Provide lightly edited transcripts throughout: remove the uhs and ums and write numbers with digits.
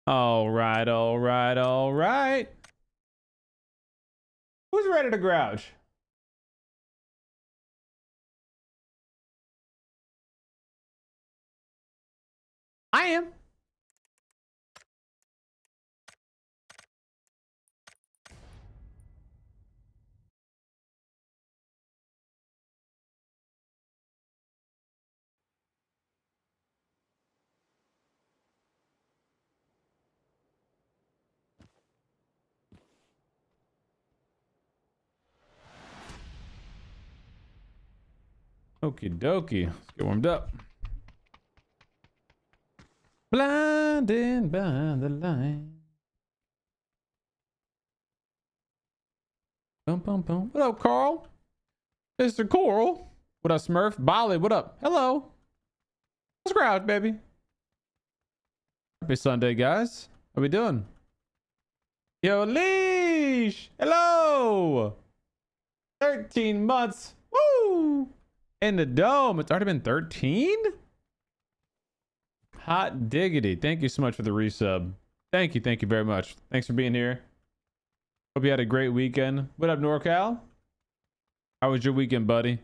All right, all right, all right. Who's ready to grouch? I am. Okie dokie. Let's get warmed up. Blinded by the light. Bum, bum, bum. What up, Carl? Mr. Coral. What up, Smurf? Bolly, what up? Hello. Let's grouch, baby. Happy Sunday, guys. How we doing? Yo, Leash. Hello. 13 months. Woo. In the dome. It's already been 13? Hot diggity. Thank you so much for the resub. Thank you very much. Thanks for being here. Hope you had a great weekend. What up, NorCal? How was your weekend, buddy?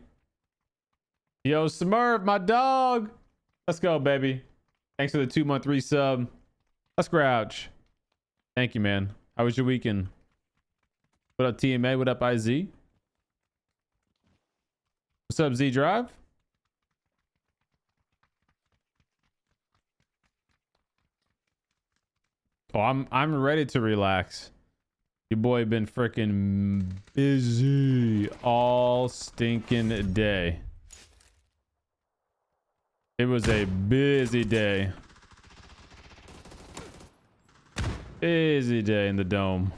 Yo, Smurf, my dog. Let's go, baby. Thanks for the 2-month resub. Let's grouch. Thank you, man. How was your weekend? What up, TMA? What up, IZ? What's up, Z Drive? Oh, I'm ready to relax. Your boy been freaking busy all stinking day. It was a busy day. Busy day in the dome.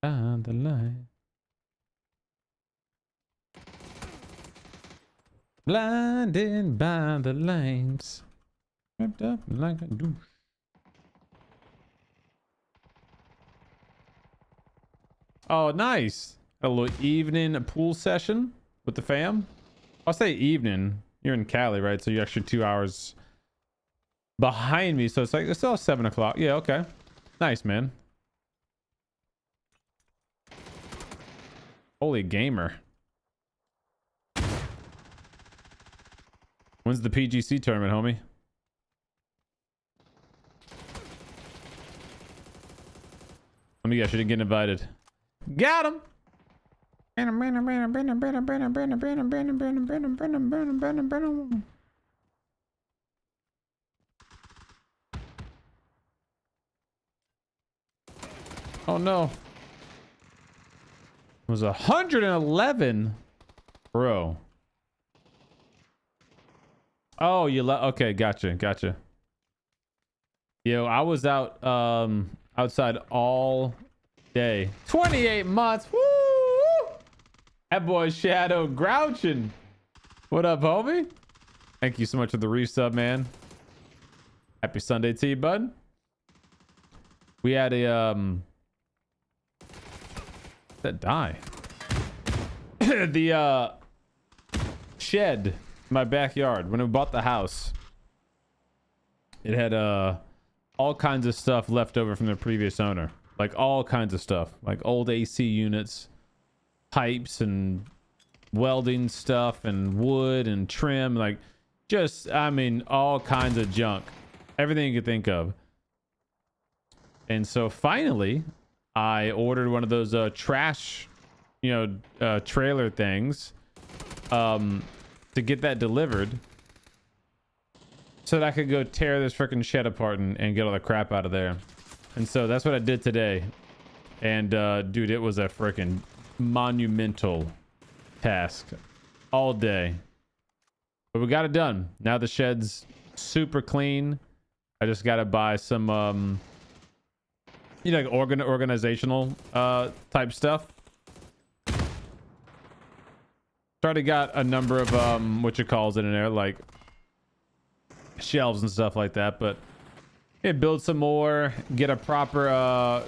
Down the line. Blinded by the lanes. Wrapped up like a douche. Oh, nice. A little evening pool session with the fam. I'll say evening. You're in Cali, right? So you're actually 2 hours behind me. So it's like, it's still 7 o'clock. Yeah, okay. Nice, man. Holy gamer. When's the PGC tournament, homie? Let me guess, you didn't get invited. Got him! Oh no. It was 111. Bro. Oh, you okay, gotcha. Yo, I was out outside all day. 28 months. Woo! That boy Shadow grouching. What up, homie? Thank you so much for the resub, man. Happy Sunday to you, bud. We had a that die. The shed in my backyard when we bought the house. It had all kinds of stuff left over from the previous owner. Like all kinds of stuff. Like old AC units, pipes and welding stuff and wood and trim, like just, I mean, all kinds of junk, everything you could think of. And so finally I ordered one of those trash, trailer things to get that delivered so that I could go tear this freaking shed apart and get all the crap out of there. And so that's what I did today. And dude, it was a freaking monumental task all day, but we got it done. Now the shed's super clean. I just got to buy some like organizational type stuff. Already got a number of what you calls it in there, like shelves and stuff like that, but build some more, get a proper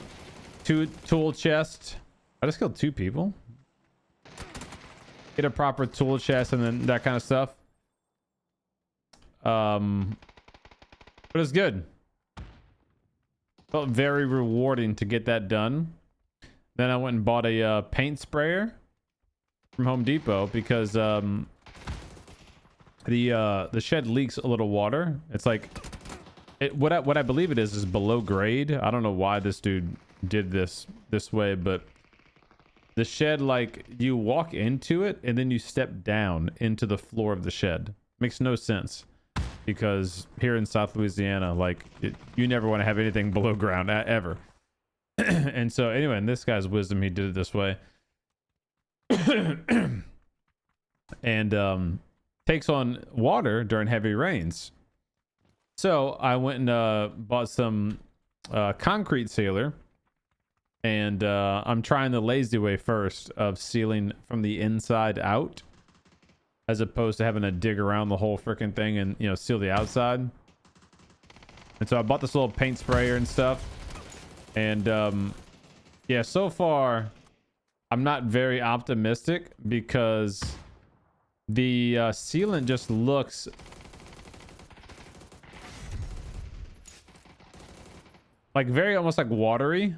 tool chest. I just killed 2 people. Get a proper tool chest and then that kind of stuff. But it's good. Felt very rewarding to get that done. Then I went and bought a paint sprayer from Home Depot because the shed leaks a little water. It's like what I believe it is below grade. I don't know why this dude did this way, but the shed, like, you walk into it and then you step down into the floor of the shed. Makes no sense because here in South Louisiana, like, you never want to have anything below ground ever. And so anyway, in this guy's wisdom, he did it this way. And takes on water during heavy rains. So I went and bought some concrete sealer. And I'm trying the lazy way first of sealing from the inside out, as opposed to having to dig around the whole freaking thing and, seal the outside. And so I bought this little paint sprayer and stuff. And yeah, so far I'm not very optimistic because the sealant just looks like very almost like watery.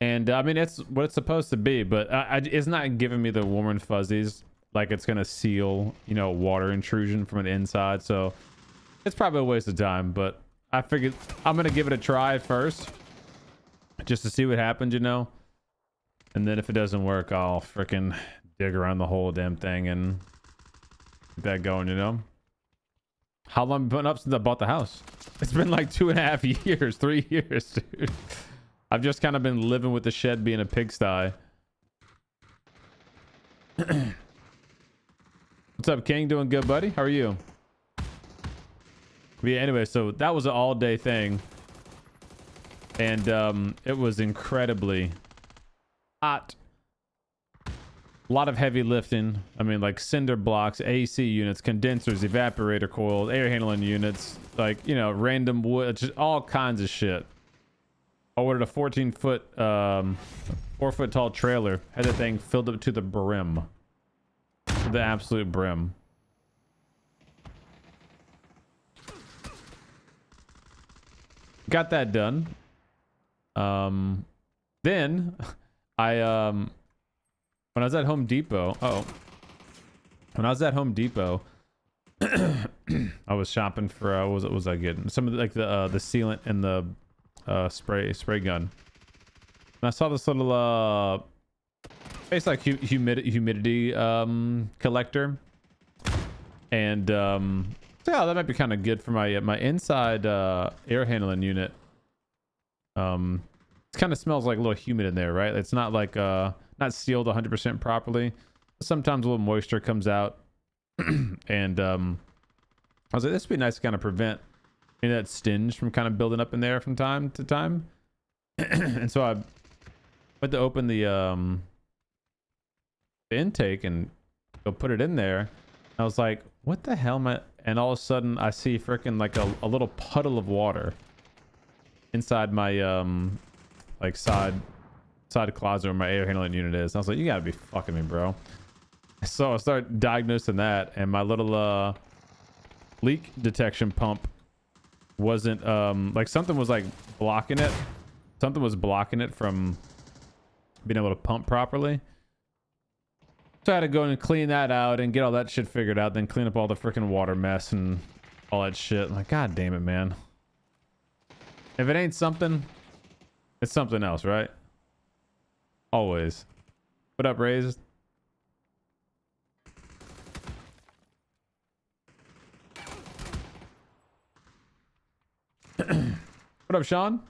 And I mean, it's what it's supposed to be, but it's not giving me the warm and fuzzies like it's gonna seal, water intrusion from the inside. So it's probably a waste of time, but I figured I'm gonna give it a try first just to see what happens, and then if it doesn't work, I'll freaking dig around the whole damn thing and get that going. How long have I been up since I bought the house? It's been like 2.5 years, 3 years, dude. I've just kind of been living with the shed being a pigsty. What's up, King? Doing good, buddy? How are you? But yeah, anyway, so that was an all-day thing. And it was incredibly hot. A lot of heavy lifting. I mean, like cinder blocks, AC units, condensers, evaporator coils, air handling units, like, random wood, just all kinds of shit. I ordered a 14-foot, 4-foot tall trailer. Had the thing filled up to the brim. The absolute brim. Got that done. Then I when I was at Home Depot, when I was at Home Depot, I was shopping for what was I getting? Some of the, like the sealant and the spray gun. And I saw this little it's like humidity collector, and so yeah, that might be kind of good for my inside air handling unit. It kind of smells like a little humid in there, right? It's not like not sealed 100% properly. Sometimes a little moisture comes out. And I was like, this would be nice to kind of prevent that stinge from kind of building up in there from time to time. And so I went to open the the intake and go put it in there. I was like, what the hell, man? And all of a sudden I see freaking like a little puddle of water inside my like side closet where my air handling unit is. And I was like, you gotta be fucking me, bro. So I started diagnosing that, and my little leak detection pump wasn't like something was like blocking it. Something was blocking it from being able to pump properly. So I had to go and clean that out and get all that shit figured out, then clean up all the freaking water mess and all that shit. I'm like, god damn it, man. If it ain't something, it's something else, right? Always. What up, Raised? What up, Sean?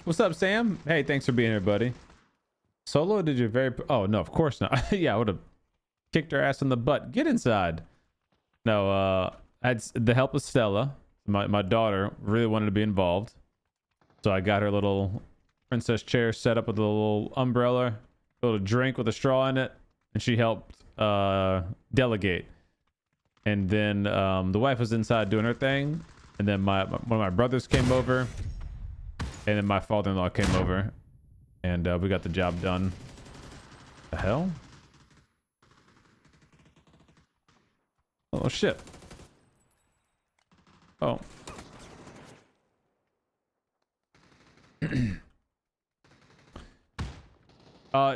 What's up, Sam? Hey, thanks for being here, buddy. Solo, did you very... Oh, no, of course not. Yeah, I would have kicked her ass in the butt. Get inside. No, I had the help of Stella. My daughter really wanted to be involved. So I got her little princess chair set up with a little umbrella, a little drink with a straw in it, and she helped delegate. And then the wife was inside doing her thing, and then one of my brothers came over, and then my father-in-law came over, and we got the job done. The hell? Oh shit. Oh.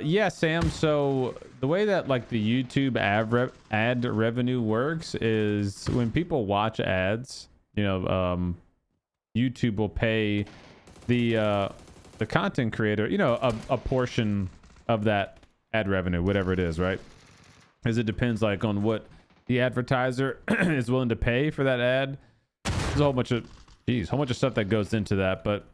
Yeah, Sam, so the way that like the YouTube ad revenue works is when people watch ads, you know, YouTube will pay the content creator, you know, a portion of that ad revenue, whatever it is, right? Because it depends like on what the advertiser is willing to pay for that ad. There's a whole bunch of stuff that goes into that, but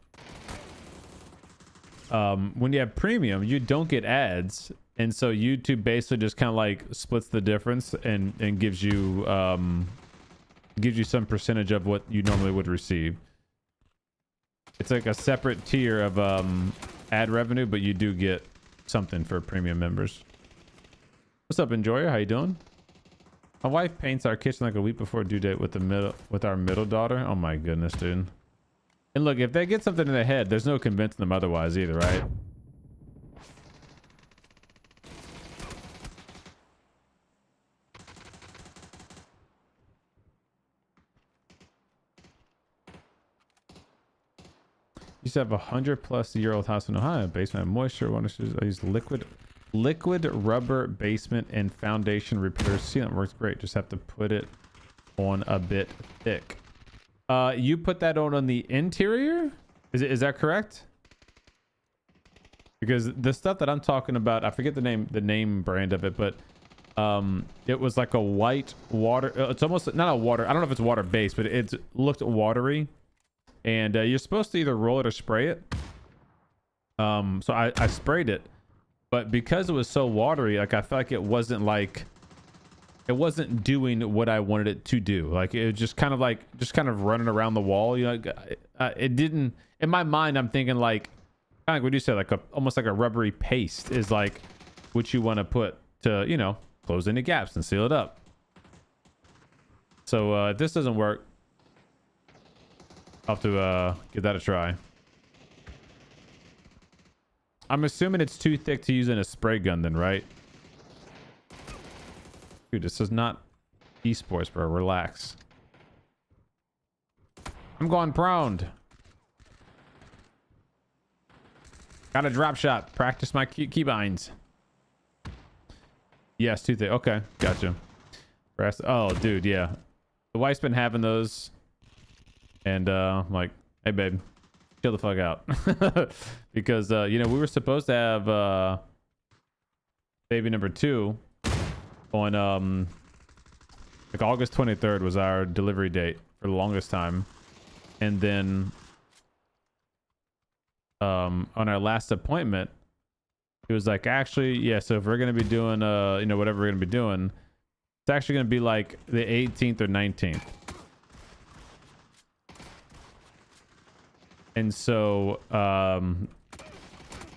when you have premium, you don't get ads, and so YouTube basically just kind of like splits the difference and gives you some percentage of what you normally would receive. It's like a separate tier of ad revenue, but you do get something for premium members. What's up, Enjoyer? How you doing? My wife paints our kitchen like a week before due date with our middle daughter. Oh my goodness, dude. And look, if they get something in their head, there's no convincing them otherwise either, right? Used to have 100+ year old house in Ohio, basement moisture. I use liquid rubber basement and foundation repair sealant. Works great. Just have to put it on a bit thick. You put that on the interior? Is that correct? Because the stuff that I'm talking about, I forget the name brand of it, but it was like a white water. It's almost not a water. I don't know if it's water based, but it looked watery. And you're supposed to either roll it or spray it. So I sprayed it, but because it was so watery, like I felt like it wasn't doing what I wanted it to do. Like it was just kind of running around the wall. You know, it didn't. In my mind, I'm thinking like kind of like what you said, like almost like a rubbery paste is like what you want to put to, you know, close any gaps and seal it up. So if this doesn't work, I'll have to give that a try. I'm assuming it's too thick to use in a spray gun then, right? Dude, this is not esports, bro. Relax. I'm going prone. Got a drop shot. Practice my keybinds. Yes, too thick. Okay, gotcha. Oh, dude, yeah. The wife's been having those. And I'm like, hey, babe, chill the fuck out. Because, you know, we were supposed to have baby number 2 on like August 23rd was our delivery date for the longest time. And then on our last appointment, it was like, actually, yeah, so if we're going to be doing, you know, whatever we're going to be doing, it's actually going to be like the 18th or 19th. And so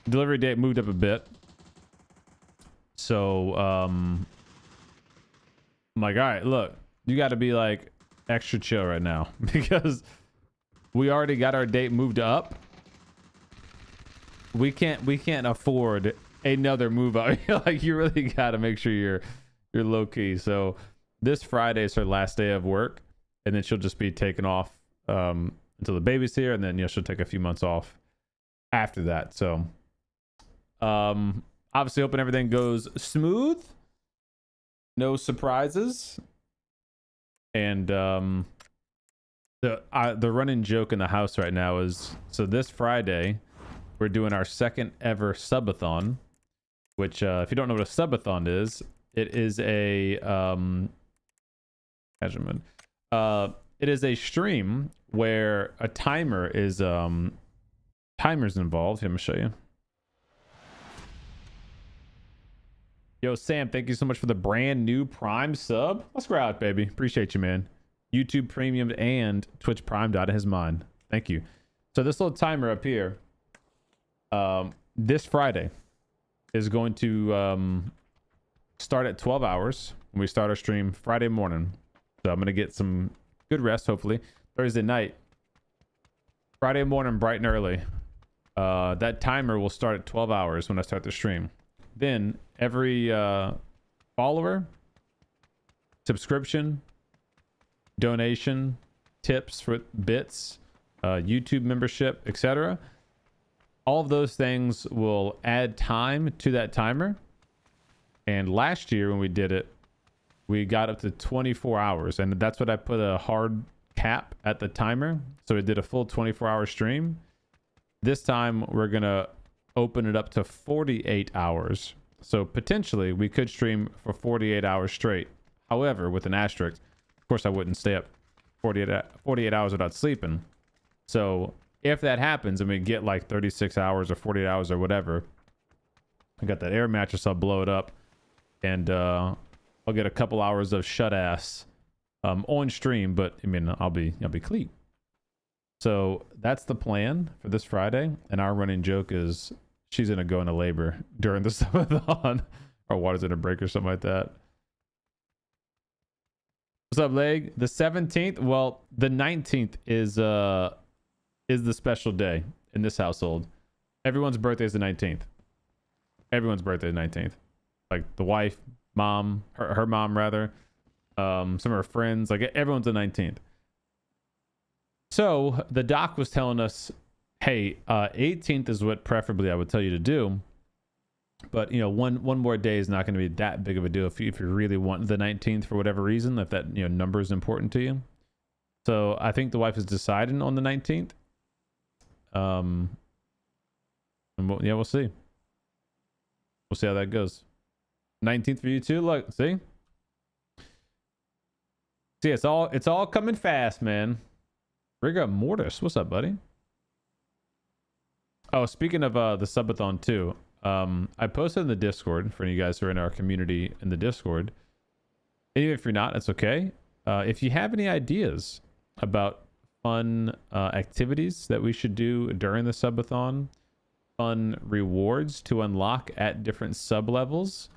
delivery date moved up a bit. So I'm like, all right, look, you got to be like extra chill right now because we already got our date moved up. We can't afford another move up. Like, you really got to make sure you're low key. So this Friday is her last day of work, and then she'll just be taken off until the baby's here, and then she'll take a few months off after that. So obviously hoping everything goes smooth, no surprises. And the running joke in the house right now is, so this Friday we're doing our second ever subathon, which if you don't know what a subathon is, it is a measurement. It is a stream where a timer is timers involved. Here, let me show you. Yo, Sam, thank you so much for the brand new Prime sub. Let's go out, baby. Appreciate you, man. YouTube Premium and Twitch Prime dot his mind. Thank you. So this little timer up here, this Friday is going to start at 12 hours when we start our stream Friday morning. So I'm going to get some good rest, hopefully. Thursday night, Friday morning, bright and early. That timer will start at 12 hours when I start the stream. Then every follower, subscription, donation, tips for bits, YouTube membership, etc., all of those things will add time to that timer. And last year when we did it, we got up to 24 hours, and that's what I put a hard cap at the timer. So we did a full 24-hour stream. This time we're gonna open it up to 48 hours. So potentially we could stream for 48 hours straight. However, with an asterisk, of course I wouldn't stay up 48 hours without sleeping. So if that happens and we get like 36 hours or 48 hours or whatever, I got that air mattress, I'll blow it up, and I'll get a couple hours of shut ass on stream, but I mean I'll be clean. So that's the plan for this Friday, and our running joke is she's gonna go into labor during the subathon, or water's gonna break or something like that. What's up, Leg? The 17th? Well, the 19th is the special day in this household. Everyone's birthday is the 19th. Everyone's birthday is the 19th. Like the wife, mom, her mom rather, some of her friends, like everyone's the 19th. So the doc was telling us, hey, 18th is what preferably I would tell you to do. But, you know, one more day is not going to be that big of a deal if you really want the 19th for whatever reason, if that, you know, number is important to you. So I think the wife is deciding on the 19th. And we'll see. We'll see how that goes. 19th for you too. Look, see, it's all coming fast, man. Rigor Mortis, what's up, buddy? Oh, speaking of the subathon too, I posted in the Discord for you guys who are in our community in the Discord. Even if you're not, it's okay. If you have any ideas about fun activities that we should do during the subathon, fun rewards to unlock at different sub levels,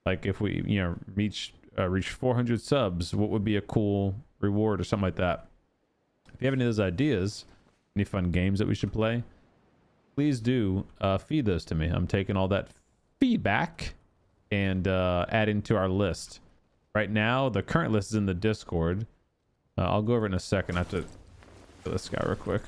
like if we, you know, reach 400 subs, what would be a cool reward or something like that? If you have any of those ideas, any fun games that we should play, please do feed those to me. I'm taking all that feedback and adding to our list. Right now, the current list is in the Discord. I'll go over it in a second. I have to do this guy real quick.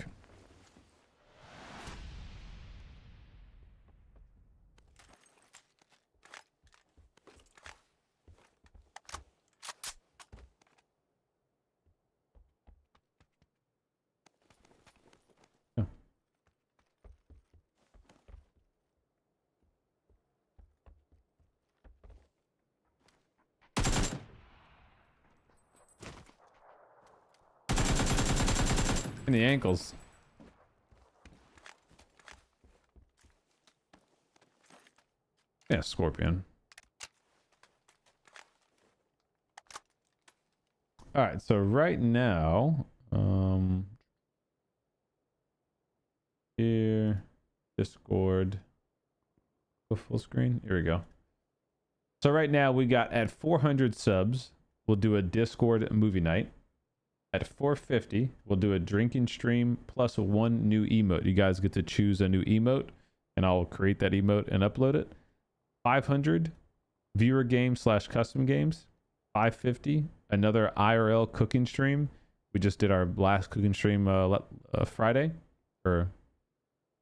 In the ankles. Yeah, Scorpion. All right, so right now, Discord. Go full screen. Here we go. So right now we got at 400 subs, we'll do a Discord movie night. At 450, we'll do a drinking stream plus one new emote. You guys get to choose a new emote, and I'll create that emote and upload it. 500, viewer games / custom games. 550, another IRL cooking stream. We just did our last cooking stream Friday, or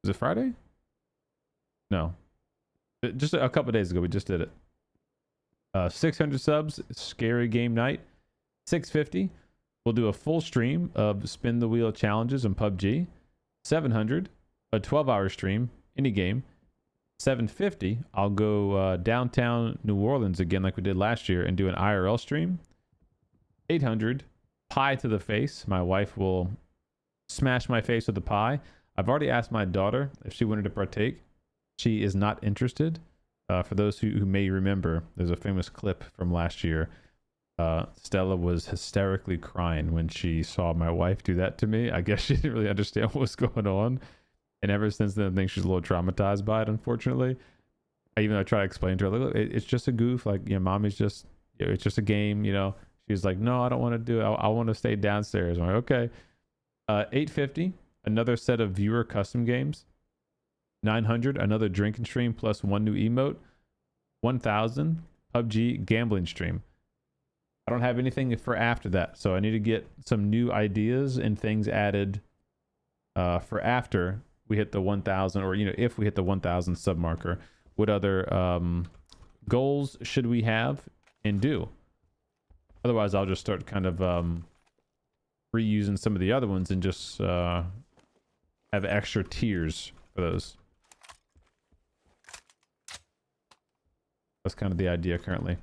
was it Friday? No, just a couple days ago. We just did it. 600 subs, scary game night. 650, we'll do a full stream of spin the wheel challenges in PUBG. 700, a 12-hour stream, any game. 750, I'll go downtown New Orleans again like we did last year and do an IRL stream. 800, pie to the face. My wife will smash my face with the pie. I've already asked my daughter if she wanted to partake. She is not interested. For those who may remember, there's a famous clip from last year. Stella was hysterically crying when she saw my wife do that to me. I guess she didn't really understand what was going on. And ever since then, I think she's a little traumatized by it, unfortunately. I try to explain to her, like, look, it's just a goof. Like, you know, mommy's just, you know, it's just a game, you know. She's like, no, I don't want to do it. I want to stay downstairs. I'm like, okay. 850, another set of viewer custom games. 900, another drinking stream plus one new emote. 1000, PUBG gambling stream. I don't have anything for after that, so I need to get some new ideas and things added for after we hit the 1000, or, you know, if we hit the 1000 sub marker. What other goals should we have and do? Otherwise, I'll just start kind of reusing some of the other ones and just have extra tiers for those. That's kind of the idea currently.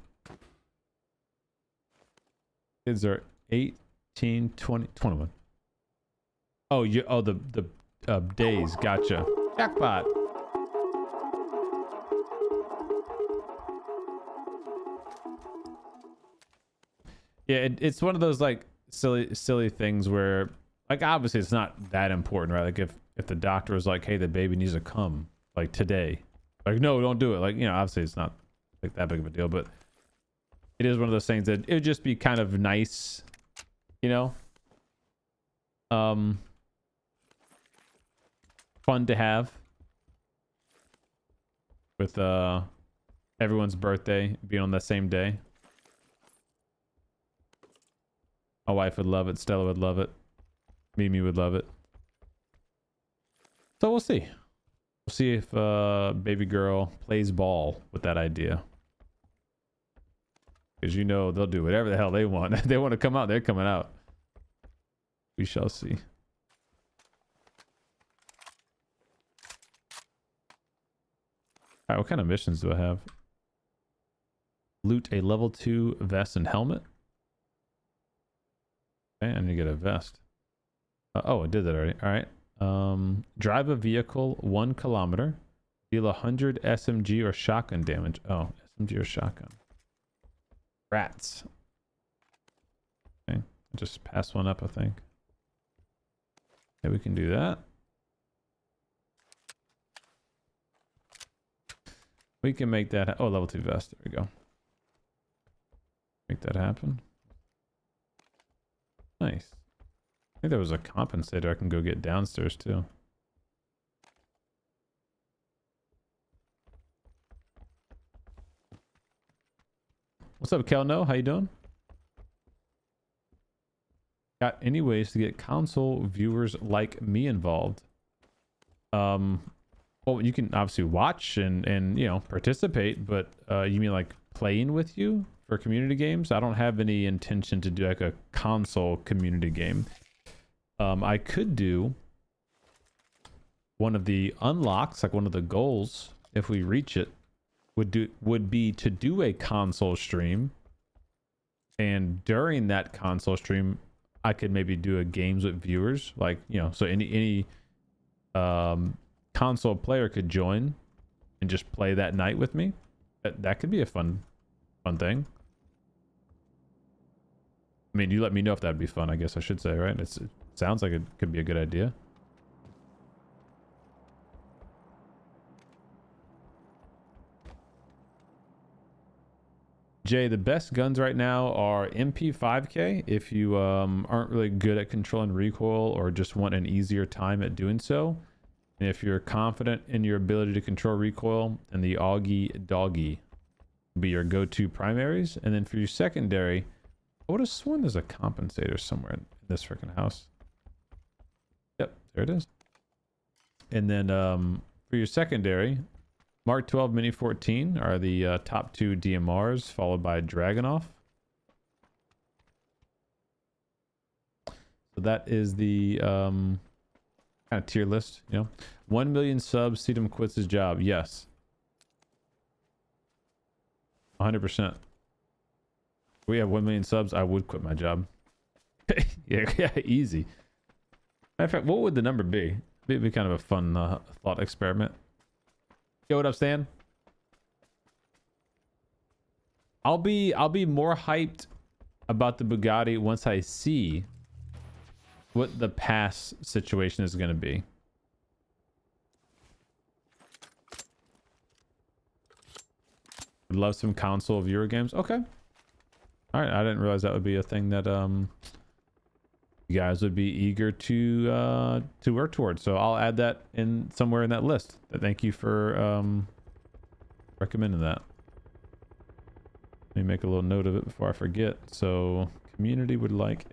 Kids are 18, 20, 21. Oh, the days. Gotcha. Jackpot. Yeah, it's one of those like silly things where, like, obviously it's not that important, right? Like if the doctor was like, hey, the baby needs to come like today, like, no, don't do it. Like, you know, obviously it's not like that big of a deal, but it is one of those things that it would just be kind of nice, you know, fun to have with everyone's birthday being on that same day. My wife would love it. Stella would love it. Mimi would love it. So we'll see. We'll see if baby girl plays ball with that idea. Because, you know, they'll do whatever the hell they want. If they want to come out, they're coming out. We shall see. All right, what kind of missions do I have? Loot a level 2 vest and helmet. Okay, I need to get a vest. Oh, I did that already. All right. Drive a vehicle 1 kilometer. Deal 100 SMG or shotgun damage. Oh, SMG or shotgun. Rats. Okay, I just passed one up, I think. Okay, we can do that. We can make that. Oh, level 2 vest. There we go. Make that happen. Nice. I think there was a compensator I can go get downstairs too. What's up, Kelno? How you doing? Got any ways to get console viewers like me involved? Well, you can obviously watch and you know, participate, but you mean like playing with you for community games? I don't have any intention to do like a console community game. I could do one of the unlocks, like one of the goals, if we reach it, would be to do a console stream, and during that console stream I could maybe do a games with viewers, like, you know, so any console player could join and just play that night with me. That could be a fun thing. I mean, you let me know if that'd be fun, I guess I should say, right? It sounds like it could be a good idea. Jay, the best guns right now are MP5K if you aren't really good at controlling recoil or just want an easier time at doing so. And if you're confident in your ability to control recoil, then the Augie Doggy will be your go-to primaries. And then for your secondary, I would have sworn there's a compensator somewhere in this freaking house. Yep, there it is. And then for your secondary, Mark 12 Mini 14 are the top two DMRs, followed by Dragunov. So that is the kind of tier list, you know. 1 million subs, CDOME quits his job. Yes. 100%. We have 1 million subs, I would quit my job. yeah, easy. Matter of fact, what would the number be? It'd be kind of a fun thought experiment. Yo, what up, Stan? I'll be more hyped about the Bugatti once I see what the pass situation is going to be. Would love some console viewer games. Okay. All right, I didn't realize that would be a thing that you guys would be eager to work towards. So I'll add that in somewhere in that list. Thank you for recommending that. Let me make a little note of it before I forget. So community would like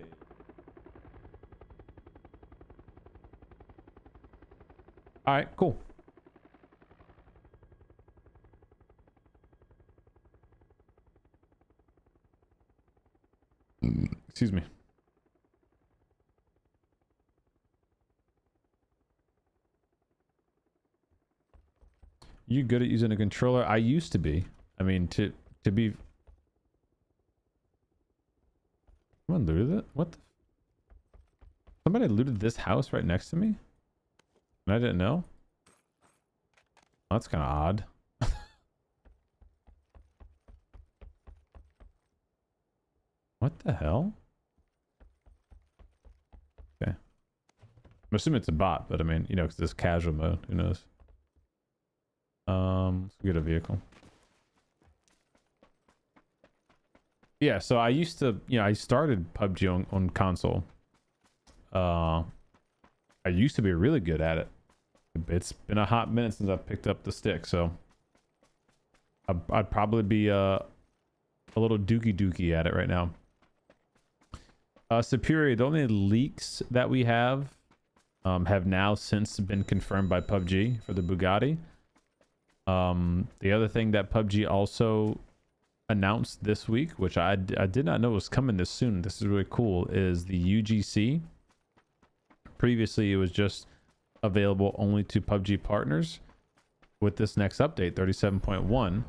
all right, cool. Excuse me. You good at using a controller? I used to be. I mean, to be. Someone looted it? What? Somebody looted this house right next to me? And I didn't know? Oh, that's kind of odd. What the hell? Okay. I'm assuming it's a bot, but I mean, you know, because this casual mode, who knows? Let's get a vehicle. Yeah, so I used to, you know, I started PUBG on console. I used to be really good at it. It's been a hot minute since I've picked up the stick, so I'd probably be a little dookie at it right now. Superior, the only leaks that we have now since been confirmed by PUBG for the Bugatti. The other thing that PUBG also announced this week, which I did not know was coming this soon, this is really cool, is the UGC. Previously it was just available only to PUBG partners. With this next update, 37.1,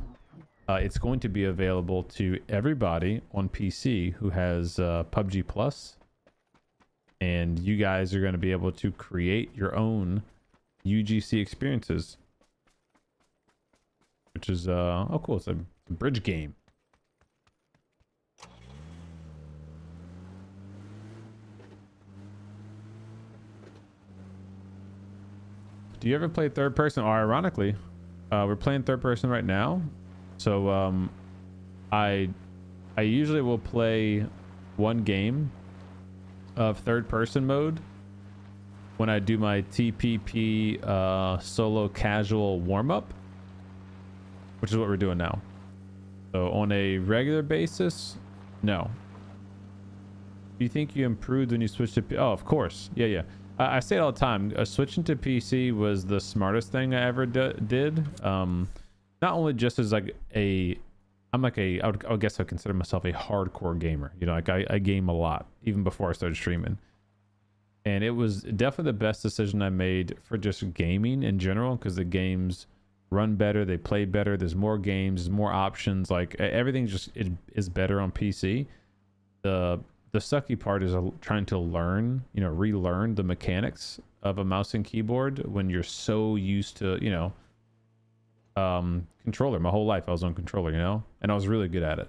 it's going to be available to everybody on PC who has PUBG Plus, and you guys are going to be able to create your own UGC experiences, which is oh cool, it's a bridge game. Do you ever play third person? Or ironically, we're playing third person right now. So I usually will play one game of third person mode when I do my TPP solo casual warm-up, which is what we're doing now. So on a regular basis, no. Do you think you improved when you switched to oh, of course. Yeah. I say it all the time. Switching to PC was the smartest thing I ever did. Not only just as like I'm like I guess I consider myself a hardcore gamer. You know, like I game a lot even before I started streaming. And it was definitely the best decision I made for just gaming in general, because the games run better, they play better, there's more games, there's more options, like everything just is better on PC. The sucky part is trying to learn, you know, relearn the mechanics of a mouse and keyboard when you're so used to, you know, controller. My whole life I was on controller, you know, and I was really good at it.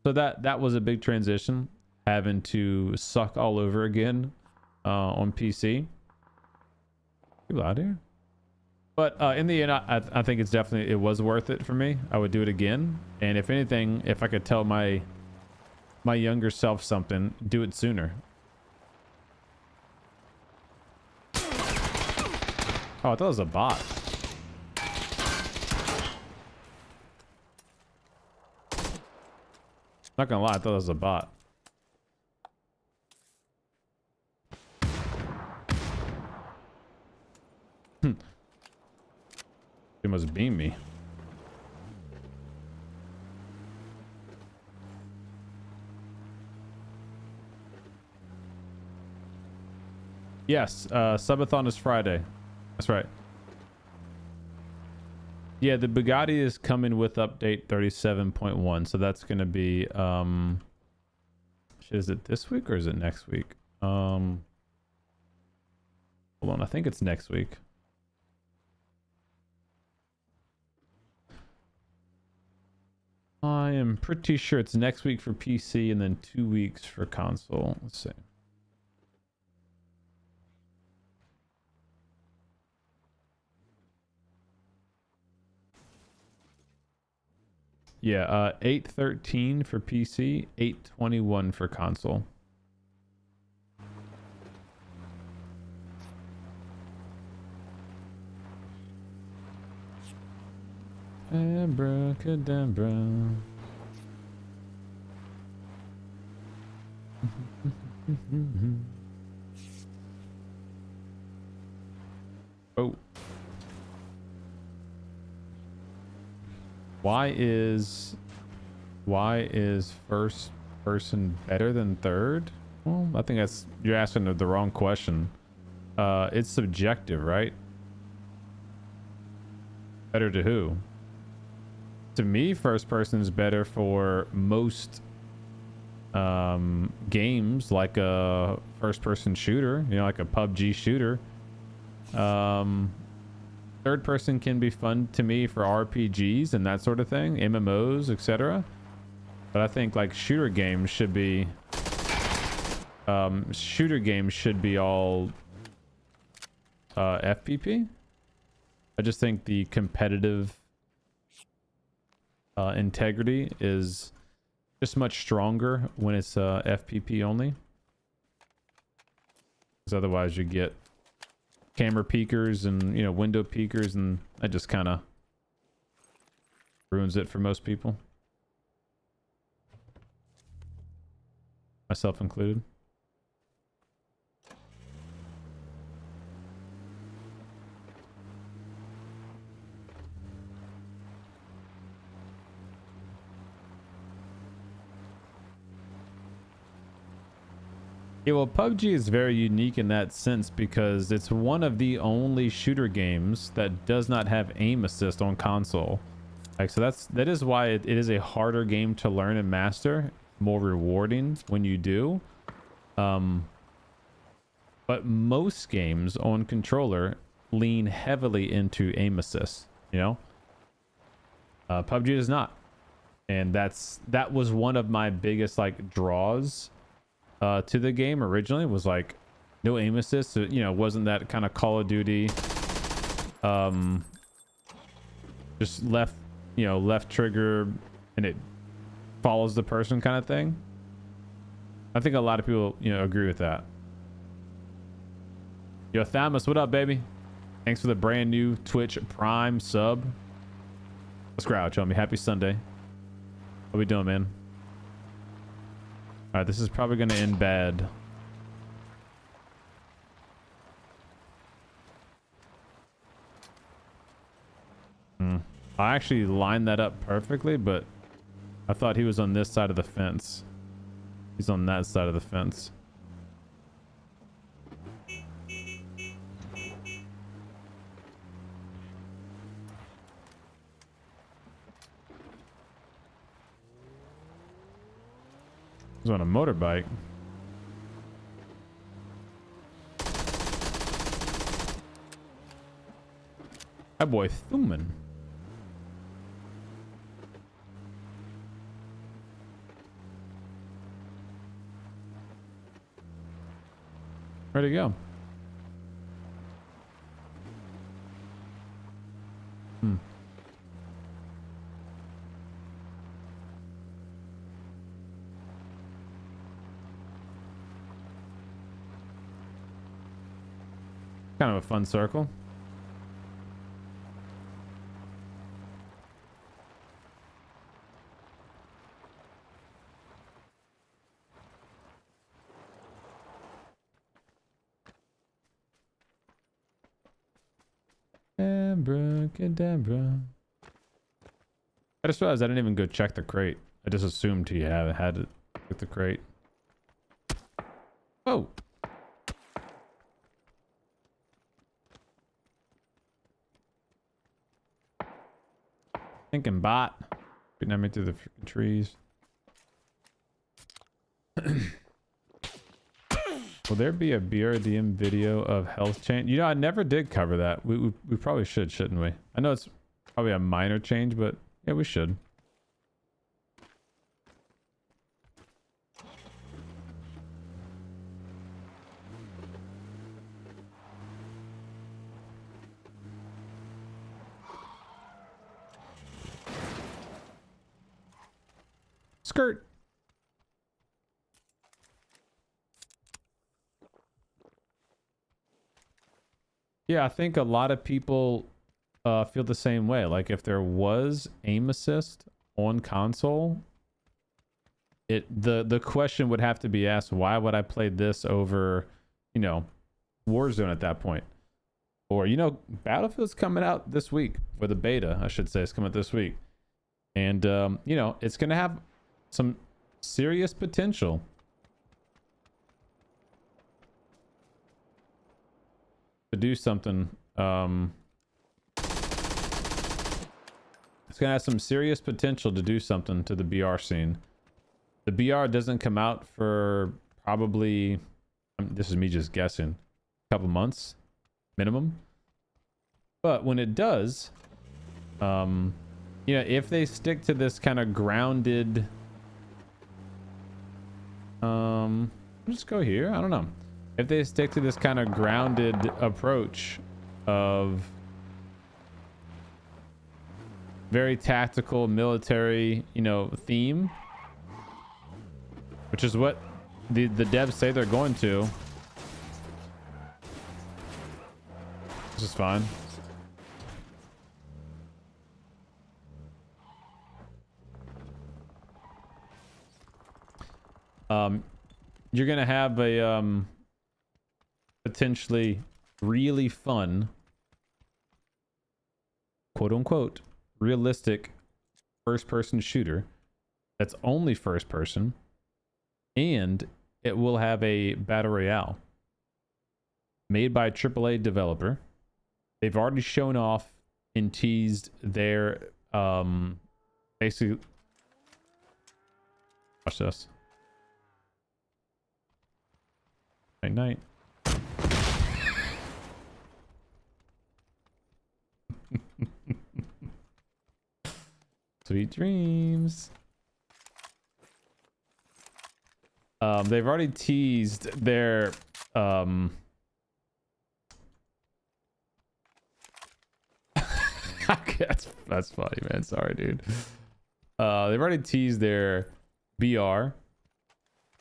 So that was a big transition, having to suck all over again on PC. People out here. But in the end, I think it's definitely, it was worth it for me. I would do it again. And if anything, if I could tell my younger self something, do it sooner. Oh, I thought it was a bot. Not gonna lie, I thought it was a bot. He must beam me. Yes, subathon is Friday. That's right. Yeah, the Bugatti is coming with update 37.1, so that's gonna be is it this week or is it next week? Hold on, I think it's next week. I am pretty sure it's next week for PC and then 2 weeks for console. Let's see. Yeah, 8/13 for PC, 8/21 for console. Abracadabra. Oh. Why is first person better than third? Well, I think that's, you're asking the wrong question. It's subjective, right? Better to who? To me, first person is better for most games, like a first person shooter, you know, like a PUBG shooter. Third person can be fun to me for RPGs and that sort of thing, MMOs, etc. But I think like shooter games should be all FPP. I just think the competitive integrity is just much stronger when it's FPP only, because otherwise you get camera peekers and, you know, window peekers, and that just kind of ruins it for most people, myself included. Yeah, well, PUBG is very unique in that sense because it's one of the only shooter games that does not have aim assist on console. Like, so that is why it is a harder game to learn and master, more rewarding when you do. But most games on controller lean heavily into aim assist, you know? PUBG does not. And that was one of my biggest like draws to the game originally, was like no aim assist. So, you know, wasn't that kind of Call of Duty just left trigger and it follows the person kind of thing. I think a lot of people, you know, agree with that. Yo, Thamus, what up, baby? Thanks for the brand new Twitch Prime sub. Let's grouch on me. Happy Sunday. How we doing, man? All right, this is probably going to end bad. I actually lined that up perfectly, but I thought he was on this side of the fence. He's on that side of the fence. He's on a motorbike. That boy Thuman. Where'd he go? Kind of a fun circle. Cadabra. I just realized I didn't even go check the crate. I just assumed he had it with the crate. Oh. Thinking bot. Getting at me through the freaking trees. Will there be a BRDM video of health change? You know, I never did cover that. We probably should, shouldn't we? I know it's probably a minor change, but yeah, we should. Skirt. Yeah, I think a lot of people feel the same way. Like if there was aim assist on console, the question would have to be asked, why would I play this over, you know, Warzone at that point? Or, you know, Battlefield's coming out this week, or the beta, I should say, is coming out this week. And, you know, it's going to have some serious potential. To do something. It's gonna have some serious potential to do something to the BR scene. The BR doesn't come out for probably, this is me just guessing, a couple months minimum. But when it does, you know, if they stick to this kind of grounded, let's go here. I don't know. If they stick to this kind of grounded approach of very tactical military, you know, theme, which is what the devs say they're going to, this is fine. You're gonna have a potentially really fun, quote unquote, realistic first person shooter that's only first person, and it will have a battle royale made by a AAA developer. They've already shown off and teased their basically, watch this. Night night. Sweet dreams. They've already teased their that's funny, man. Sorry, dude. They've already teased their BR,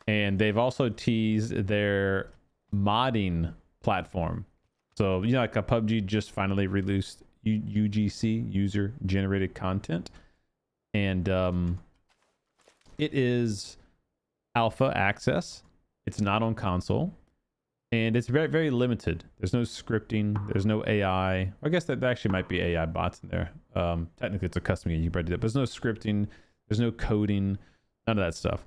and they've also teased their modding platform. So, you know, like a PUBG just finally released UGC, user generated content, and it is alpha access. It's not on console, and it's very, very limited. There's no scripting, there's no AI. I guess that actually might be AI bots in there. Technically it's a custom game, you probably do that, but there's no scripting, there's no coding, none of that stuff.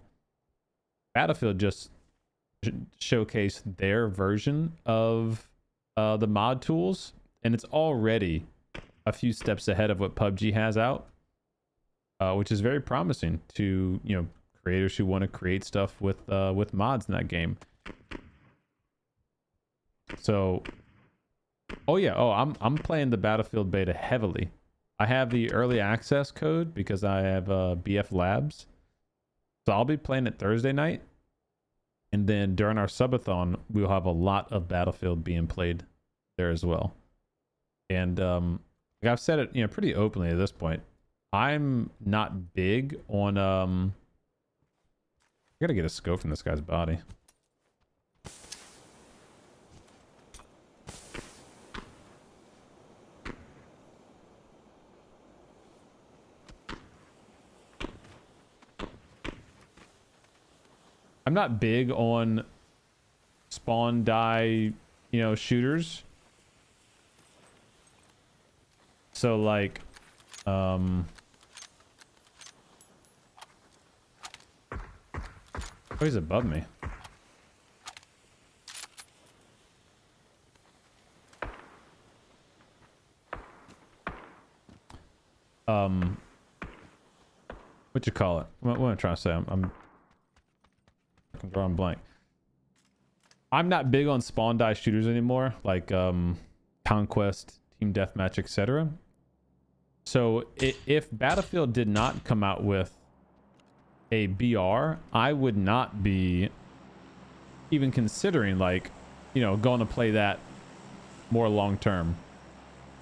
Battlefield just showcased their version of the mod tools, and it's already a few steps ahead of what PUBG has out, which is very promising to, you know, creators who want to create stuff with mods in that game. So, oh yeah, I'm playing the Battlefield beta heavily. I have the early access code because I have BF Labs, so I'll be playing it Thursday night, and then during our subathon we'll have a lot of Battlefield being played there as well. And like I've said it, you know, pretty openly at this point, I'm not big on I gotta get a scope from this guy's body. I'm not big on spawn die, you know, shooters. So like, oh, he's above me. What you call it? What am I trying to say? I'm drawing blank. I'm not big on spawn die shooters anymore, like Conquest, Team Deathmatch, etc. So if Battlefield did not come out with a BR, I would not be even considering, like, you know, going to play that more long term.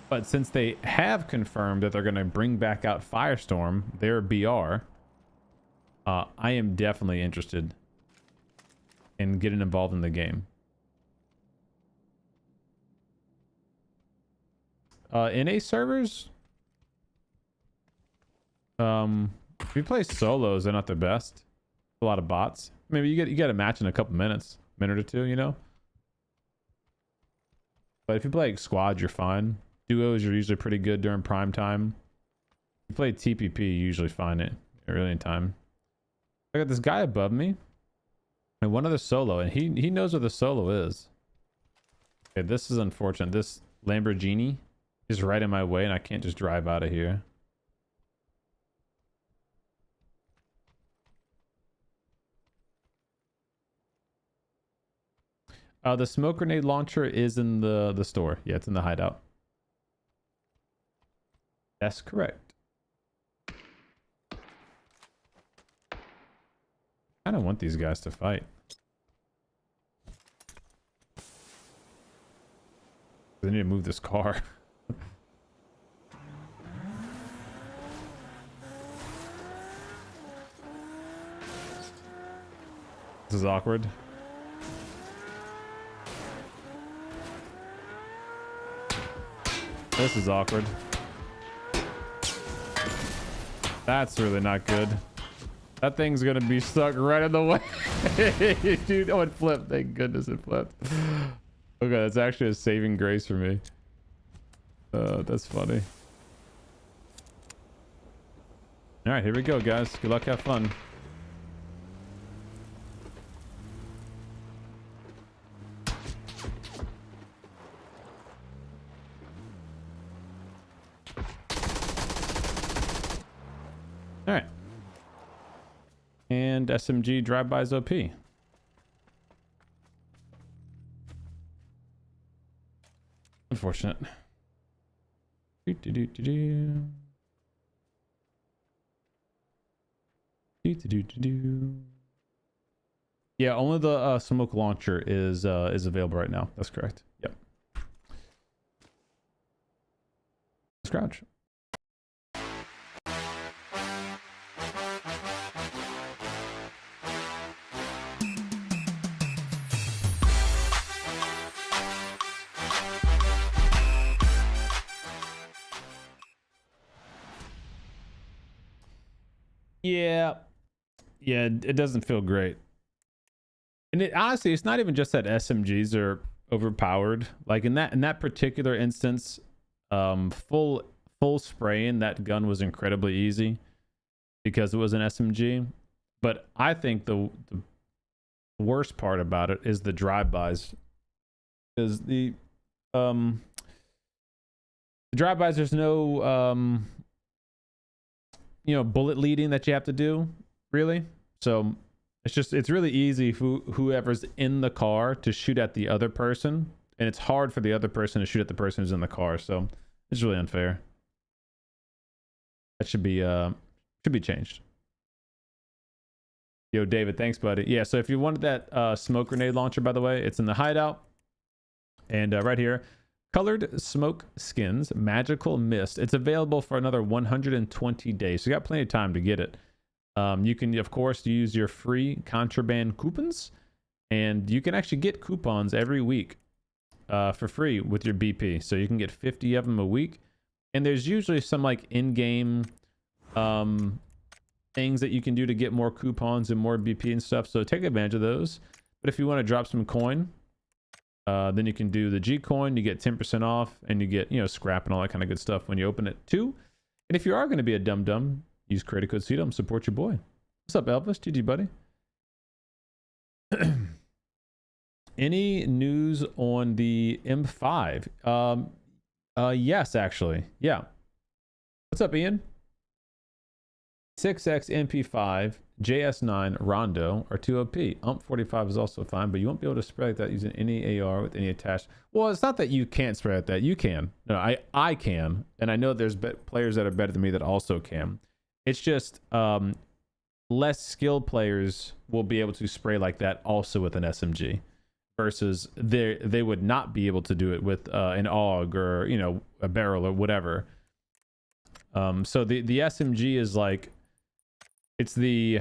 But since they have confirmed that they're going to bring back out Firestorm, their BR, I am definitely interested in getting involved in the game. NA servers, if you play solos, they're not the best. A lot of bots. Maybe you get a match in a couple minutes, minute or two, you know. But if you play like squads, you're fine. Duos, you're usually pretty good during prime time. If you play TPP, you usually find it early in time. I got this guy above me and one other solo, and he knows where the solo is. Okay, this is unfortunate. This Lamborghini is right in my way, and I can't just drive out of here. The smoke grenade launcher is in the store. Yeah, it's in the hideout. That's correct. I don't want these guys to fight. They need to move this car. This is awkward. This is awkward. That's really not good. That thing's gonna be stuck right in the way. Dude, oh, it flipped. Thank goodness it flipped. Okay, that's actually a saving grace for me. That's funny. All right, here we go, guys. Good luck, have fun. All right. And SMG drive-bys OP. Unfortunate. Yeah, only the smoke launcher is available right now. That's correct. Yep. Scratch. Yeah, it doesn't feel great. And honestly, it's not even just that SMGs are overpowered. Like in that particular instance, full spraying that gun was incredibly easy because it was an SMG. But I think the worst part about it is the drive-bys. Because the drive-bys, there's no you know, bullet leading that you have to do, really. So it's really easy for whoever's in the car to shoot at the other person, and it's hard for the other person to shoot at the person who's in the car. So it's really unfair. That should be changed. Yo, David, thanks, buddy. Yeah, so if you wanted that smoke grenade launcher, by the way, it's in the hideout. And right here, Colored Smoke Skins, Magical Mist. It's available for another 120 days. So you got plenty of time to get it. You can, of course, use your free Contraband coupons. And you can actually get coupons every week for free with your BP. So you can get 50 of them a week. And there's usually some like in-game things that you can do to get more coupons and more BP and stuff. So take advantage of those. But if you want to drop some coin, then you can do the G coin. You get 10% off, and you get, you know, scrap and all that kind of good stuff when you open it too. And if you are going to be a dum-dum, use creator code CDOME, support your boy. What's up, Elvis? GG, buddy. Any news on the M5? Yes, actually. Yeah. What's up, Ian? 6X MP5, JS9, Rondo are 2 OP. UMP45 is also fine, but you won't be able to spray like that using any AR with any attached. Well, it's not that you can't spray like that. You can. No, I can. And I know there's players that are better than me that also can. It's just less skilled players will be able to spray like that also with an SMG. Versus they would not be able to do it with an AUG or, you know, a barrel or whatever. So the SMG is like, it's the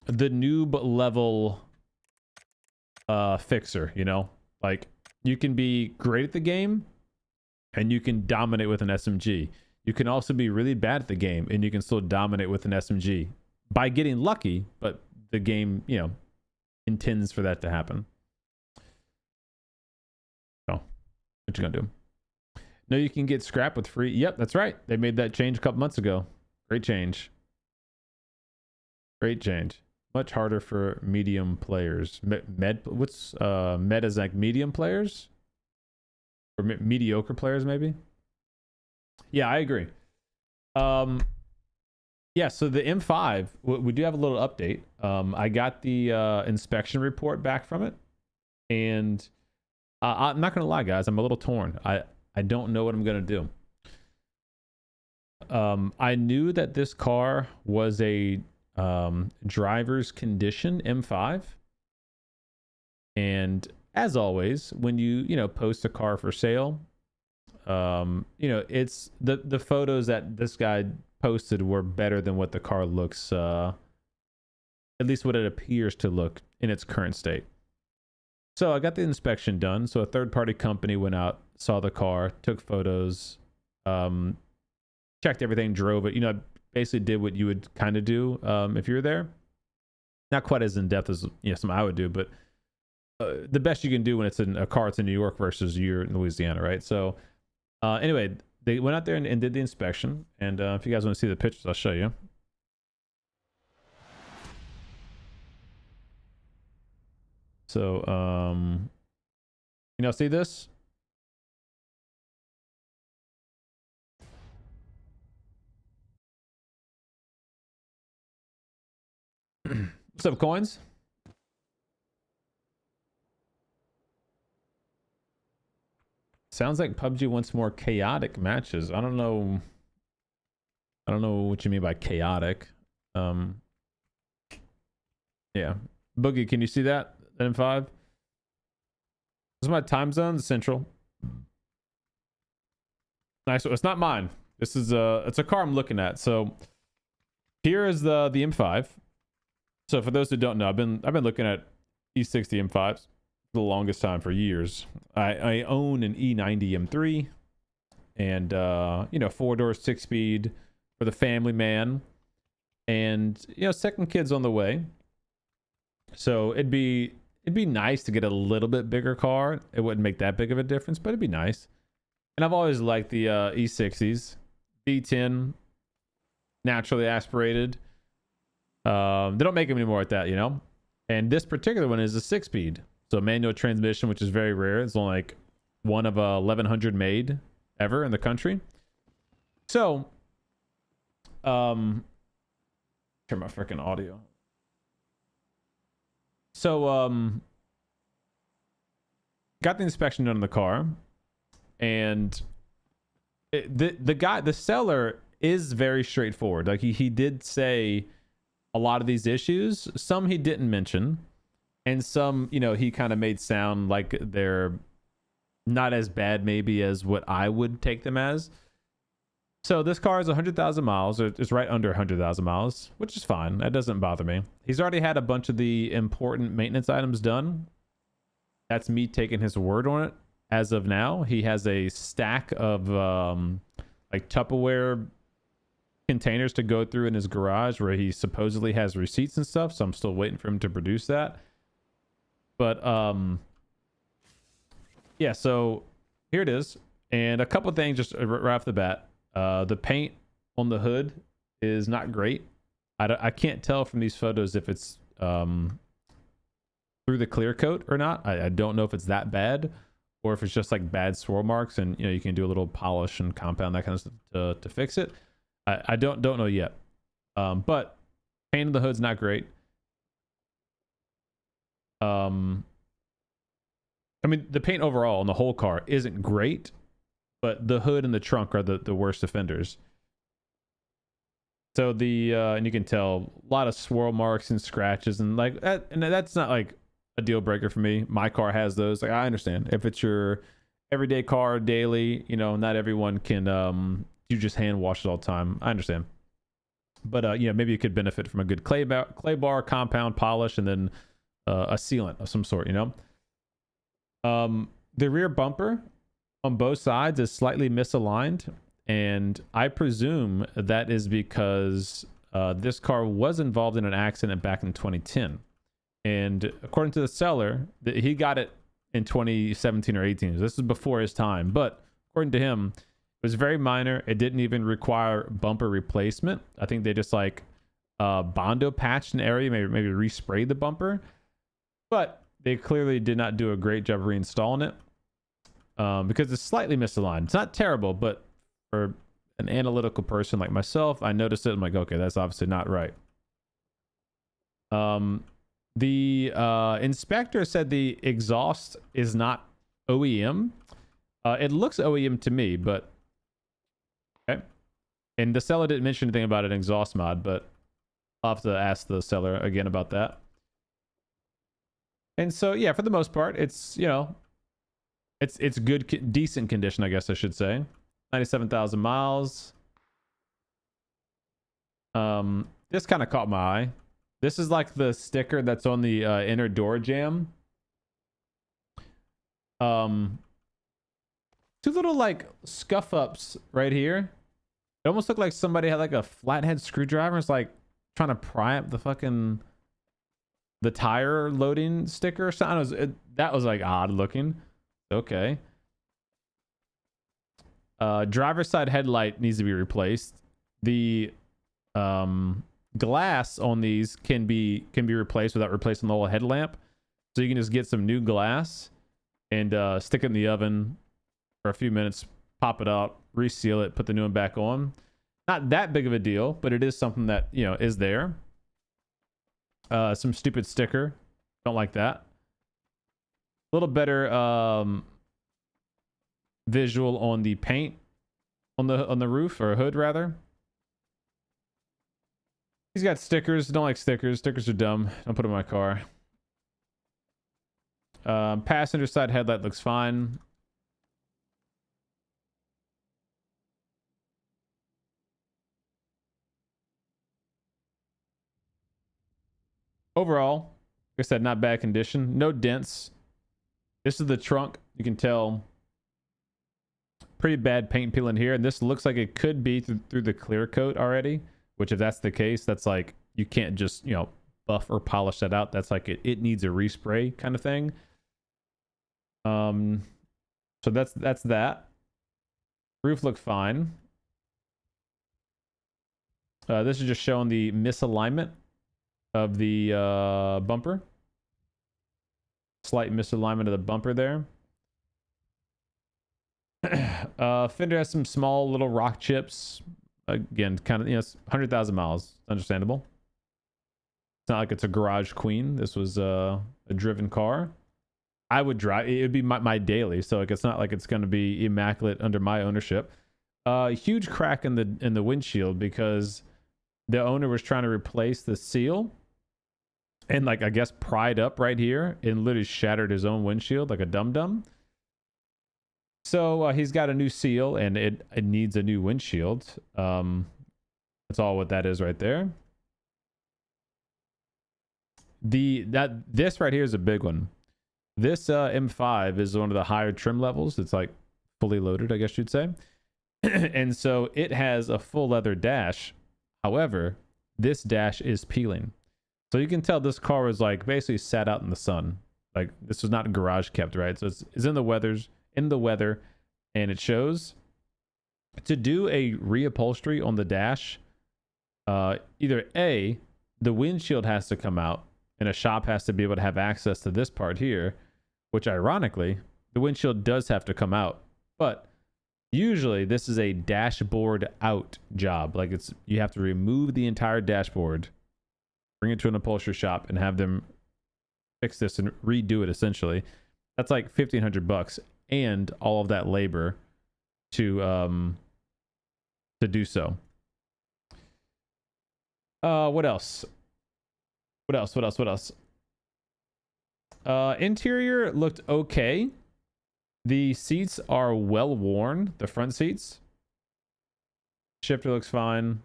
noob level fixer, you know? Like, you can be great at the game and you can dominate with an SMG. You can also be really bad at the game and you can still dominate with an SMG by getting lucky, but the game, you know, intends for that to happen. Oh, what you gonna do? No, you can get scrap with free. Yep, that's right. They made that change a couple months ago. Great change. Great change. Much harder for medium players. What's med is like medium players? Or mediocre players, maybe? Yeah, I agree. Yeah, so the M5, we do have a little update. I got the inspection report back from it. And I'm not going to lie, guys. I'm a little torn. I don't know what I'm going to do. I knew that this car was a driver's condition M5. And as always, when you post a car for sale, it's the photos that this guy posted were better than what the car looks, at least what it appears to look in its current state. So I got the inspection done. So a third-party company went out, saw the car, took photos, checked everything, drove it. Basically did what you would kind of do if you were there. Not quite as in depth as something I would do, but the best you can do when it's in a car, it's in New York versus you're in Louisiana, right? So anyway, they went out there and did the inspection. And if you guys want to see the pictures, I'll show you. So, see this? What's up, coins? Sounds like PUBG wants more chaotic matches. I don't know what you mean by chaotic. Yeah. Boogie, can you see that? M5? This is my time zone, Central. Nice. It's not mine. This is it's a car I'm looking at. So here is the M5. So for those who don't know, I've been looking at E60 M5s for the longest time, for years. I own an E90 M3 and 4-door 6-speed for the family man, and second kid's on the way. So it'd be nice to get a little bit bigger car. It wouldn't make that big of a difference, but it'd be nice. And I've always liked the E60s. V10, naturally aspirated. They don't make them anymore at that, And this particular one is a 6-speed. So manual transmission, which is very rare. It's only like one of 1,100 made ever in the country. So, turn my freaking audio. So, got the inspection done on the car, and the seller is very straightforward. Like he did say a lot of these issues. Some he didn't mention, and some he kind of made sound like they're not as bad maybe as what I would take them as. So this car is 100,000 miles. It's right under 100,000 miles, which is fine. That doesn't bother me. He's already had a bunch of the important maintenance items done. That's me taking his word on it. As of now, he has a stack of like Tupperware containers to go through in his garage where he supposedly has receipts and stuff, so I'm still waiting for him to produce that. But yeah, so here it is. And a couple things just right off the bat. The paint on the hood is not great. I can't tell from these photos if it's through the clear coat or not. I don't know if it's that bad or if it's just like bad swirl marks, and you know, you can do a little polish and compound, that kind of stuff to fix it. I don't know yet. But paint on the hood's not great. I mean, the paint overall on the whole car isn't great, but the hood and the trunk are the worst offenders. So and you can tell a lot of swirl marks and scratches and like that, and that's not like a deal breaker for me. My car has those. Like, I understand if it's your everyday car daily, you know, not everyone can you just hand wash it all the time. I understand. But you know, maybe you could benefit from a good clay bar compound polish and then a sealant of some sort, you know. The rear bumper on both sides is slightly misaligned, and I presume that is because this car was involved in an accident back in 2010, and according to the seller, he got it in 2017 or 18. So this is before his time, but according to him, it was very minor. It didn't even require bumper replacement. I think they just like Bondo patched an area, maybe resprayed the bumper, but they clearly did not do a great job reinstalling it because it's slightly misaligned. It's not terrible, but for an analytical person like myself, I noticed it. I'm like, okay, that's obviously not right. The inspector said the exhaust is not OEM. It looks OEM to me, but okay. And the seller didn't mention anything about an exhaust mod, but I'll have to ask the seller again about that. And so, yeah, for the most part, it's, you know, it's good, decent condition, I guess I should say. 97,000 miles. This kind of caught my eye. This is like the sticker that's on the inner door jamb. Two little like scuff ups right here. It almost looked like somebody had like a flathead screwdriver. It's like trying to pry up the tire loading sticker or something. That was like odd looking. Okay. Driver's side headlight needs to be replaced. The glass on these can be replaced without replacing the whole headlamp. So you can just get some new glass and stick it in the oven for a few minutes, pop it out, reseal it, put the new one back on. Not that big of a deal, but it is something that, you know, is there. Some stupid sticker. Don't like that. A little better visual on the paint on the roof, or hood rather. He's got stickers. Don't like stickers. Stickers are dumb. Don't put them in my car. Passenger side headlight looks fine. Overall, like I said, not bad condition. No dents. This is the trunk. You can tell pretty bad paint peel in here. And this looks like it could be through the clear coat already, which if that's the case, that's like, you can't just, you know, buff or polish that out. That's like it needs a respray kind of thing. So that's that. Roof looked fine. This is just showing the misalignment of the bumper. Slight misalignment of the bumper there. Fender has some small little rock chips. Again, kind of, you know, 100,000 miles. Understandable. It's not like it's a garage queen. This was a driven car. I would drive. It would be my daily. So like, it's not like it's going to be immaculate under my ownership. Huge crack in the windshield because the owner was trying to replace the seal. And like, I guess pried up right here and literally shattered his own windshield like a dum-dum. So he's got a new seal and it needs a new windshield. That's all what that is right there. This right here is a big one. This M5 is one of the higher trim levels. It's like fully loaded, I guess you'd say. And so it has a full leather dash. However, this dash is peeling. So you can tell this car was like basically sat out in the sun. Like this was not garage kept, right? So it's in the weather, and it shows. To do a reupholstery on the dash, either A, the windshield has to come out and a shop has to be able to have access to this part here, which ironically, the windshield does have to come out. But usually this is a dashboard out job. Like you have to remove the entire dashboard, bring it to an upholstery shop and have them fix this and redo it essentially. That's like $1,500 and all of that labor to do so. What else? Interior looked okay. The seats are well worn, the front seats. Shifter looks fine.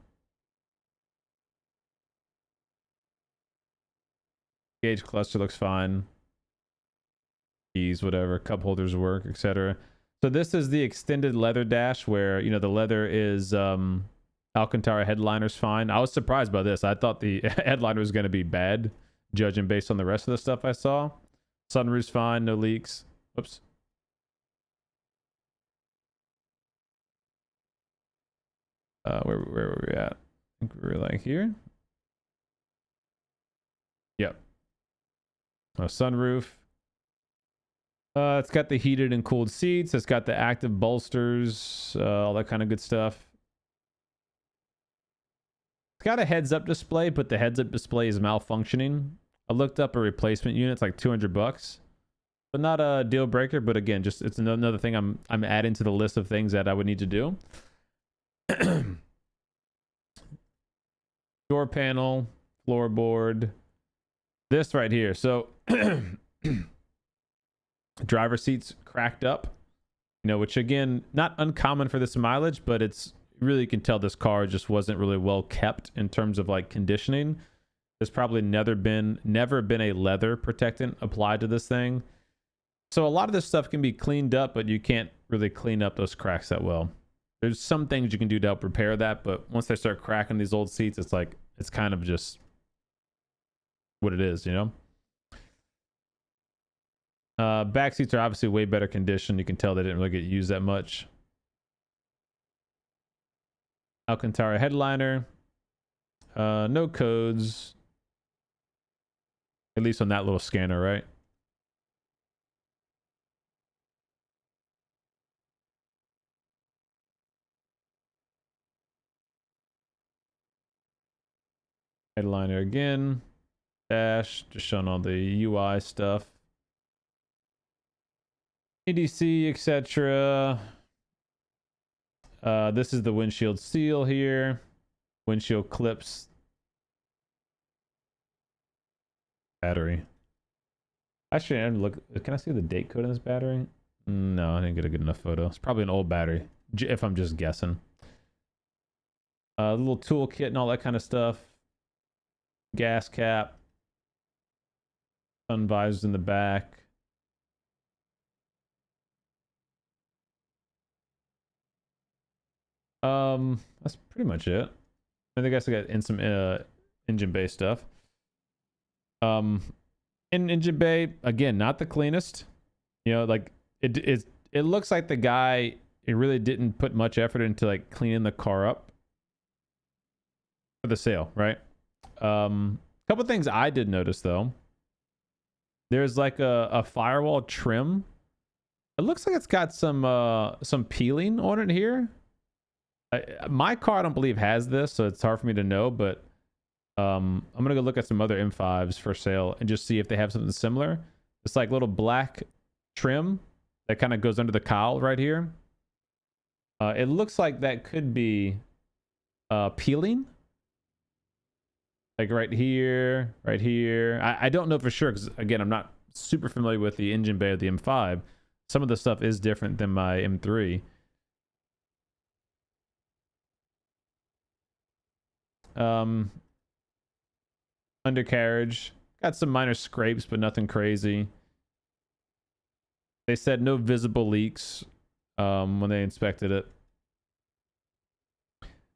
Gauge cluster looks fine. Keys, whatever, cup holders work, etc. So this is the extended leather dash where, you know, the leather is Alcantara headliner's fine. I was surprised by this. I thought the headliner was going to be bad, judging based on the rest of the stuff I saw. Sunroof's fine, no leaks. Whoops. Where were we at? I think we were like here. Yep. Sunroof. It's got the heated and cooled seats. It's got the active bolsters, all that kind of good stuff. It's got a heads-up display, but the heads-up display is malfunctioning. I looked up a replacement unit. It's like $200, but not a deal breaker. But again, just it's another thing I'm adding to the list of things that I would need to do. Door panel, floorboard. This right here. So driver seats cracked up, you know, which again, not uncommon for this mileage, but it's really, you can tell this car just wasn't really well kept in terms of like conditioning. There's probably never been a leather protectant applied to this thing. So a lot of this stuff can be cleaned up, but you can't really clean up those cracks that well. There's some things you can do to help repair that, but once they start cracking these old seats, it's like, it's kind of just what it is, you know? Back seats are obviously way better condition. You can tell they didn't really get used that much. Alcantara headliner. No codes. At least on that little scanner, right? Headliner again. Dash, just showing all the UI stuff. ADC, etc. This is the windshield seal here. Windshield clips. Battery. Actually, I didn't look. Can I see the date code in this battery? No, I didn't get a good enough photo. It's probably an old battery, if I'm just guessing. Little toolkit and all that kind of stuff. Gas cap. Sun visors in the back. That's pretty much it. I think I guess I got in some engine bay stuff. In engine bay, again, not the cleanest. You know, like it looks like the guy, it really didn't put much effort into like cleaning the car up for the sale, right? Couple things I did notice though. There's like a firewall trim. It looks like it's got some peeling on it here. My car, I don't believe, has this, so it's hard for me to know, but I'm gonna go look at some other M5s for sale and just see if they have something similar. It's like little black trim that kind of goes under the cowl right here. It looks like that could be peeling, like right here, right here. I don't know for sure because again, I'm not super familiar with the engine bay of the M5. Some of the stuff is different than my M3. Undercarriage got some minor scrapes, but nothing crazy. They said no visible leaks when they inspected it.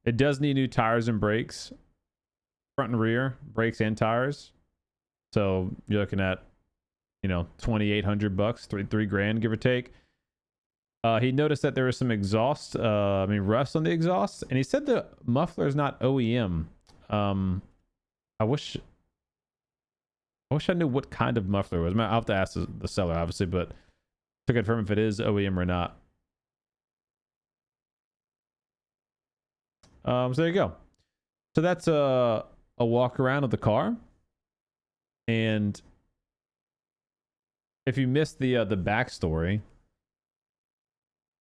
It does need new tires and brakes, front and rear, brakes and tires. So you're looking at, you know, $2,800, three grand, give or take. He noticed that there was some exhaust, rust on the exhaust, and he said the muffler is not OEM. I wish I knew what kind of muffler it was. I'll have to ask the seller, obviously, but to confirm if it is OEM or not. So there you go. So that's a walk around of the car. And if you missed the backstory,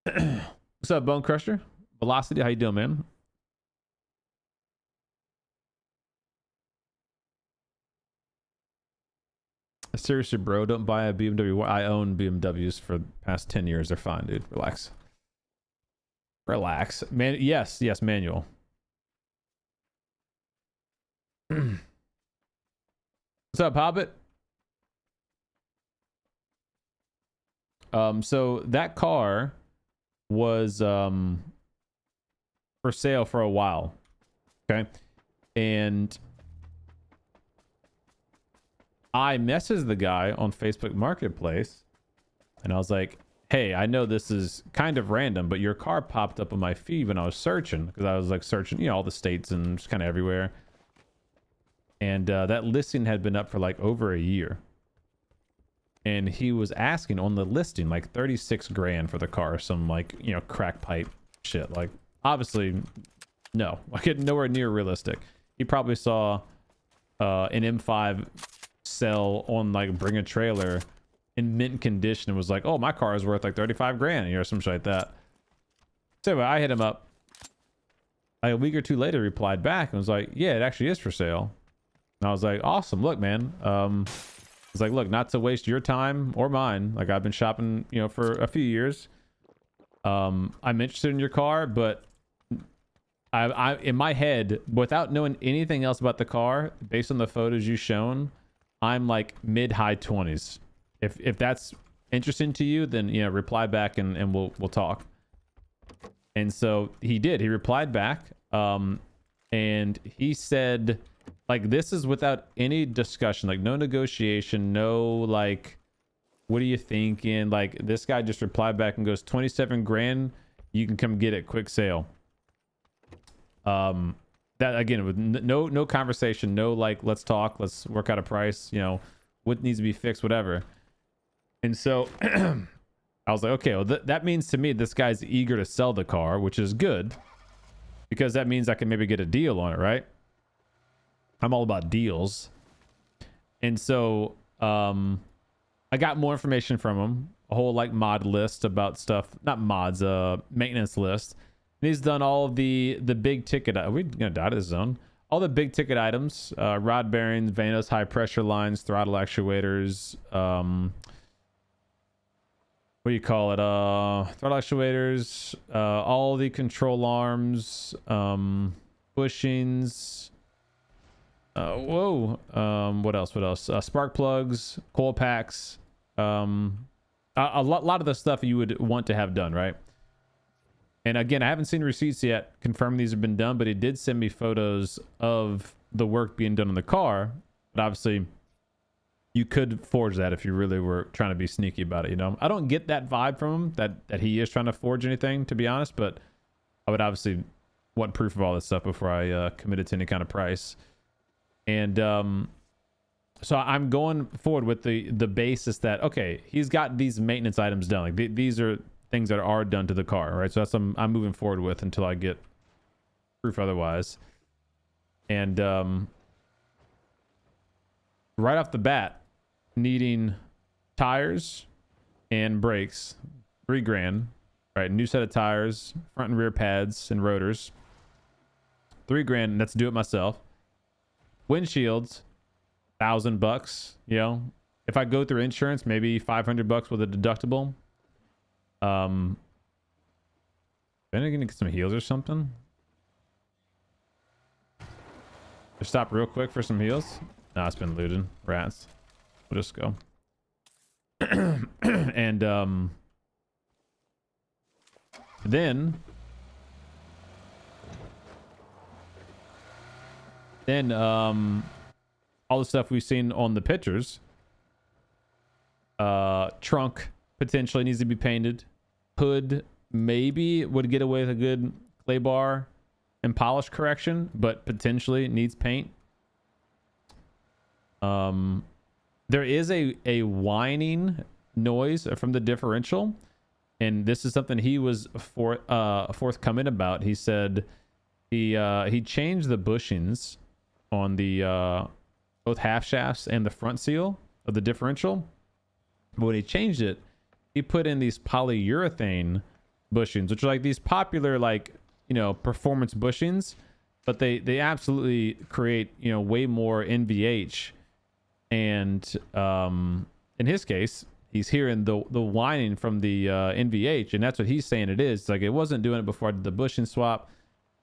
what's up, Bone Crusher? Velocity, how you doing, man? Seriously, bro, don't buy a BMW. I own BMWs for the past 10 years. They're fine, dude. Relax. Relax. Man, yes, manual. What's up, Hobbit? So that car was for sale for a while. Okay. And I messaged the guy on Facebook Marketplace and I was like, hey, I know this is kind of random, but your car popped up on my feed when I was searching, because I was like searching, you know, all the states and just kind of everywhere. And that listing had been up for like over a year. And he was asking on the listing like 36 grand for the car, some like, you know, crack pipe shit. Like, obviously, no, like nowhere near realistic. He probably saw an M5 sell on like Bring a Trailer in mint condition and was like, oh, my car is worth like 35 grand or some shit like that. So anyway, I hit him up. Like a week or two later, replied back and was like, yeah, it actually is for sale. And I was like, awesome. Look, man. It's like, look, not to waste your time or mine. Like, I've been shopping, you know, for a few years. I'm interested in your car, but I in my head, without knowing anything else about the car, based on the photos you've shown, I'm like mid-high 20s. If that's interesting to you, then, you know, reply back and we'll talk. And so he did. He replied back, and he said, like, this is without any discussion, like no negotiation, no like, what are you thinking? Like, this guy just replied back and goes, 27 grand, you can come get it, quick sale. That again, with no conversation, no like, let's talk, let's work out a price, you know, what needs to be fixed, whatever. And so I was like, okay, well, that means to me this guy's eager to sell the car, which is good, because that means I can maybe get a deal on it, right? I'm all about deals. And so I got more information from him, a whole like mod list about stuff, not mods, maintenance list. And he's done all of the big ticket. Are we gonna die to this zone? All the big ticket items, rod bearings, vanos, high pressure lines, throttle actuators, what do you call it? Throttle actuators, all the control arms, bushings. What else? Spark plugs, coil packs, a lot of the stuff you would want to have done, right? And again, I haven't seen receipts yet confirming these have been done, but he did send me photos of the work being done on the car. But obviously, you could forge that if you really were trying to be sneaky about it, you know? I don't get that vibe from him, that he is trying to forge anything, to be honest, but I would obviously want proof of all this stuff before I committed to any kind of price. And so I'm going forward with the basis that, okay, he's got these maintenance items done. Like these are things that are done to the car, right? So that's I'm moving forward with until I get proof otherwise. And right off the bat, needing tires and brakes, 3 grand, right? New set of tires, front and rear pads and rotors, 3 grand, and that's do it myself. Windshields, $1,000, you know. If I go through insurance, maybe $500 with a deductible. Then I'm gonna get some heels or something. Just stop real quick for some heels. Nah, it's been looted. Rats. We'll just go. And then Then all the stuff we've seen on the pictures. Trunk potentially needs to be painted. Hood maybe would get away with a good clay bar and polish correction, but potentially needs paint. There is a whining noise from the differential, and this is something he was forthcoming about. He said he changed the bushings on the both half shafts and the front seal of the differential. But when he changed it, he put in these polyurethane bushings, which are like these popular, like, you know, performance bushings, but they absolutely create, you know, way more NVH. And in his case, he's hearing the whining from the NVH, and that's what he's saying it is. It's like, it wasn't doing it before I did the bushing swap.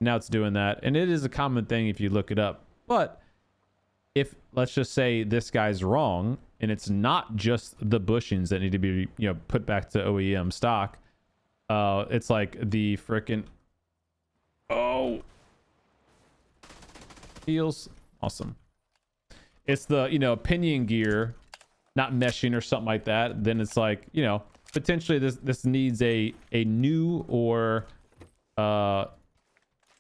Now it's doing that, and it is a common thing if you look it up. But if, let's just say, this guy's wrong, and it's not just the bushings that need to be, you know, put back to OEM stock, it's like the frickin' feels awesome. It's the, you know, pinion gear not meshing or something like that. Then it's like, you know, potentially this needs a new or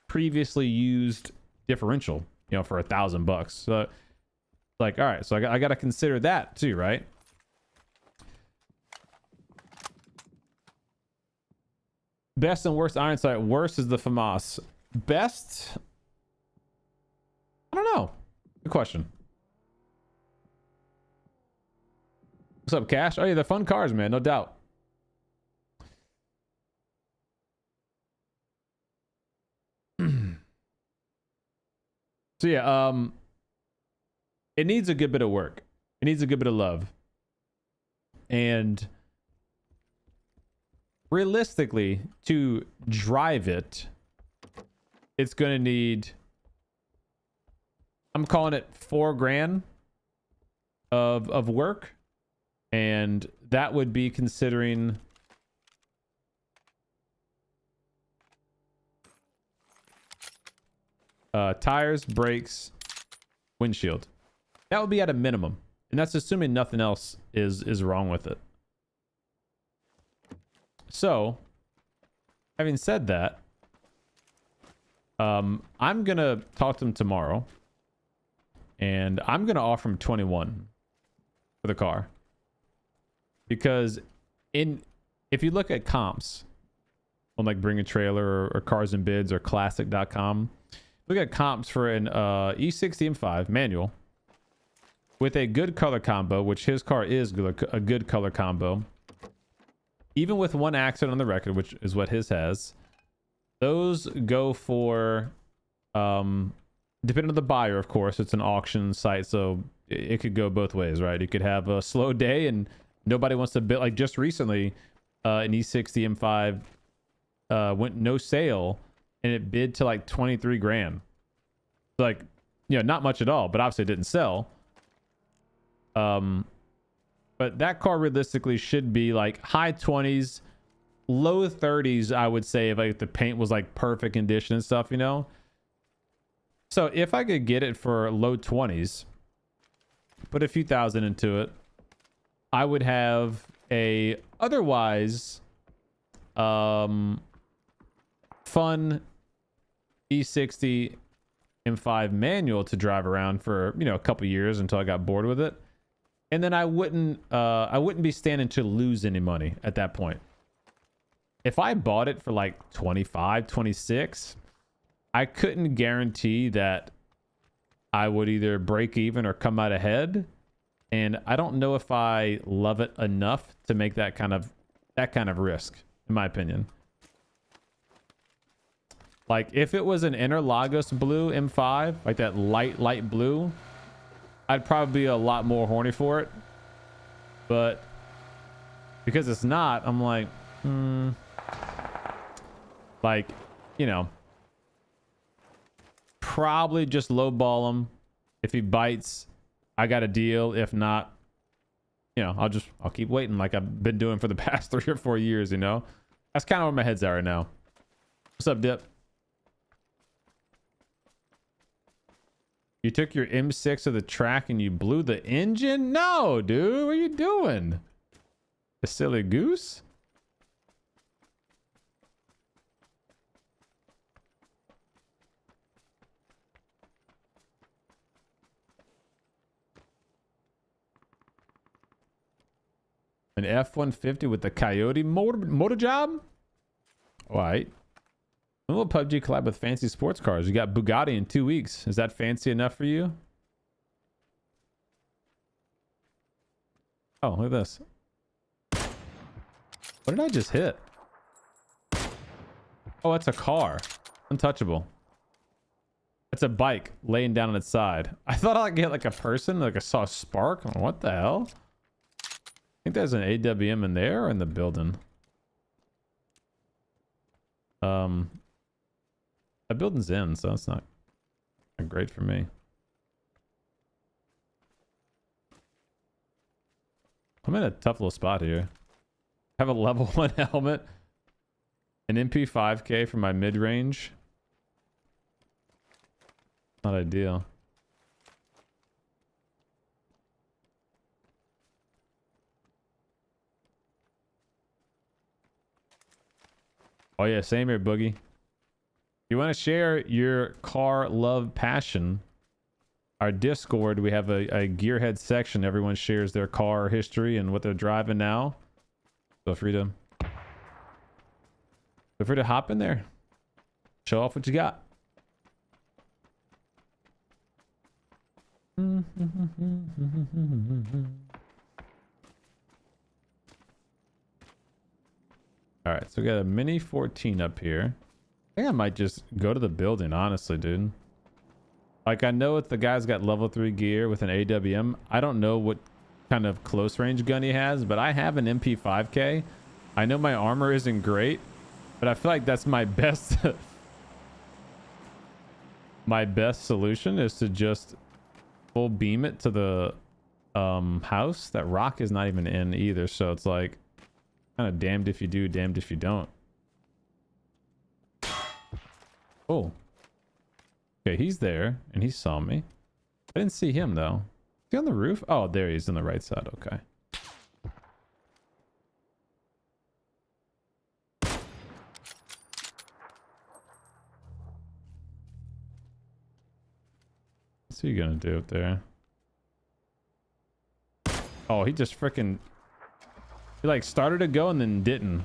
previously used differential, you know, for $1,000. So like, all right, so I got to consider that too, right? Best and worst iron sight. Worst is the FAMAS. Best, I don't know. Good question. What's up, Cash? Oh yeah, they're fun cars, man, no doubt. So yeah, it needs a good bit of work. It needs a good bit of love. And realistically, to drive it, it's gonna need, I'm calling it $4,000 of work. And that would be considering tires, brakes, windshield. That would be at a minimum, and that's assuming nothing else is wrong with it. So, having said that, I'm gonna talk to him tomorrow, and I'm gonna offer him 21 for the car. Because if you look at comps on like Bring a Trailer or Cars and Bids or Classic.com, look at comps for an E60 M5 manual with a good color combo, which his car is a good color combo. Even with one accident on the record, which is what his has, those go for, depending on the buyer, of course, it's an auction site, so it could go both ways, right? You could have a slow day and nobody wants to bid. Like just recently, an E60 M5 went no sale, and it bid to like 23 grand. Like, you know, not much at all, but obviously it didn't sell. But that car realistically should be like high 20s, low 30s, I would say, if like the paint was like perfect condition and stuff, you know? So if I could get it for low 20s, put a few thousand into it, I would have a otherwise fun E60 M5 manual to drive around for, you know, a couple years until I got bored with it. And then I wouldn't be standing to lose any money at that point. If I bought it for like 25, 26, I couldn't guarantee that I would either break even or come out ahead. And I don't know if I love it enough to make that kind of risk, in my opinion. Like if it was an Interlagos blue M5, like that light blue, I'd probably be a lot more horny for it. But because it's not, I'm like, like, you know, probably just lowball him. If he bites, I got a deal. If not, you know, I'll keep waiting like I've been doing for the past 3 or 4 years, you know. That's kind of where my head's at right now. What's up, Dip? You took your M6 to the track and you blew the engine? No, dude. What are you doing? A silly goose? An F-150 with the Coyote motor job? All right. A little PUBG collab with fancy sports cars. You got Bugatti in 2 weeks. Is that fancy enough for you? Oh, look at this. What did I just hit? Oh, that's a car. Untouchable. That's a bike laying down on its side. I thought I'd get like a person, like I saw a spark. What the hell? I think there's an AWM in there or in the building. That building's in, so that's not great for me. I'm in a tough little spot here. I have a level 1 helmet, an MP5K for my mid-range. Not ideal. Oh yeah, same here, Boogie. You want to share your car love passion? Our Discord, we have a gearhead section. Everyone shares their car history and what they're driving now. Feel free to hop in there. Show off what you got. All right, so we got a Mini 14 up here. I think I might just go to the building, honestly, dude. Like, I know if the guy's got level 3 gear with an AWM. I don't know what kind of close range gun he has, but I have an MP5K. I know my armor isn't great, but I feel like that's my best my best solution is to just full beam it to the house. That rock is not even in either, so it's like kind of damned if you do, damned if you don't. Oh. Okay, he's there, and he saw me. I didn't see him, though. Is he on the roof? Oh, there he is on the right side. Okay. What's he gonna do up there? Oh, he just freaking... He, like, started to go and then didn't.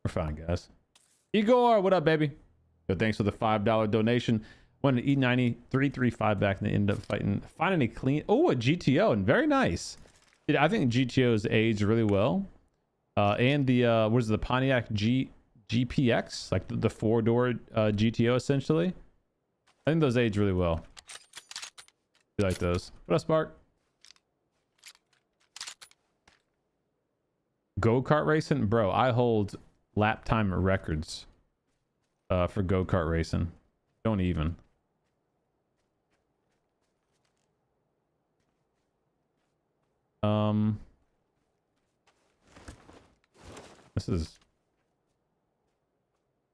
We're fine, guys. Igor, what up, baby? Yo, thanks for the $5 donation. Won an E90 335 back and they ended up finding a clean. Oh, a GTO, and very nice. Dude, I think GTO's aged really well. And the what is it, the Pontiac GPX, like the 4-door GTO essentially. I think those age really well. You like those? What up, Spark? Go-kart racing, bro. I hold lap time records for go-kart racing. Don't even.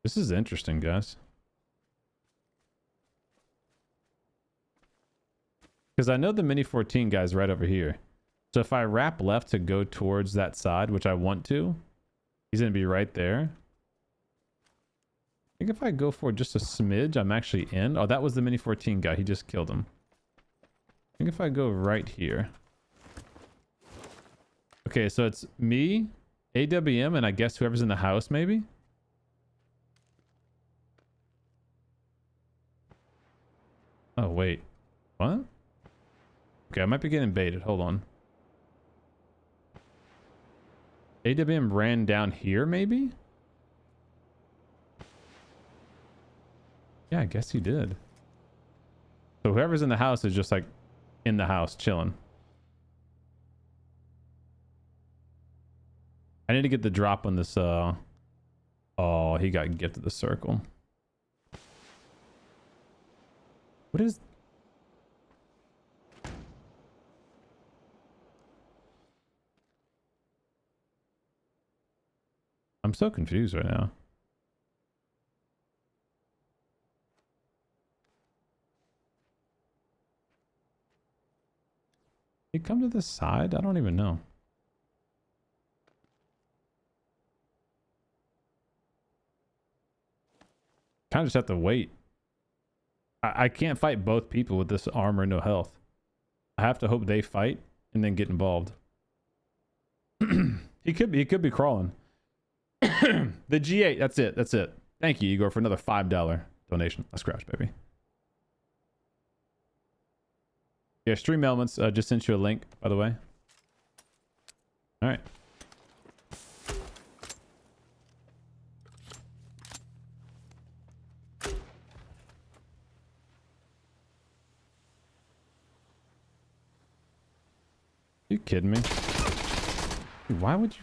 This is interesting, guys. Because I know the Mini 14 guy's right over here. So if I wrap left to go towards that side, which I want to, he's going to be right there. I think if I go for just a smidge, I'm actually in. Oh, that was the Mini 14 guy. He just killed him. I think if I go right here. Okay, so it's me, AWM, and I guess whoever's in the house, maybe? Oh, wait. What? Okay, I might be getting baited. Hold on. AWM ran down here, maybe? Yeah, I guess he did. So whoever's in the house is just like in the house chilling. I need to get the drop on this. Oh, he got gifted the circle. What is... I'm so confused right now. You come to the side? I don't even know. Kind of just have to wait. I can't fight both people with this armor and no health. I have to hope they fight and then get involved. He could be crawling. The G8, that's it. That's it. Thank you, Igor, for another $5 donation. Let's crash, baby. Yeah, Stream Elements just sent you a link, by the way. All right. You kidding me? Dude, why would you?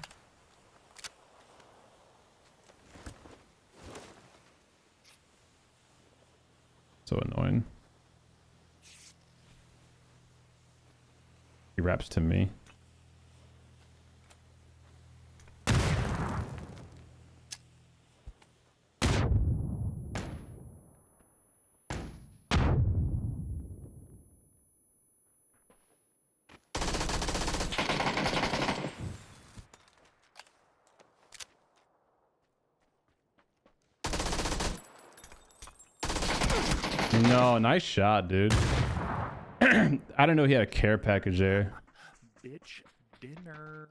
So annoying. He raps to me. No, nice shot, dude. I don't know he had a care package there. Bitch dinner.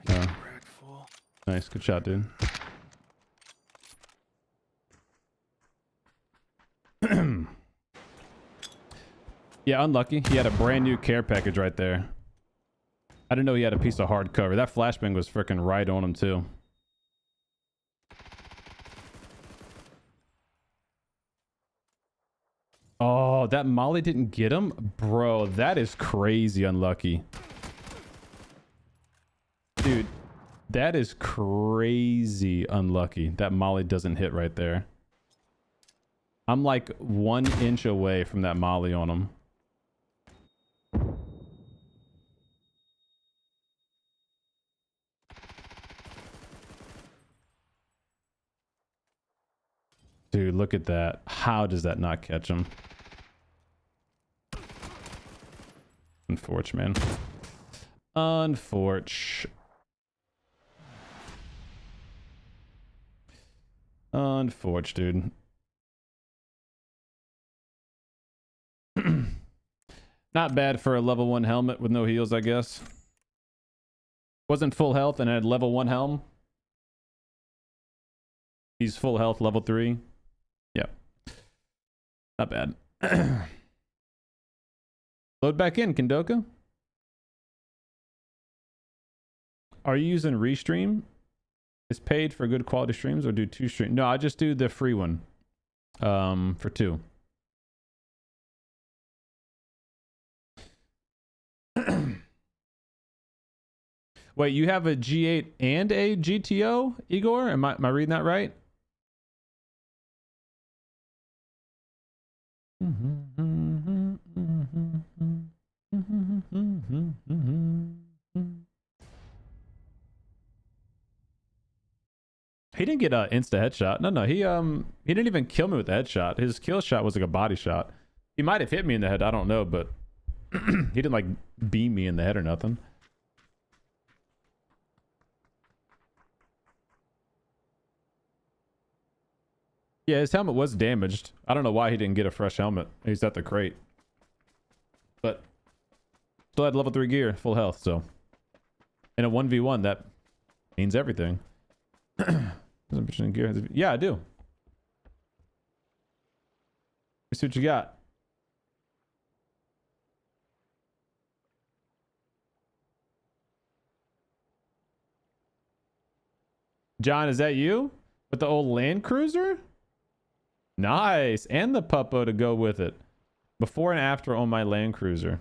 Oh. Nice, good shot, dude. Yeah, unlucky. He had a brand new care package right there. I didn't know he had a piece of hardcover. That flashbang was freaking right on him too. Oh, that molly didn't get him? Bro, that is crazy unlucky. Dude, that is crazy unlucky. That molly doesn't hit right there. I'm like 1 inch away from that molly on him. Dude, look at that. How does that not catch him? Unfortunate, man. Unfortunate. Unfortunate, dude. Not bad for a level 1 helmet with no heals, I guess. Wasn't full health and had level 1 helm. He's full health, level 3. Yep. Not bad. Load back in, Kendoka. Are you using Restream? Is paid for good quality streams or do 2 streams? No, I just do the free one. For 2. Wait, you have a G8 and a GTO, Igor? Am I reading that right? He didn't get a insta headshot. No, he didn't even kill me with the headshot. His kill shot was like a body shot. He might have hit me in the head, I don't know, but he didn't like beam me in the head or nothing. Yeah, his helmet was damaged. I don't know why he didn't get a fresh helmet. He's at the crate. But still had level 3 gear, full health, so. In a 1v1, that means everything. Gear. Yeah, I do. Let's see what you got. John, is that you? With the old Land Cruiser? Nice. And the puppo to go with it. Before and after on my Land Cruiser.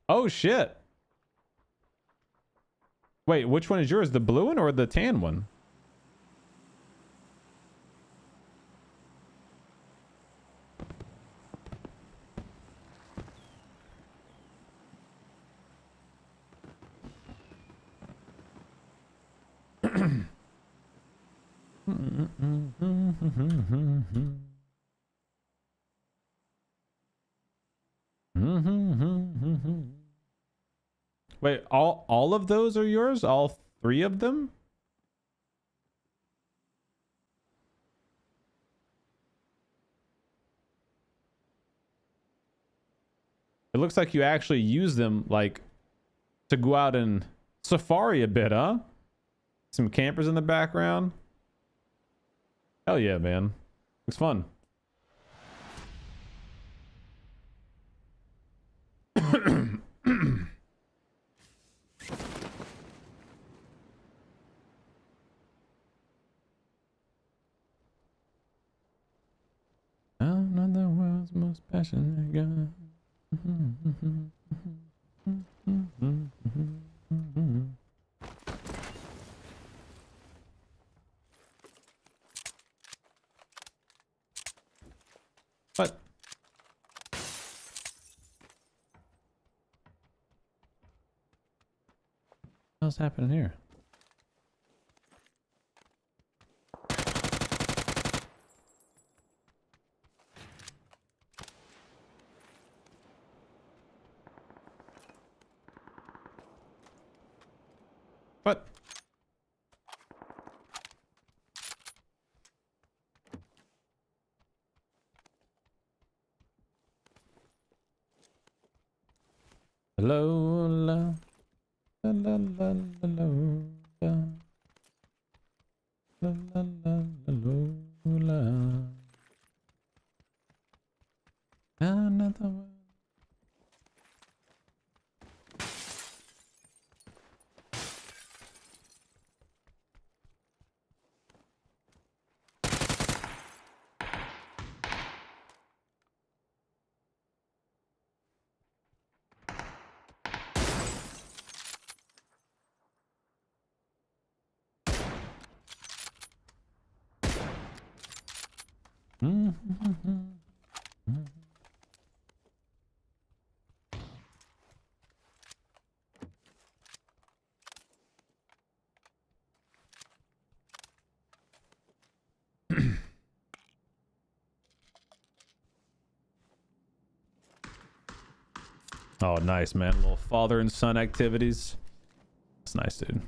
Oh, shit. Wait, which one is yours? The blue one or the tan one? Wait, all of those are yours? All three of them? It looks like you actually use them like to go out and safari a bit, huh? Some campers in the background. Hell yeah, man. Looks fun. I'm not the world's most passionate guy. What? What's happening here? What? Hello, la, la, la, la, la, la, la, la, la, la, la. Another one. Oh, nice, man. Little father and son activities. That's nice, dude.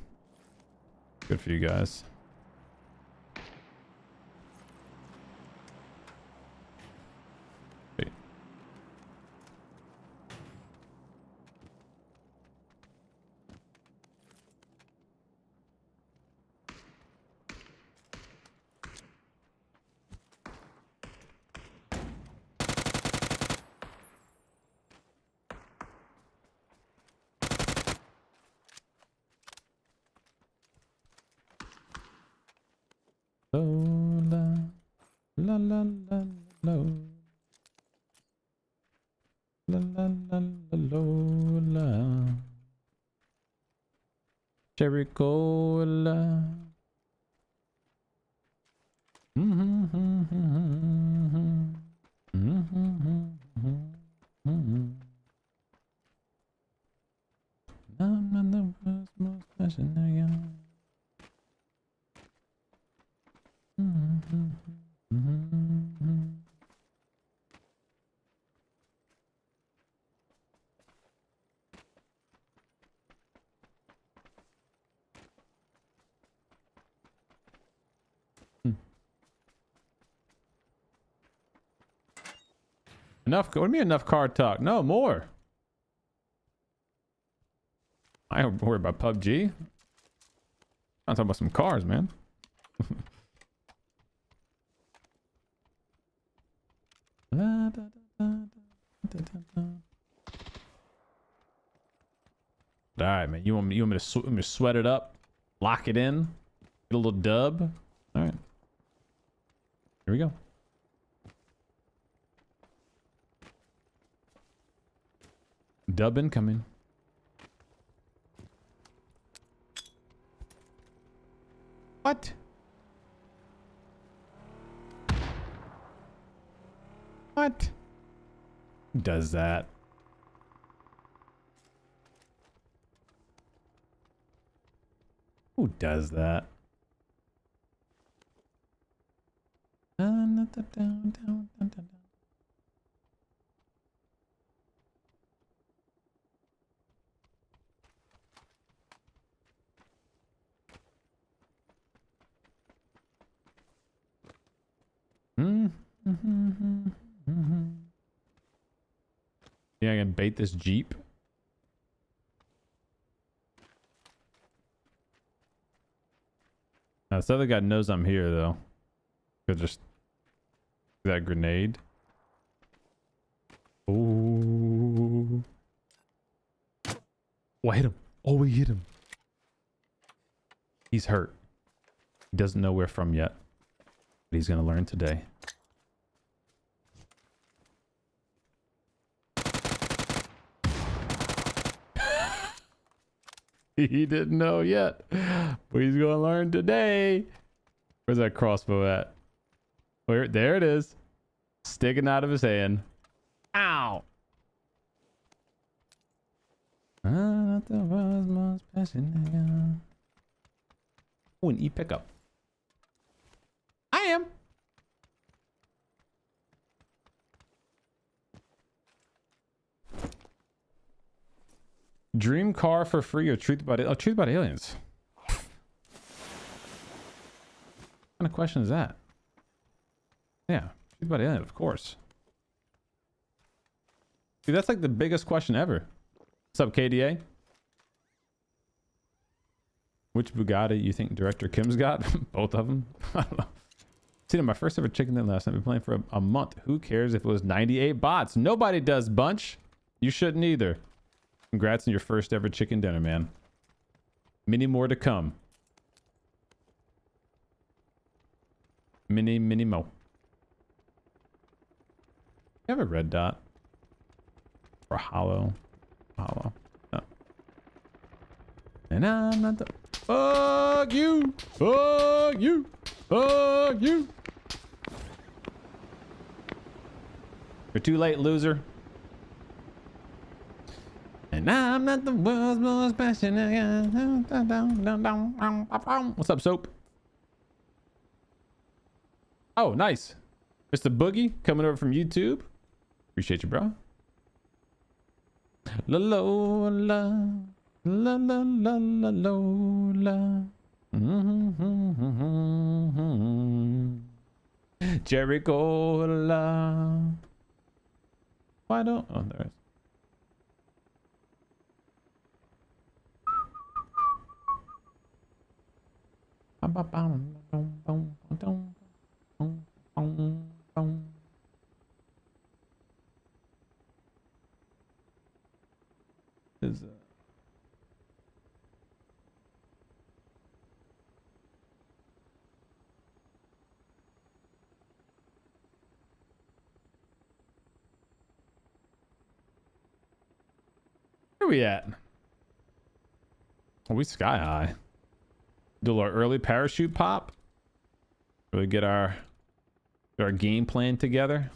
Good for you guys. Wait. Lola, la la la la, la la la la Lola, cherry cola. I'm not the world's most passionate guy. Enough. What do you mean enough car talk? No more. I don't worry about PUBG. I'm talking about some cars, man. All right, man. You want me to sweat it up, lock it in, get a little dub. All right. Here we go. Dub incoming. What? What? Who does that? Who does that? Yeah, I can bait this Jeep. Now, this other guy knows I'm here, though. Could just that grenade. Oh, I hit him. Oh, we hit him. He's hurt. He doesn't know where from yet, but he's gonna learn today. He didn't know yet, but he's gonna learn today. Where's that crossbow at? Where? There it is, sticking out of his hand. Ow! Oh, an E pickup. I am. Dream car for free or truth about it? Oh, truth about aliens. What kind of question is that? Yeah, truth about aliens, of course. Dude, that's like the biggest question ever. What's up, KDA? Which Bugatti you think Director Kim's got? Both of them? I don't know. Seen my first ever chicken dinner last night. Been playing for a month. Who cares if it was 98 bots? Nobody does, Bunch. You shouldn't either. Congrats on your first ever chicken dinner, man. Many more to come. Many more. You have a red dot? Or hollow? Hollow. No. And I'm not the... Fuck you! Fuck you! Fuck you! You're too late, loser. And I'm not the world's most passionate. What's up, Soap? Oh, nice. Mr. Boogie coming over from YouTube. Appreciate you, bro. La la la la la la la la. Jericho la. Why don't? Oh, there it is. Is where we at? Oh, we sky high. Do our early parachute pop. Really get our game plan together.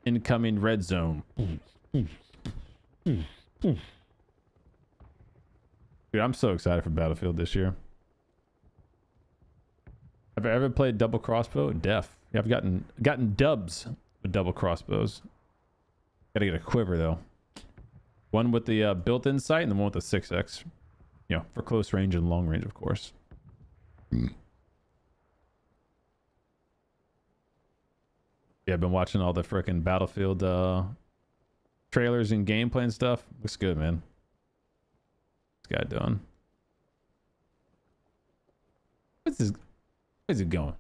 Incoming red zone. Dude, I'm so excited for Battlefield this year. Have I ever played double crossbow? Def. Yeah, I've gotten dubs with double crossbows. Gotta get a quiver though. One with the built-in sight and the one with the 6x. You know, for close range and long range, of course. Yeah, I've been watching all the frickin' Battlefield trailers and gameplay and stuff. Looks good, man. What's this guy doing? What's this? Where's it going?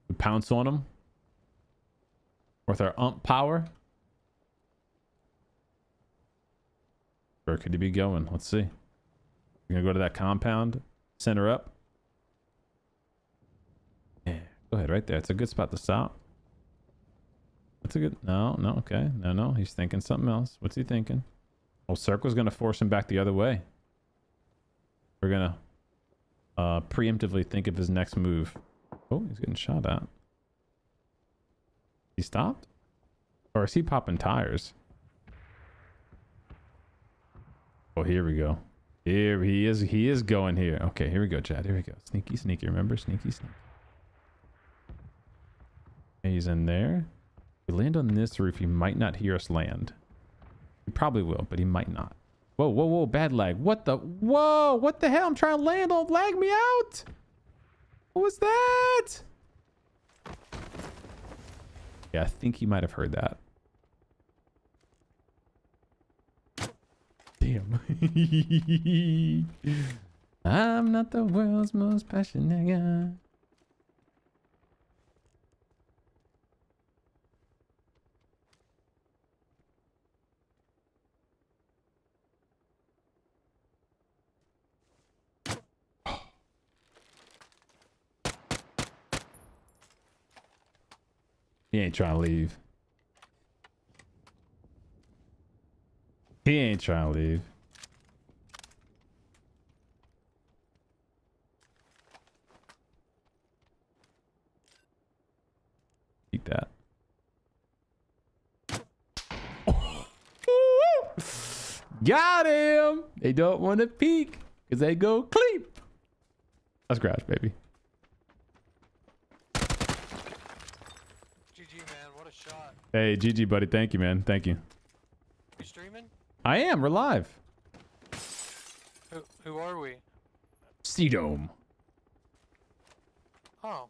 We pounce on him with our ump power. Where could he be going? Let's see. We're gonna go to that compound, center up. Yeah, go ahead, right there. It's a good spot to stop. That's a good... No, okay. No, he's thinking something else. What's he thinking? Oh, circle's gonna force him back the other way. We're gonna preemptively think of his next move. Oh, he's getting shot at. He stopped? Or is he popping tires? Oh, here we go. Here he is. He is going here. Okay, here we go, Chad. Here we go. Sneaky, sneaky. Remember? Sneaky, sneaky. He's in there. If we land on this roof, he might not hear us land. He probably will, but he might not. Whoa, whoa, whoa. Bad lag. What the? Whoa. What the hell? I'm trying to land. Don't lag me out. What was that? Yeah, I think he might have heard that. Damn. I'm not the world's most passionate guy. He ain't trying to leave. He ain't trying to leave. Eat that. Got him! They don't want to peek because they go cleep. That's Crash, baby. GG, man. What a shot. Hey, GG, buddy. Thank you, man. Thank you. You streaming? I am. We're live. Who are we? CDOME. Oh.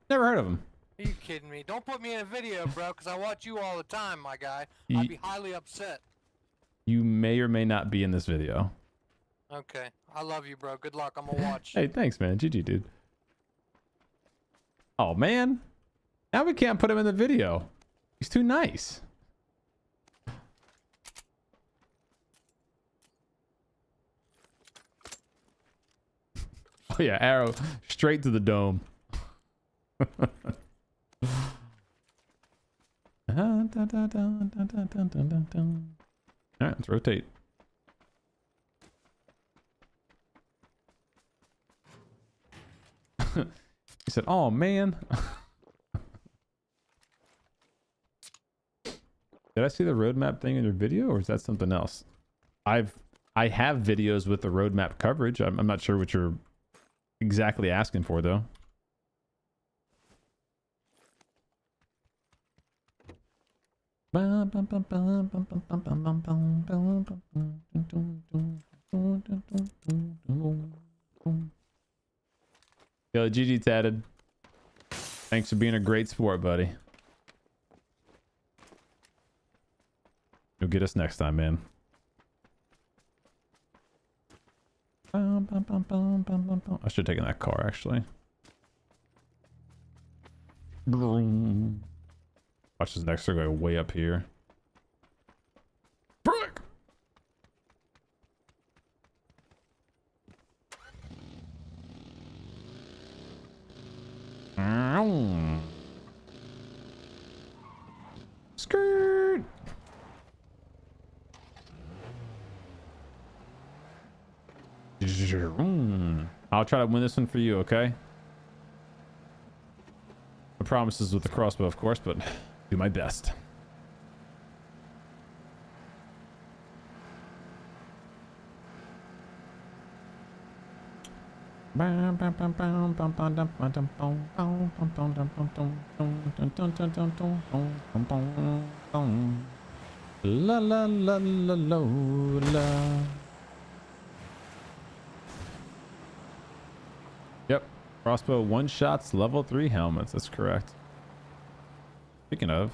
Never heard of him. Are you kidding me? Don't put me in a video, bro, because I watch you all the time, my guy. I'd be highly upset. You may or may not be in this video. Okay. I love you, bro. Good luck. I'm gonna watch. Hey, thanks, man. GG, dude. Oh, man. Now we can't put him in the video. He's too nice. Oh, yeah. Arrow straight to the dome. All right, let's rotate. He said, "Oh man." Did I see the roadmap thing in your video, or is that something else? I have videos with the roadmap coverage. I'm not sure what you're exactly asking for, though. Yo, GG tatted. Thanks for being a great sport, buddy. You'll get us next time, man. I should have taken that car, actually. Watch this next one go way up here. Frick! Skirt! I'll try to win this one for you, okay? No promises with the crossbow, of course, but do my best. La la la la la la. Yep, crossbow one shots, level 3 helmets. That's correct. Speaking of,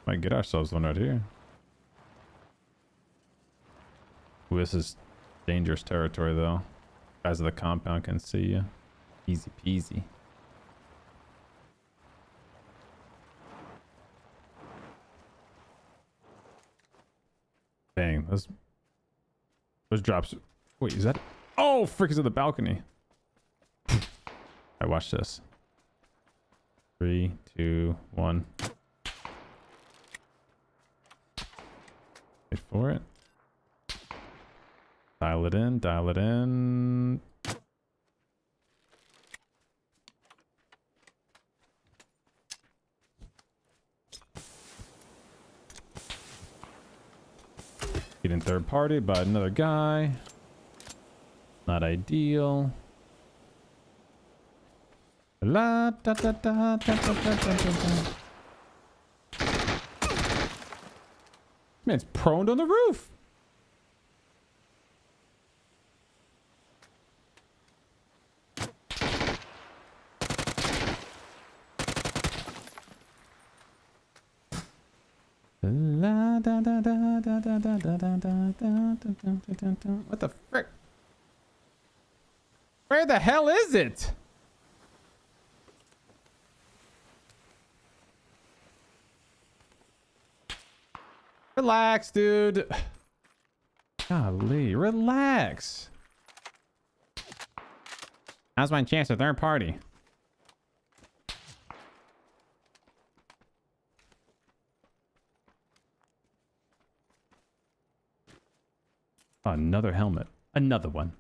might get ourselves one right here. Ooh, this is dangerous territory, though. Guys of the compound can see you. Easy peasy. Dang, those drops. Wait, is that? Oh, frick! Is at the balcony. Alright, watch this. 3, 2, 1. Wait for it. Dial it in, dial it in. Get in third party by another guy. not ideal. La da da da da da da da da. Man's prone on the roof. La da da da da da da da da da da. What the frick? Where the hell is it? Relax, dude. Golly, relax. Now's my chance at third party. Oh, another helmet. Another one.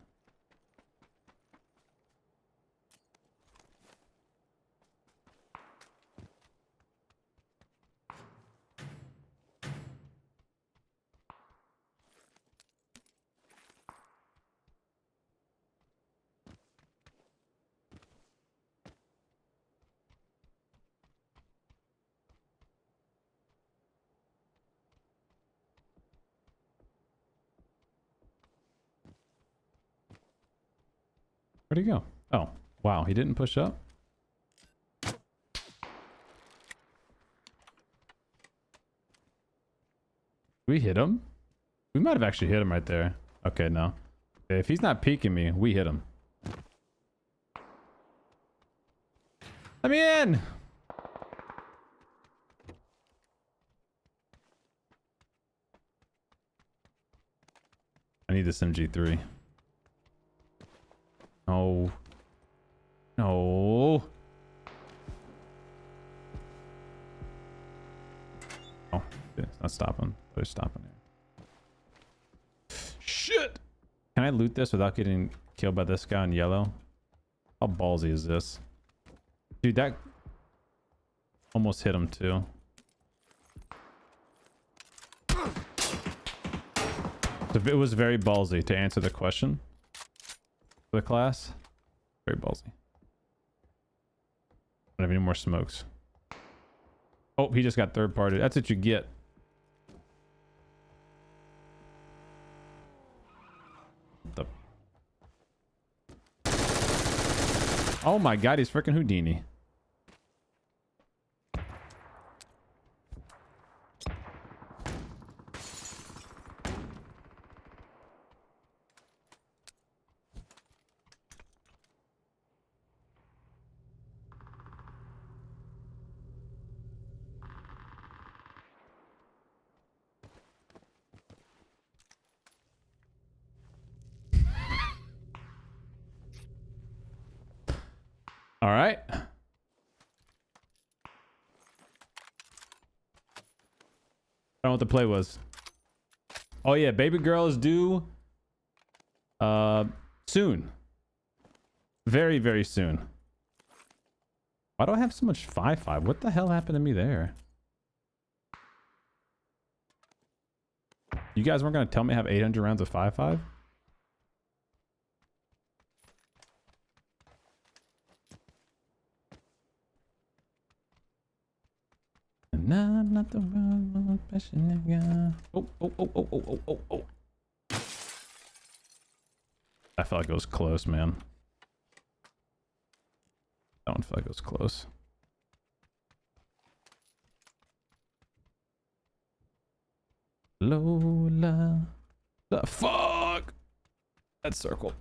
Where'd he go? Oh, wow. He didn't push up. We hit him. We might have actually hit him right there. Okay, no. If he's not peeking me, we hit him. Let me in. I need this MG3. No. No. Oh, it's not stopping. They're stopping here. Shit! Can I loot this without getting killed by this guy in yellow? How ballsy is this? Dude, that almost hit him too. It was very ballsy to answer the question. For the class. Very ballsy. Don't have any more smokes. Oh, he just got third party. That's what you get. What the... Oh my god, he's freaking Houdini. All right. I don't know what the play was. Oh yeah, baby girl is due soon. Very, very soon. Why do I have so much 5.5? What the hell happened to me there? You guys weren't gonna tell me I have 800 rounds of 5.5? And I'm not the one passionate guy. Oh, oh, oh, oh, oh, oh, oh, oh. I felt like it was close, man. That one felt like it was close. Lola. The fuck? That circle.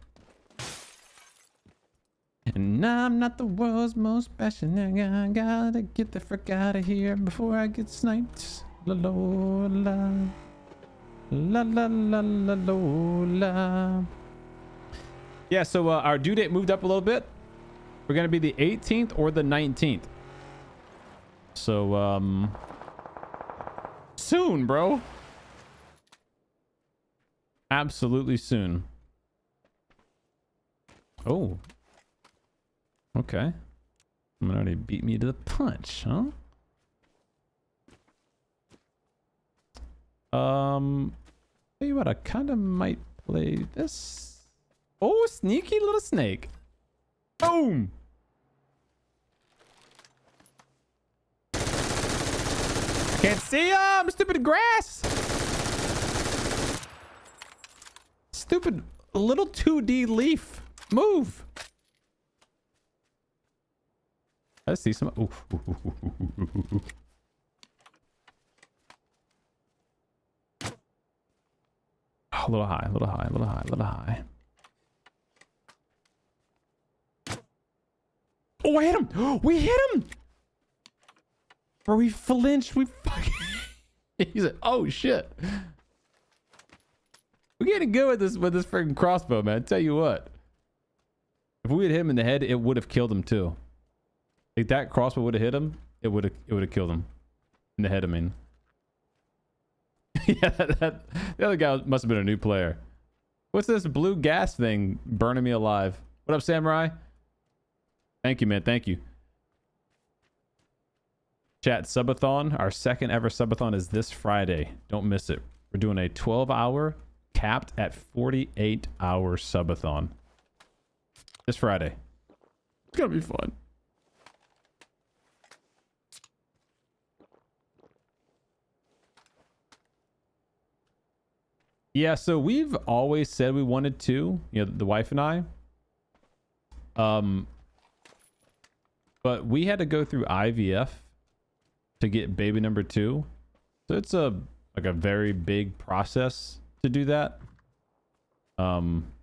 And I'm not the world's most passionate guy. Gotta get the frick out of here before I get sniped. La Lola. La la la la Lola. Yeah, so our due date moved up a little bit. We're gonna be the 18th or the 19th. So soon, bro. Absolutely soon. Oh. Okay. Someone already beat me to the punch, huh? Tell you what, I kind of might play this. Oh, sneaky little snake. Boom. Can't see him. Stupid grass. Stupid little 2D leaf. Move. I see some. Ooh. A little high, a little high, a little high, a little high. Oh, I hit him. We hit him. Bro, we flinched. We fucking. He's like, oh shit. We're getting good with this freaking crossbow, man. Tell you what. If we had hit him in the head, it would have killed him too. If that crossbow would have hit him, it would have killed him. In the head, I mean. Yeah, the other guy must have been a new player. What's this blue gas thing burning me alive? What up, Samurai? Thank you, man. Thank you. Chat, subathon. Our second ever subathon is this Friday. Don't miss it. We're doing a 12-hour capped at 48-hour subathon. This Friday. It's gonna be fun. Yeah, so we've always said we wanted to, you know, the wife and I. But we had to go through IVF to get baby number 2. So it's a very big process to do that.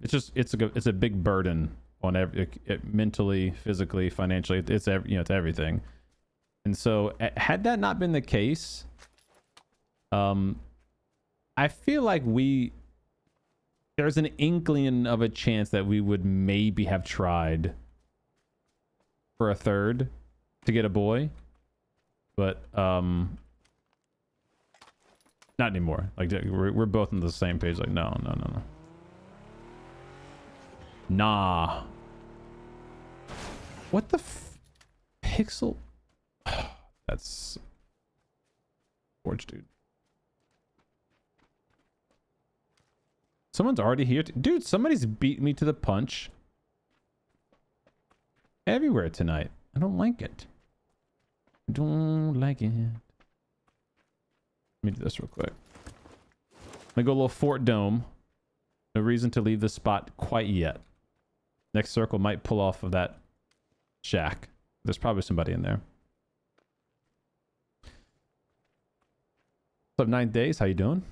It's a big burden on mentally, physically, financially. It's everything. And so had that not been the case, I feel like there's an inkling of a chance that we would maybe have tried for a third to get a boy, but not anymore. Like we're both on the same page. Like no. Nah. What the pixel? That's forge, dude. Someone's already here. Dude, somebody's beat me to the punch everywhere tonight. I don't like it. I don't like it. Let me do this real quick. I'm gonna go a little Fort Dome. No reason to leave the spot quite yet. Next circle might pull off of that shack. There's probably somebody in there. What's up, 9 days? How you doing?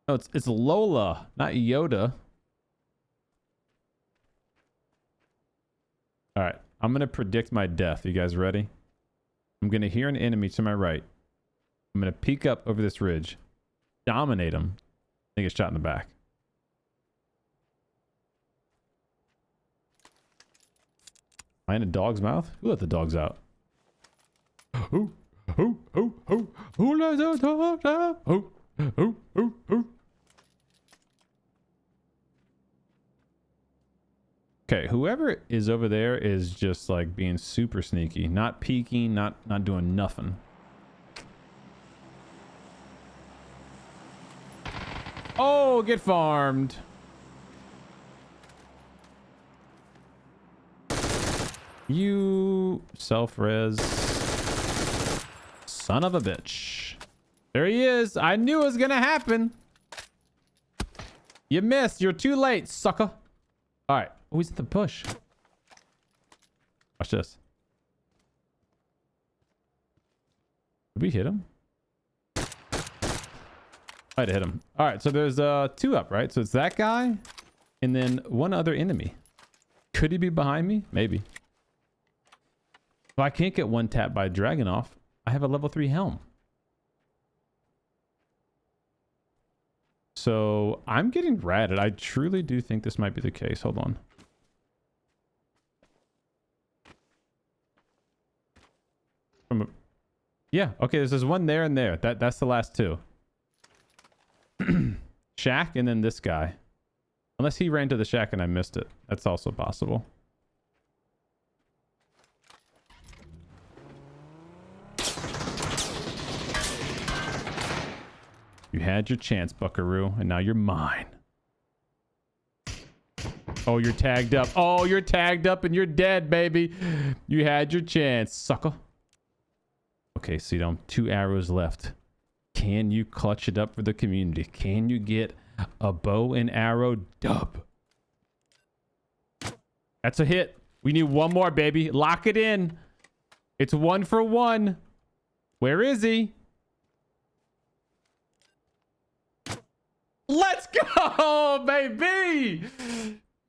No, it's Lola, not Yoda. All right, I'm gonna predict my death. You guys ready? I'm gonna hear an enemy to my right. I'm gonna peek up over this ridge, dominate him, and get shot in the back. Am I in a dog's mouth? Who let the dogs out? Who let the dogs out? Who? Okay, whoever is over there is just like being super sneaky, not peeking, not doing nothing. Oh, get farmed. You self-res son of a bitch. There he is. I knew it was gonna happen. You missed. You're too late, sucker. All right. Oh, he's at the bush. Watch this. Did we hit him? I had to hit him. All right. So there's 2 up, right? So it's that guy and then one other enemy. Could he be behind me? Maybe. If I can't get one tap by dragging off, I have a level 3 helm. So I'm getting ratted. I truly do think this might be the case. Hold on. Yeah, okay, there's one there and there. That's the last 2. Shack and then this guy. Unless he ran to the shack and I missed it. That's also possible. You had your chance, buckaroo, and now you're mine. Oh, you're tagged up. Oh, you're tagged up and you're dead, baby. You had your chance, sucker. Okay, CDOME, 2 arrows left. Can you clutch it up for the community? Can you get a bow and arrow dub? That's a hit. We need one more, baby. Lock it in. It's 1 for 1. Where is he? Let's go, baby.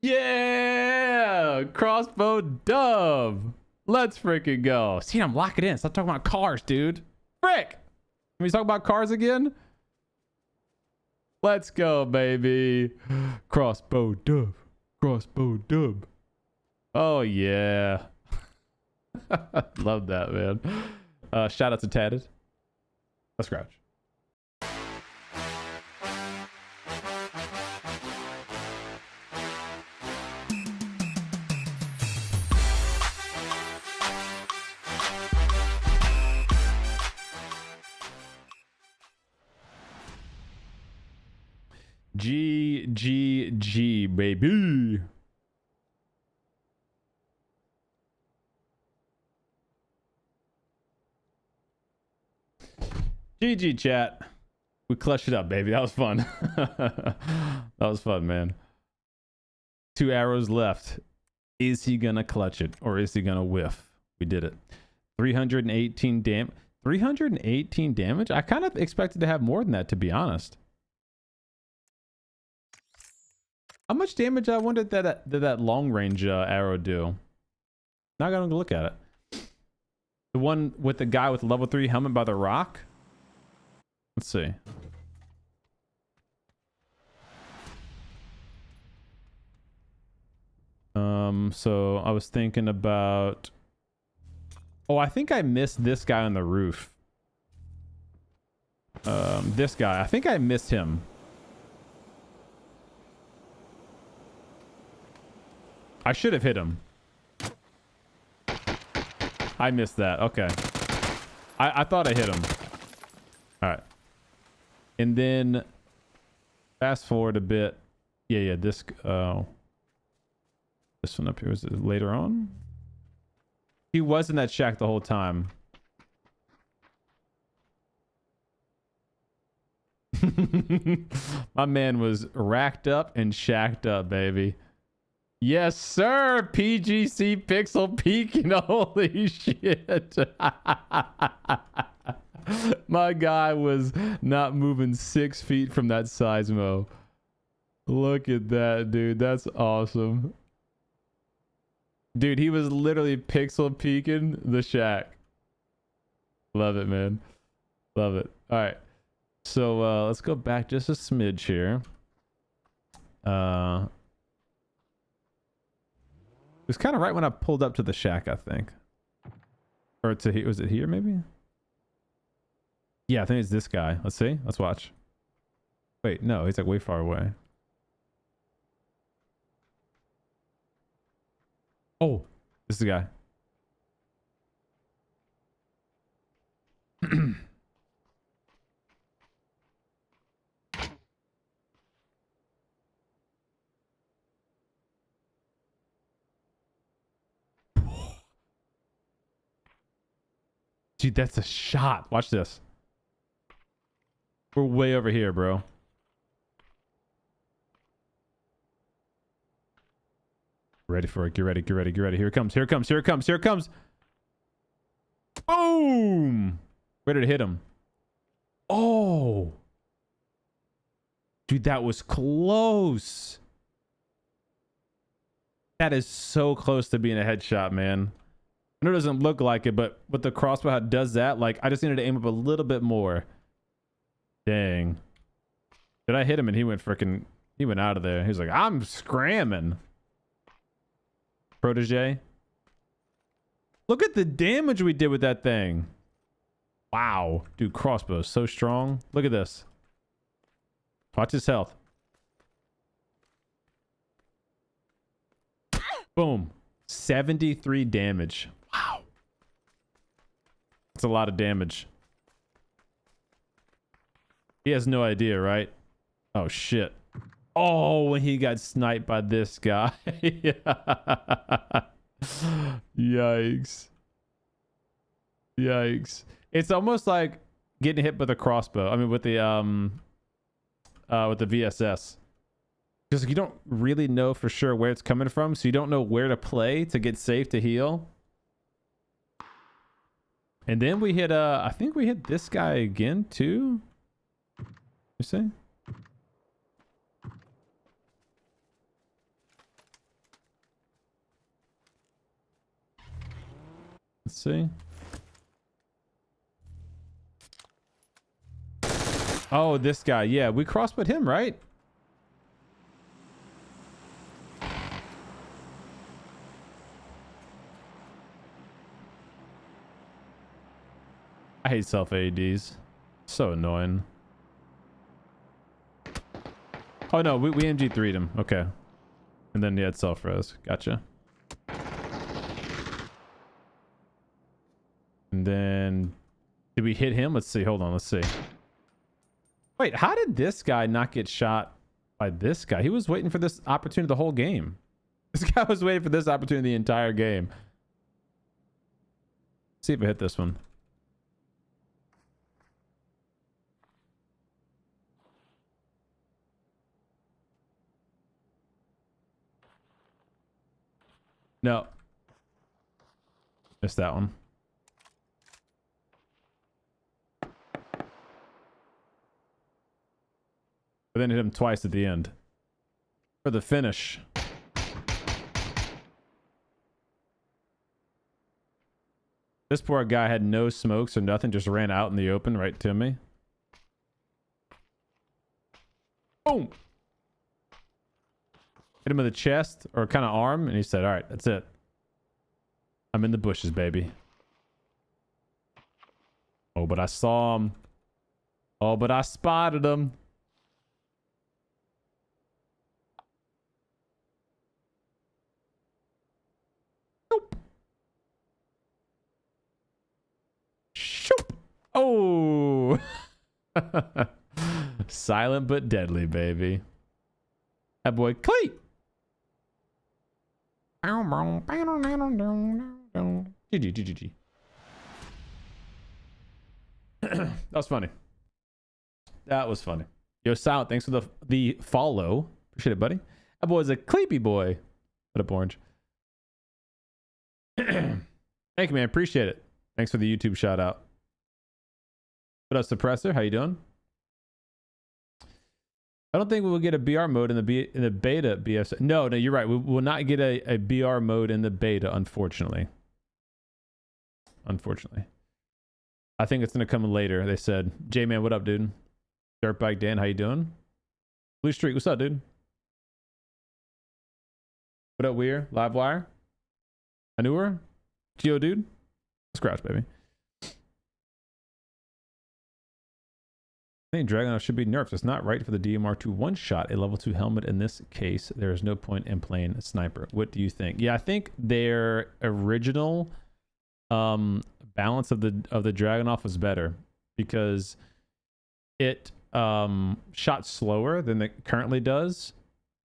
Yeah. Crossbow dub. Let's freaking go. See, I'm locking it in. Stop talking about cars, dude. Frick. Can we talk about cars again? Let's go, baby. Crossbow dub. Crossbow dub. Oh, yeah. Love that, man. Shout out to Tatted. Let's scratch. G, baby. GG, chat. We clutched it up, baby. That was fun. That was fun, man. 2 arrows left. Is he gonna clutch it or is he gonna whiff? We did it. 318 damage. 318 damage? I kind of expected to have more than that, to be honest. How much damage I wonder did that long range arrow do? Now I gotta look at it. The one with the guy with the level 3 helmet by the rock? Let's see. So I was thinking about... Oh, I think I missed this guy on the roof. This guy. I think I missed him. I should have hit him. I missed that. Okay. I thought I hit him. All right. And then fast forward a bit. Yeah, this this one up here, was it later on? He was in that shack the whole time. My man was racked up and shacked up, baby. Yes, sir. PGC Pixel peeking. Holy shit. My guy was not moving 6 feet from that seismo. Look at that, dude. That's awesome. Dude, he was literally pixel peeking the shack. Love it, man. Love it. All right. So let's go back just a smidge here. It was kind of right when I pulled up to the shack, I think. Or to here. Was it here, maybe? Yeah, I think it's this guy. Let's see. Let's watch. Wait, no, he's like way far away. Oh, this is the guy. Dude, that's a shot. Watch this. We're way over here, bro. Ready for it. Get ready. Get ready. Get ready. Here it comes. Here it comes. Here it comes. Here it comes. Boom. Ready to hit him. Oh. Dude, that was close. That is so close to being a headshot, man. I know it doesn't look like it, but with the crossbow, how it does that, like, I just needed to aim up a little bit more. Dang. Did I hit him and he went out of there. He was like, I'm scramming. Protege. Look at the damage we did with that thing. Wow. Dude, crossbow is so strong. Look at this. Watch his health. Boom. 73 damage. Wow. That's a lot of damage. He has no idea, right? Oh, shit. Oh, when he got sniped by this guy. Yikes. Yikes. It's almost like getting hit with a crossbow. I mean, with the VSS. Because you don't really know for sure where it's coming from, so you don't know where to play to get safe to heal. And then we hit I think we hit this guy again too. You see? Let's see. Oh, this guy. Yeah, we crossed with him, right? I hate self AEDs. So annoying. Oh no, we MG3'd him. Okay. And then he had self-res. Gotcha. And then did we hit him? Let's see. Hold on. Let's see. Wait, how did this guy not get shot by this guy? He was waiting for this opportunity the whole game. This guy was waiting for this opportunity the entire game. Let's see if I hit this one. No. Missed that one. But then hit him twice at the end. For the finish. This poor guy had no smokes or nothing, just ran out in the open right to me. Boom! Hit him in the chest or kind of arm, and he said, all right, that's it. I'm in the bushes, baby. Oh, but I saw him. Oh, but I spotted him. Nope. Shoop. Oh. Silent but deadly, baby. That boy Cleet. GG. That was funny. That was funny. Yo, Silent, thanks for the follow. Appreciate it, buddy. That boy's a Cleepy boy. What up, Orange? Thank you, man. Appreciate it. Thanks for the YouTube shout out. What up, Suppressor? How you doing? I don't think we will get a BR mode in the beta BS. No, you're right. We will not get a BR mode in the beta, unfortunately. Unfortunately. I think it's going to come later. They said, J-Man, what up, dude? Dirtbike Dan, how you doing? Blue Streak, what's up, dude? What up, Weir? Livewire? Anur? Geo, dude? Scratch, baby. I think Dragunov should be nerfed. It's not right for the DMR to one-shot a level 2 helmet. In this case, there is no point in playing a sniper. What do you think? Yeah, I think their original balance of the Dragunov was better because it shot slower than it currently does,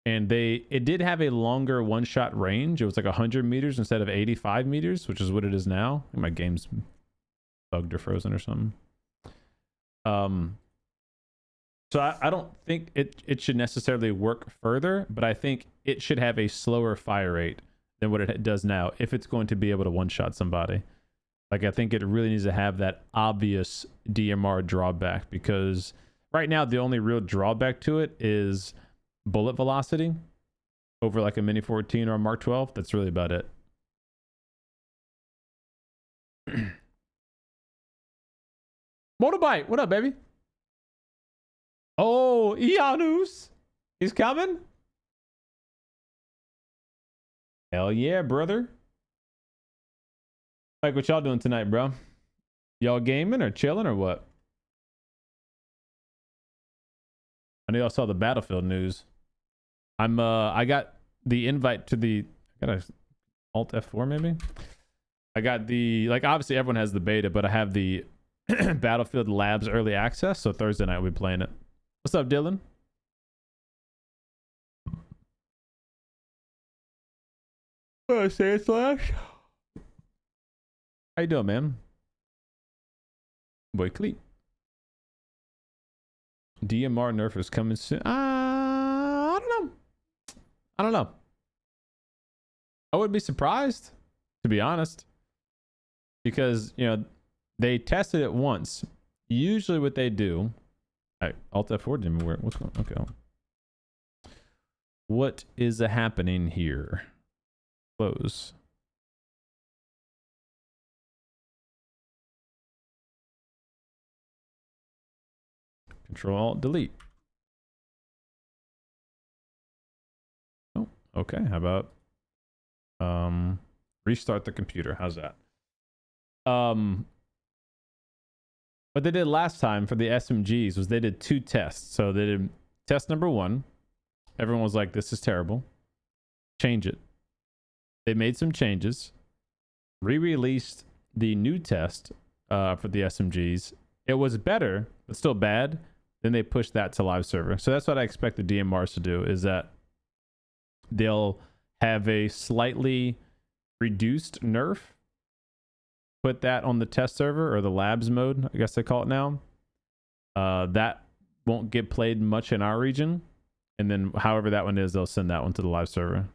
and it did have a longer one-shot range. It was like 100 meters instead of 85 meters, which is what it is now. I think my game's bugged or frozen or something. So I don't think it should necessarily work further, but I think it should have a slower fire rate than what it does now if it's going to be able to one-shot somebody. Like, I think it really needs to have that obvious DMR drawback, because right now the only real drawback to it is bullet velocity over like a Mini 14 or a Mark 12. That's really about it. Motorbike, what up, baby? Oh, Ianus, he's coming. Hell yeah, brother. Like, what y'all doing tonight, bro? Y'all gaming or chilling or what? I know y'all saw the Battlefield news. I got the invite to the, I got a Alt F4 maybe. I got the, like, obviously everyone has the beta, but I have the Battlefield Labs early access. So Thursday night we'll be playing it. What's up, Dylan? Say it, Slash. How you doing, man? Boy, Cleat. DMR nerf is coming soon. I don't know. I don't know. I wouldn't be surprised, to be honest, because you know they tested it once. Usually, what they do, Alt F4 didn't work. What's going on? Okay. What is happening here? Close. Control Alt Delete. Oh, okay. How about restart the computer? How's that? What they did last time for the SMGs was they did 2 tests. So they did test number 1. Everyone was like, this is terrible. Change it. They made some changes. Re-released the new test for the SMGs. It was better, but still bad. Then they pushed that to live server. So that's what I expect the DMRs to do, is that they'll have a slightly reduced nerf, put that on the test server or the labs mode, I guess they call it now. That won't get played much in our region. And then however that one is, they'll send that one to the live server.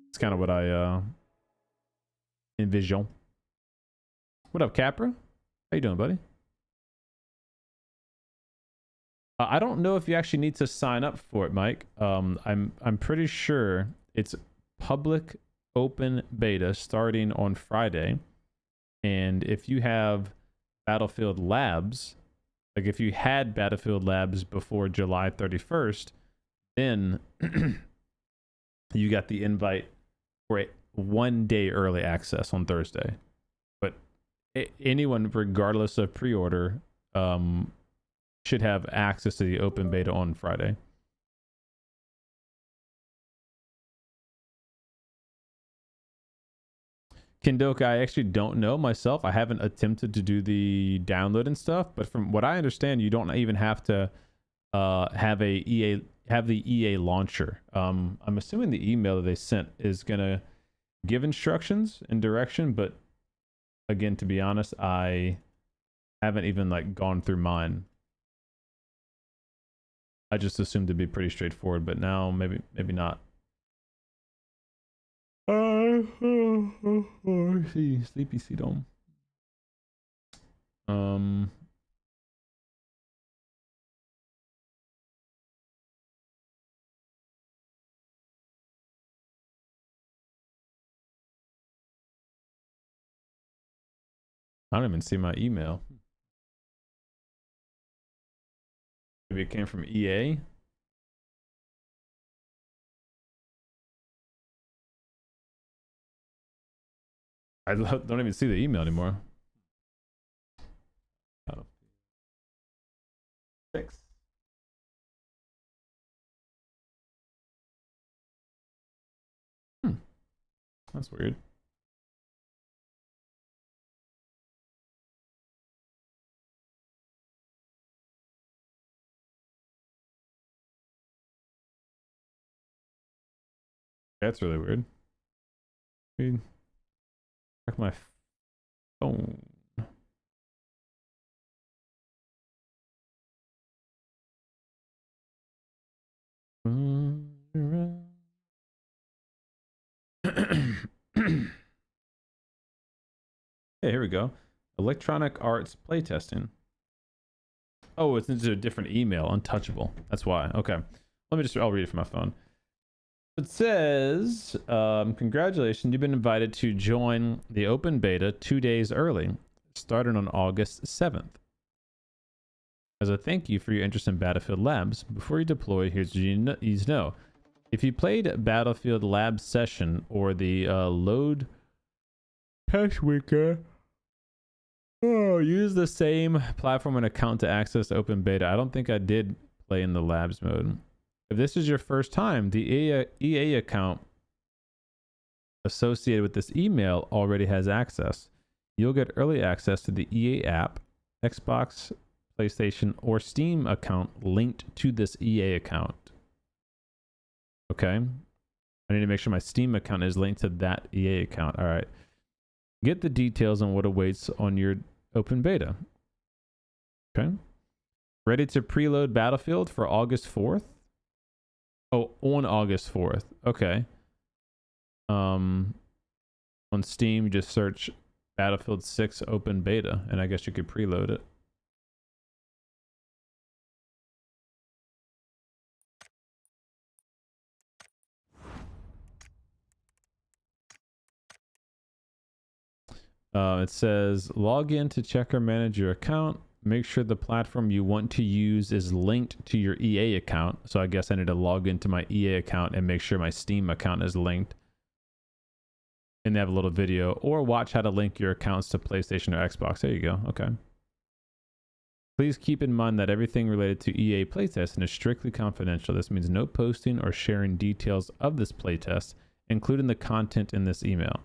It's kind of what I envision. What up, Capra? How you doing, buddy? I don't know if you actually need to sign up for it, Mike. I'm pretty sure it's public open beta starting on Friday. And if you have Battlefield Labs, like if you had Battlefield Labs before July 31st, then you got the invite for a 1 day early access on Thursday. But anyone, regardless of pre-order, should have access to the open beta on Friday. Kindoka, I actually don't know myself. I haven't attempted to do the download and stuff, but from what I understand, you don't even have to have the EA launcher. I'm assuming the email that they sent is gonna give instructions and direction, but again, to be honest, I haven't even like gone through mine. I just assumed it'd be pretty straightforward, but now maybe not. See, sleepy CDOME. I don't even see my email. Maybe it came from EA. I don't even see the email anymore. Oh. 6. That's weird. That's really weird. Check my phone. Hey, here we go. Electronic Arts playtesting. Oh, it's into a different email. Untouchable. That's why. Okay. I'll read it from my phone. It says, congratulations, you've been invited to join the open beta 2 days early, starting on August 7th. As a thank you for your interest in Battlefield Labs, before you deploy, here's what you need to know. If you played Battlefield Labs session or the load test weekend, use the same platform and account to access open beta. I don't think I did play in the Labs mode. If this is your first time, the EA account associated with this email already has access. you'll get early access to the EA app, Xbox, PlayStation, or Steam account linked to this EA account. Okay. I need to make sure my Steam account is linked to that EA account. All right. Get the details on what awaits on your open beta. Okay. Ready to preload Battlefield for August 4th? Oh, on August 4th. Okay. On Steam, just search Battlefield 6 open beta, and I guess you could preload it. It says log in to check or manage your account. Make sure the platform you want to use is linked to your EA account. So I guess I need to log into my EA account and make sure my Steam account is linked. And they have a little video, or watch how to link your accounts to PlayStation or Xbox. There you go. Okay. Please keep in mind that everything related to EA playtesting is strictly confidential. This means no posting or sharing details of this playtest, including the content in this email.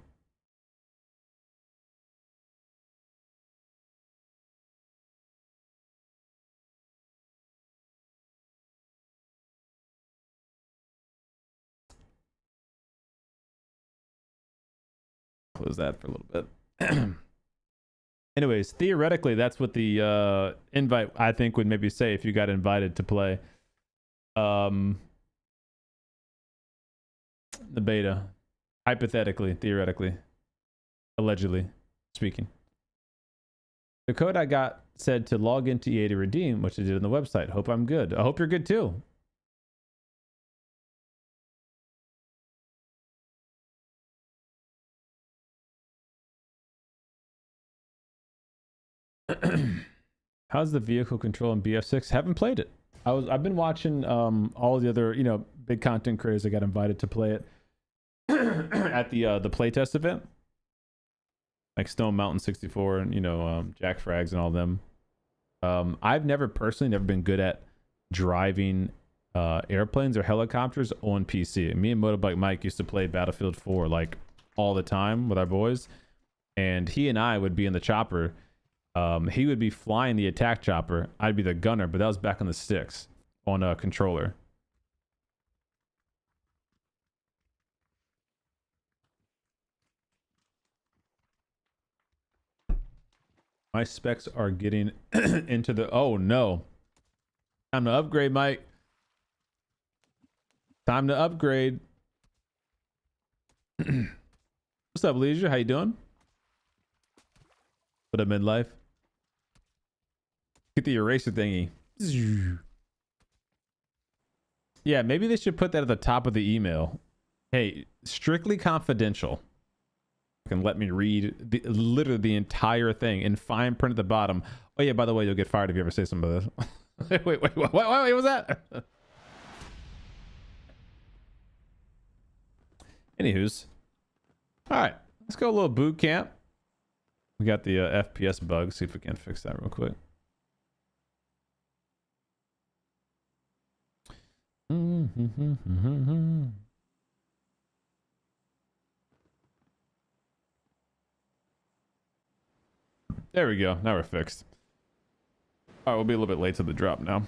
Close that for a little bit. Anyways, theoretically, that's what the invite, I think, would maybe say if you got invited to play the beta. Hypothetically, theoretically, allegedly speaking. The code I got said to log into EA to redeem, which I did on the website. Hope I'm good. I hope you're good too. How's the vehicle control in BF6? Haven't played it. I've been watching all the other, you know, big content creators that got invited to play it at the playtest event, like Stone Mountain 64 and, you know, Jack Frags and all of them. I've never been good at driving airplanes or helicopters on PC. Me and Motorbike Mike used to play Battlefield 4 like all the time with our boys, and he and I would be in the chopper. He would be flying the attack chopper. I'd be the gunner, but that was back on the sticks on a controller. My specs are getting into the... Oh, no. Time to upgrade, Mike. Time to upgrade. What's up, Leisure? How you doing? What up, midlife? Get the eraser thingy. Yeah, maybe they should put that at the top of the email. Hey, strictly confidential. And let me read literally the entire thing in fine print at the bottom. Oh yeah, by the way, you'll get fired if you ever say something about this. wait, what was that? Anywho's. All right, let's go a little boot camp. We got the FPS bug. See if we can fix that real quick. There we go. Now we're fixed. All right, we'll be a little bit late to the drop now.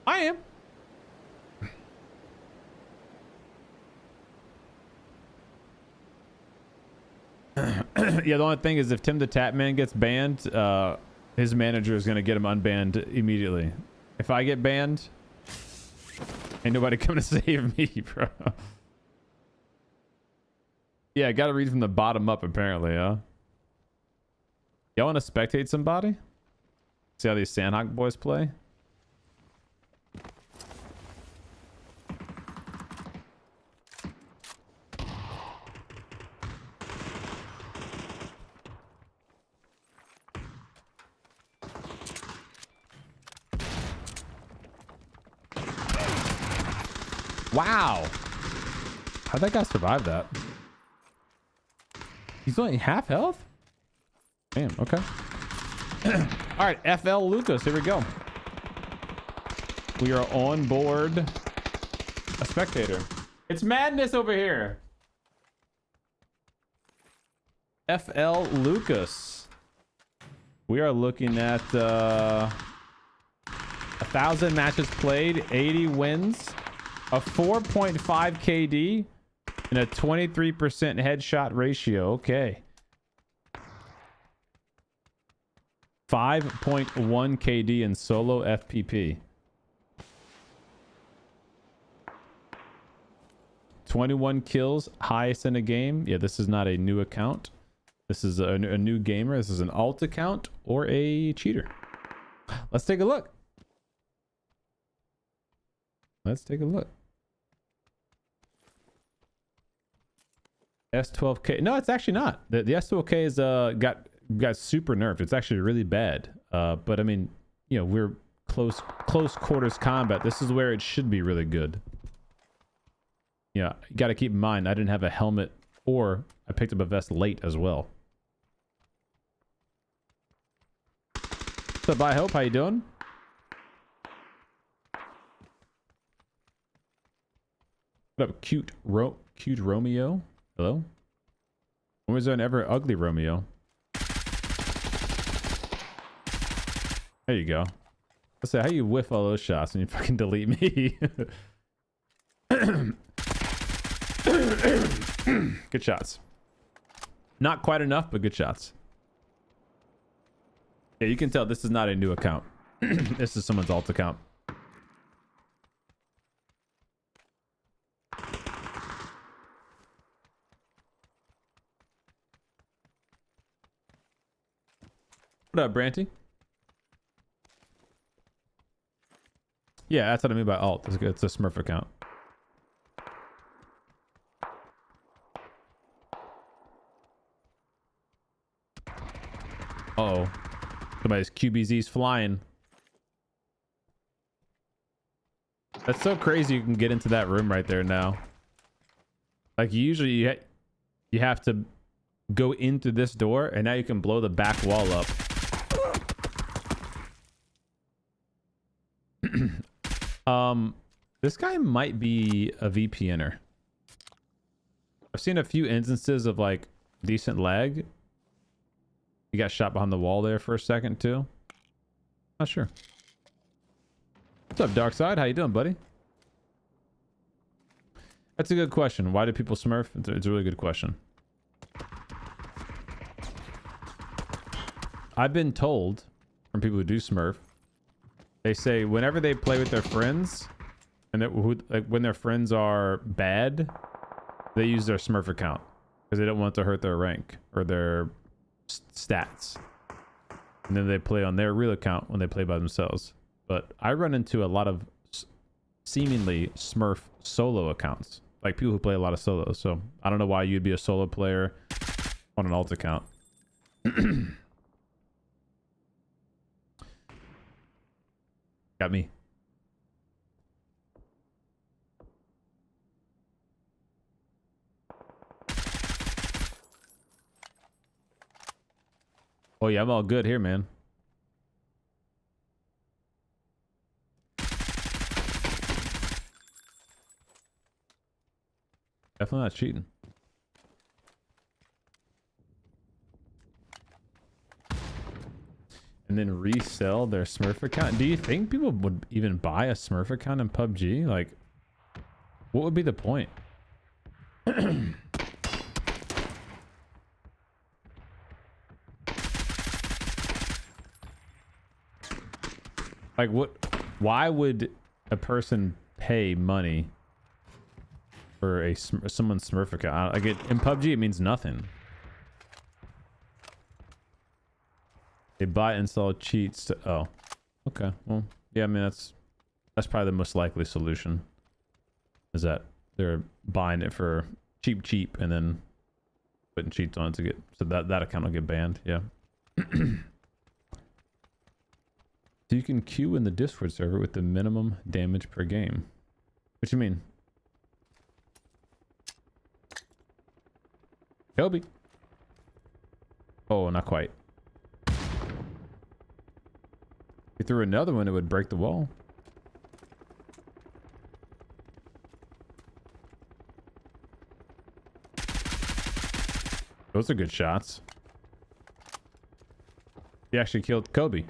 I am. Yeah, the only thing is if Tim the Tap Man gets banned, his manager is going to get him unbanned immediately. If I get banned, ain't nobody coming to save me, bro. Yeah, I got to read from the bottom up, apparently, huh? Y'all want to spectate somebody? See how these Sandhawk boys play? Wow. How'd that guy survive that? He's only half health? Damn, okay. All right, FL Lucas, here we go. We are on board a spectator. It's madness over here. FL Lucas. We are looking at 1,000 matches played, 80 wins, a 4.5 KD, and a 23% headshot ratio. Okay. 5.1 KD in solo FPP. 21 kills, highest in a game. Yeah, this is not a new account. This is a new gamer. This is an alt account or a cheater. Let's take a look. Let's take a look. S12K. No, it's actually not. The S12K is got super nerfed. It's actually really bad. But I mean, you know, we're close quarters combat. This is where it should be really good. Yeah, you got to keep in mind, I didn't have a helmet, or I picked up a vest late as well. What's up, I hope? How you doing? What up, cute Romeo? Hello? When was there an ever ugly Romeo? There you go. Let's say, how you whiff all those shots and you fucking delete me? Good shots. Not quite enough, but good shots. Yeah, you can tell this is not a new account. This is someone's alt account. What up, Branty? Yeah, that's what I mean by alt. It's a Smurf account. Uh-oh. Somebody's QBZ's flying. That's so crazy you can get into that room right there now. Like, usually you have to go into this door, and now you can blow the back wall up. This guy might be a VPNer. I've seen a few instances of like decent lag. He got shot behind the wall there for a second too. Not sure. What's up, Darkside? How you doing, buddy? That's a good question. Why do people smurf? It's a really good question. I've been told from people who do smurf, they say whenever they play with their friends, and like when their friends are bad, they use their smurf account because they don't want to hurt their rank or their stats, and then they play on their real account when they play by themselves. But I run into a lot of seemingly smurf solo accounts, like people who play a lot of solos. So I don't know why you'd be a solo player on an alt account. Got me. Oh yeah, I'm all good here, man. Definitely not cheating. And then resell their Smurf account. Do you think people would even buy a Smurf account in PUBG? Like, what would be the point? Like, what? Why would a person pay money for someone's Smurf account? Like, in PUBG, it means nothing. They buy and sell cheats to... Oh, okay. Well, yeah, I mean, that's probably the most likely solution. Is that they're buying it for cheap, and then putting cheats on it to get... So that account will get banned, yeah. So you can queue in the Discord server with the minimum damage per game. What you mean? Kobe. Oh, not quite. If you threw another one, it would break the wall. Those are good shots. He actually killed Kobe.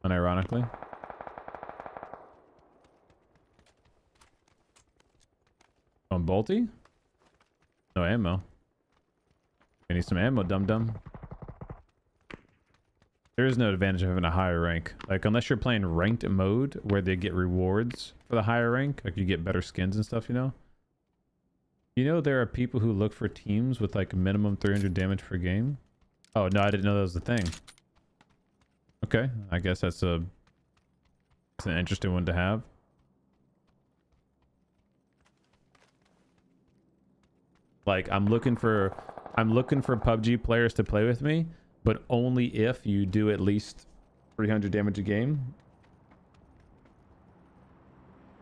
Unironically. On Bolty? No ammo. I need some ammo, dum-dum. There is no advantage of having a higher rank. Like, unless you're playing ranked mode where they get rewards for the higher rank. Like, you get better skins and stuff, you know? You know there are people who look for teams with, like, minimum 300 damage per game? Oh, no, I didn't know that was the thing. Okay, I guess that's an interesting one to have. Like, I'm looking for PUBG players to play with me, but only if you do at least 300 damage a game.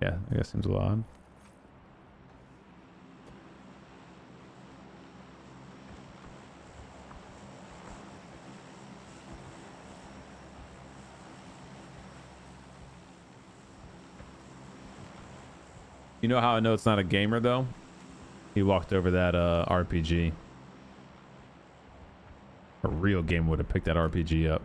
Yeah, I guess seems a little odd. You know how I know it's not a gamer though? He walked over that RPG. A real gamer would have picked that RPG up.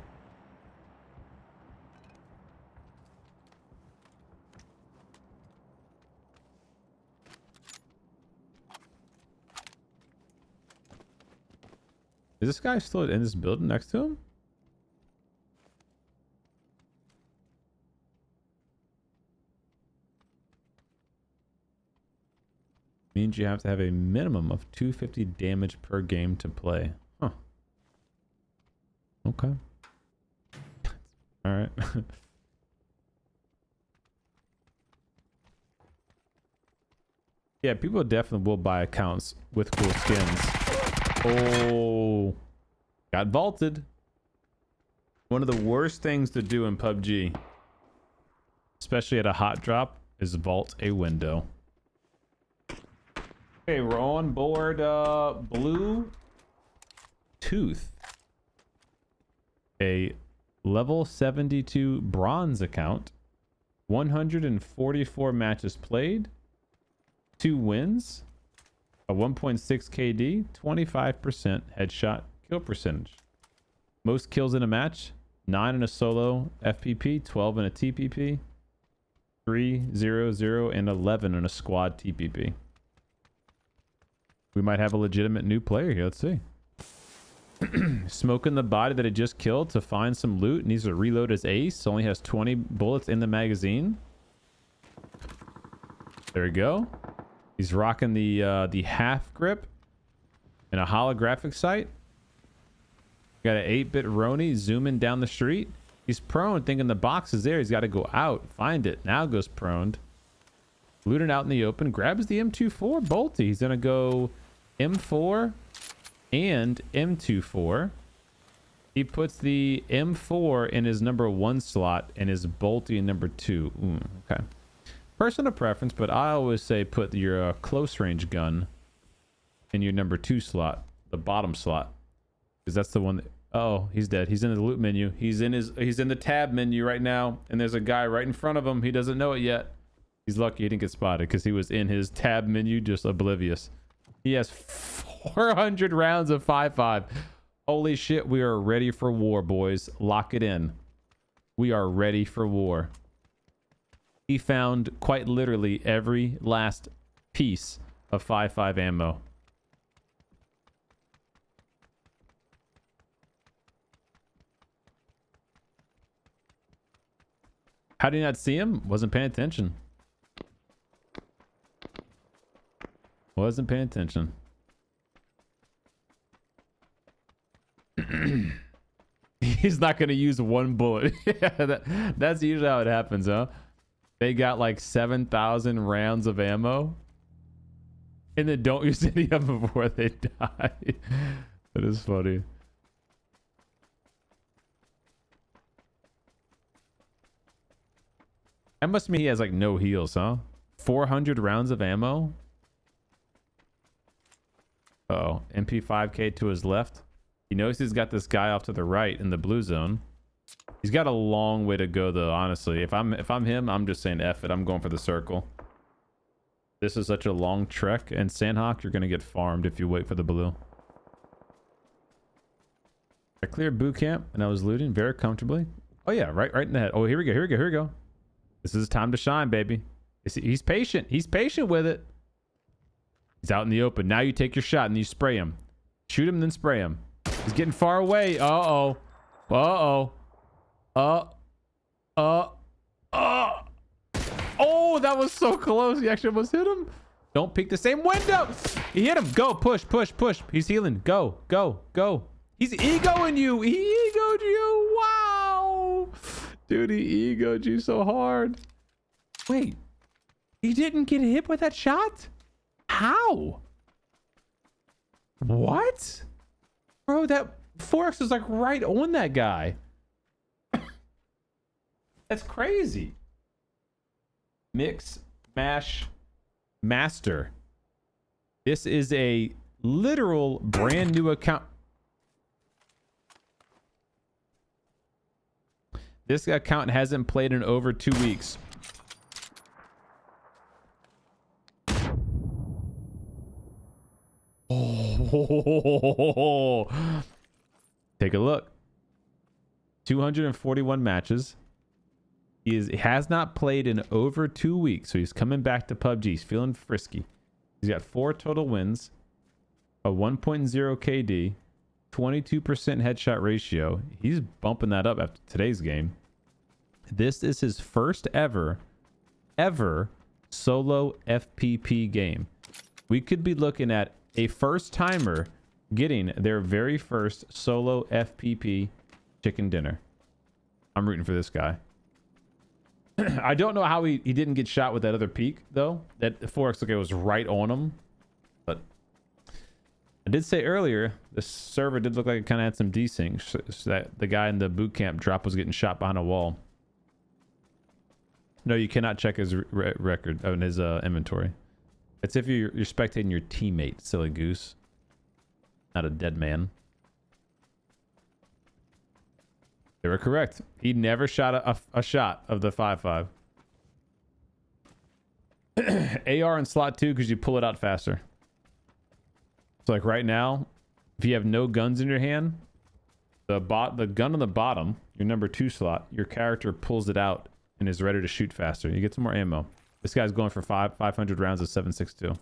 Is this guy still in this building next to him? Means you have to have a minimum of 250 damage per game to play. Huh. Okay. All right. Yeah, people definitely will buy accounts with cool skins. Oh, got vaulted. One of the worst things to do in PUBG, especially at a hot drop, is vault a window. Okay, we're on board Blue Tooth. A level 72 bronze account. 144 matches played. 2 wins. A 1.6 KD. 25% headshot kill percentage. Most kills in a match. 9 in a solo FPP. 12 in a TPP. 3, 0, 0, and 11 in a squad TPP. We might have a legitimate new player here. Let's see. Smoking the body that he just killed to find some loot. Needs to reload his ace. Only has 20 bullets in the magazine. There we go. He's rocking the half grip and a holographic sight. Got an 8-bit Roni zooming down the street. He's prone, thinking the box is there. He's got to go out, find it. Now goes prone. Looting out in the open. Grabs the M24 Bolty. He's going to go M4 and M24. He puts the M4 in his number 1 slot and his Bolty in number 2. Okay. Personal preference, but I always say put your close range gun in your number 2 slot, the bottom slot, because that's the one that, oh, he's dead. He's in the loot menu. He's in the tab menu right now, and there's a guy right in front of him. He doesn't know it yet. He's lucky he didn't get spotted because he was in his tab menu, just oblivious. He has 400 rounds of 5.5. Holy shit, we are ready for war, boys. Lock it in. We are ready for war. He found quite literally every last piece of 5.5 ammo. How did you not see him? Wasn't paying attention. Wasn't paying attention. He's not going to use 1 bullet. Yeah, that's usually how it happens, huh? They got like 7,000 rounds of ammo. And then don't use any of them before they die. That is funny. That must mean he has like no heals, huh? 400 rounds of ammo. Uh-oh, MP5K to his left. He knows he's got this guy off to the right in the blue zone. He's got a long way to go though, honestly. If I'm him, I'm just saying F it. I'm going for the circle. This is such a long trek, and Sandhawk, you're gonna get farmed if you wait for the blue. I cleared boot camp and I was looting very comfortably. Oh yeah, right in the head. Oh, here we go. This is time to shine, baby. He's patient. He's patient with it. He's out in the open. Now you take your shot and you spray him. Shoot him, then spray him. He's getting far away. Uh-oh. Oh, that was so close. He actually almost hit him. Don't peek the same window. He hit him. Go. Push. He's healing. Go. He's egoing you. He egoed you. Wow. Dude, he egoed you so hard. Wait. He didn't get hit with that shot? How? What? Bro, that 4X was like right on that guy. That's crazy. Mix, mash, master. This is a literal brand new account. This account hasn't played in over 2 weeks. Oh, take a look. 241 matches. He has not played in over 2 weeks, so he's coming back to PUBG. He's feeling frisky. He's got 4 total wins, a 1.0 KD, 22% headshot ratio. He's bumping that up after today's game. This is his first ever solo FPP game. We could be looking at a first timer getting their very first solo FPP chicken dinner. I'm rooting for this guy. I don't know how he didn't get shot with that other peak though. That 4X look, it was right on him. But I did say earlier, the server did look like it kind of had some desync, so that the guy in the boot camp drop was getting shot behind a wall. No, you cannot check his record in his inventory. It's if you're spectating your teammate, silly goose. Not a dead man. They were correct. He never shot a shot of the 5.5. AR in slot 2 because you pull it out faster. So like right now, if you have no guns in your hand, the gun on the bottom, your number 2 slot, your character pulls it out and is ready to shoot faster. You get some more ammo. This guy's going for 500 rounds of 7.62.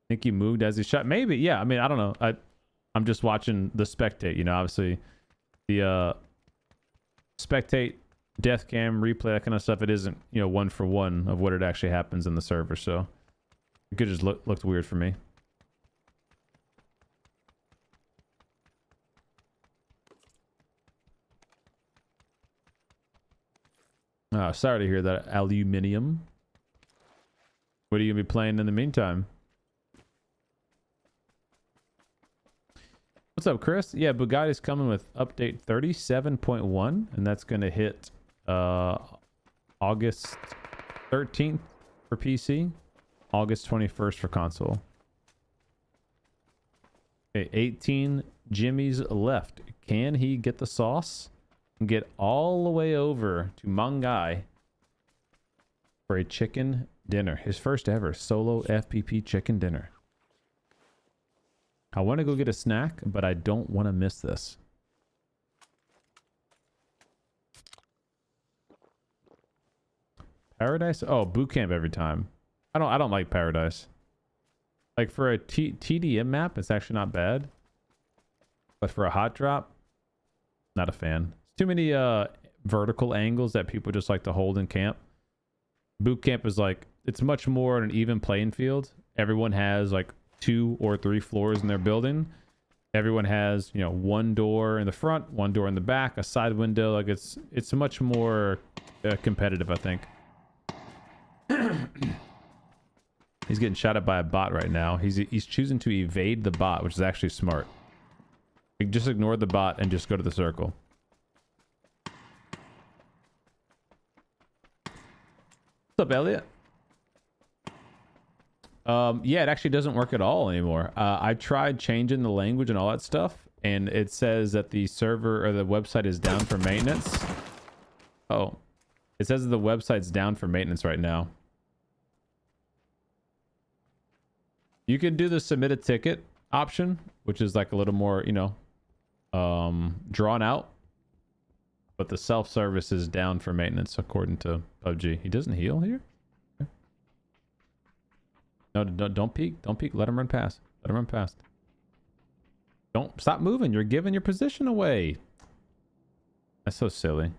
Think he moved as he shot? Maybe, yeah. I mean, I don't know. I'm just watching the spectate, you know, obviously the spectate, death cam, replay, that kind of stuff, it isn't, you know, 1 for 1 of what it actually happens in the server, so it could just looked weird for me. Oh, sorry to hear that, aluminium. What are you gonna be playing in the meantime? What's up, Chris? Yeah, Bugatti's coming with update 37.1, and that's going to hit August 13th for PC, August 21st for console. Okay, 18 Jimmys left. Can he get the sauce and get all the way over to Mangai for a chicken dinner? His first ever solo FPP chicken dinner. I want to go get a snack, but I don't want to miss this. Paradise? Oh, boot camp every time. I don't like Paradise. Like for a TDM map, it's actually not bad. But for a hot drop, not a fan. It's too many vertical angles that people just like to hold in camp. Boot camp is like, it's much more an even playing field. Everyone has like 2 or 3 floors in their building. Everyone has, you know, 1 door in the front, 1 door in the back, a side window. Like it's much more competitive, I think. He's getting shot at by a bot right now. He's choosing to evade the bot, which is actually smart. Like, just ignore the bot and just go to the circle. What's up, Elliot? Yeah, it actually doesn't work at all anymore. I tried changing the language and all that stuff, and it says that the server or the website is down for maintenance. Oh, it says that the website's down for maintenance right now. You can do the submit a ticket option, which is like a little more, you know, drawn out. But the self-service is down for maintenance according to PUBG. He doesn't heal here? Okay. No, don't peek. Don't peek. Let him run past. Let him run past. Don't stop moving. You're giving your position away. That's so silly.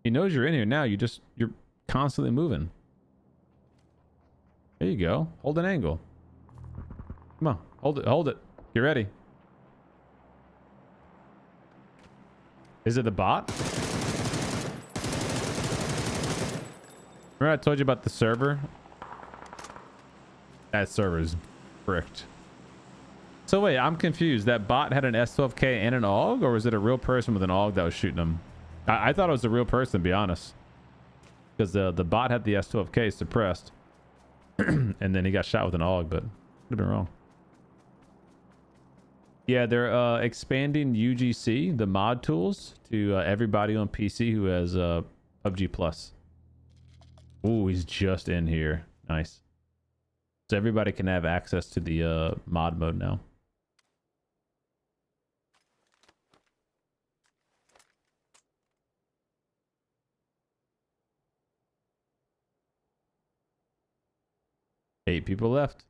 He knows you're in here now. You're constantly moving. There you go. Hold an angle. Come on. Hold it. Hold it. Get ready. Is it the bot? Remember I told you about the server? That server is bricked. So wait, I'm confused. That bot had an S12K and an AUG, or was it a real person with an AUG that was shooting him? I thought it was a real person, to be honest. Because the bot had the S12K suppressed. And then he got shot with an AUG, but could have been wrong. Yeah, they're expanding UGC, the mod tools, to everybody on PC who has PUBG Plus. Ooh, he's just in here. Nice. So everybody can have access to the mod mode now. Eight people left.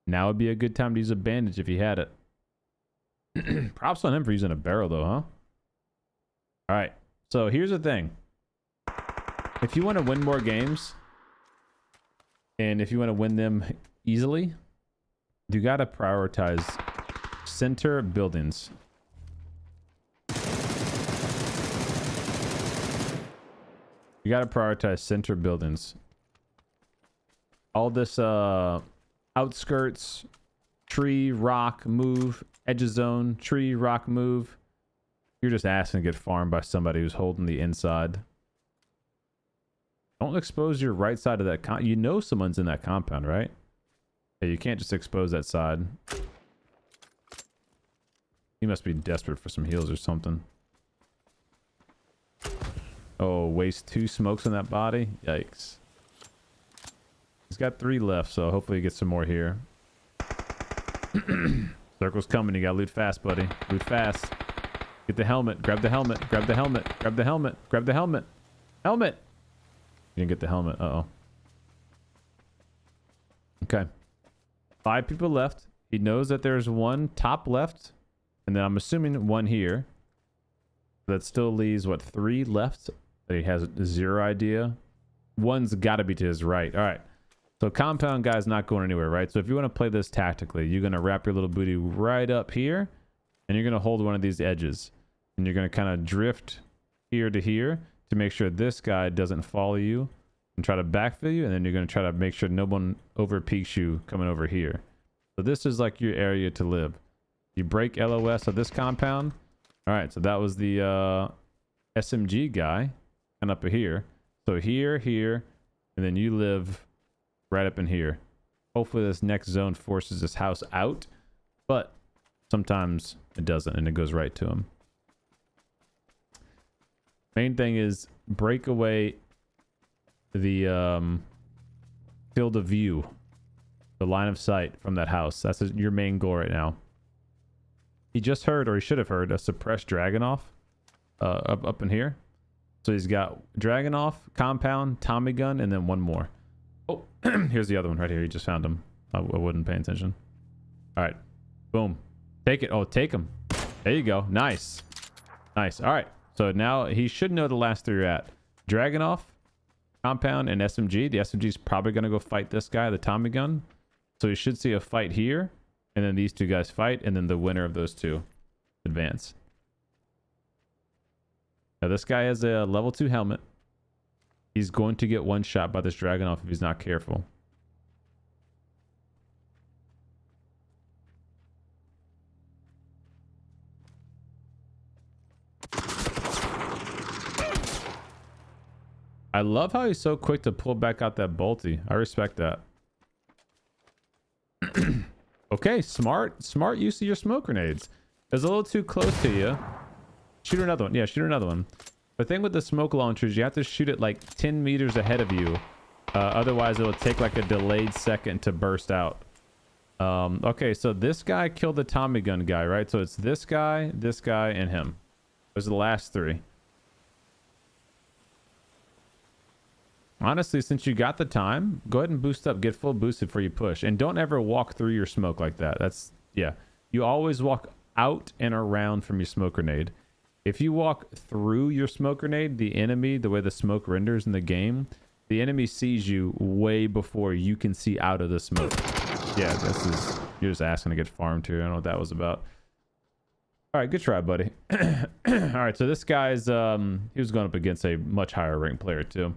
Now would be a good time to use a bandage if he had it. Props on him for using a barrel though, huh? All right. So here's the thing. If you want to win more games, and if you want to win them easily, you got to prioritize center buildings. You got to prioritize center buildings. All this outskirts, tree, rock, move, edge of zone, tree, rock, move. You're just asking to get farmed by somebody who's holding the inside. Don't expose your right side of that you know someone's in that compound, right? Yeah, you can't just expose that side. He must be desperate for some heals or something. Oh, waste 2 smokes on that body? Yikes. He's got 3 left, so hopefully he gets some more here. Circle's coming. You gotta loot fast, buddy. Loot fast. Get the helmet. Grab the helmet. Grab the helmet. Grab the helmet. Grab the helmet. Helmet! You didn't get the helmet. Uh-oh. Okay. 5 people left. He knows that there's 1 top left. And then I'm assuming 1 here. That still leaves, what, 3 left? That he has 0 idea. 1's got to be to his right. All right. So compound guy's not going anywhere, right? So if you want to play this tactically, you're going to wrap your little booty right up here. And you're going to hold one of these edges. And you're going to kind of drift here to here to make sure this guy doesn't follow you and try to backfill you. And then you're going to try to make sure no one over peeks you coming over here. So this is like your area to live. You break LOS of this compound. All right, so that was the SMG guy and up here. So here, here, and then you live right up in here. Hopefully this next zone forces this house out, but sometimes it doesn't and it goes right to him. Main thing is break away the field of view, the line of sight from that house. That's your main goal right now. He just heard, or he should have heard, a suppressed Dragunov up in here. So he's got Dragunov, compound, Tommy gun, and then 1 more. Oh, here's the other one right here. He just found him. I wasn't paying attention. All right. Boom. Take it. Oh, take him. There you go. Nice. Nice. All right. So now he should know the last 3 are at. Dragunov, compound, and SMG. The SMG is probably going to go fight this guy, the Tommy gun. So he should see a fight here. And then these 2 guys fight. And then the winner of those 2 advance. Now this guy has a level 2 helmet. He's going to get 1 shot by this Dragunov if he's not careful. I love how he's so quick to pull back out that bolty. I respect that. Okay, smart use of your smoke grenades. It was a little too close to you. Shoot another one. Yeah, shoot another one. The thing with the smoke launchers, you have to shoot it like 10 meters ahead of you. Otherwise, it'll take like a delayed second to burst out. Okay, so this guy killed the Tommy gun guy, right? So it's this guy, and him. Those are the last three. Honestly, since you got the time, go ahead and boost up. Get full boosted before you push. And don't ever walk through your smoke like that. That's, yeah. You always walk out and around from your smoke grenade. If you walk through your smoke grenade, the enemy, the way the smoke renders in the game, the enemy sees you way before you can see out of the smoke. Yeah, this is... You're just asking to get farmed here. I don't know what that was about. All right, good try, buddy. All right, so this guy's... he was going up against a much higher ranked player, too.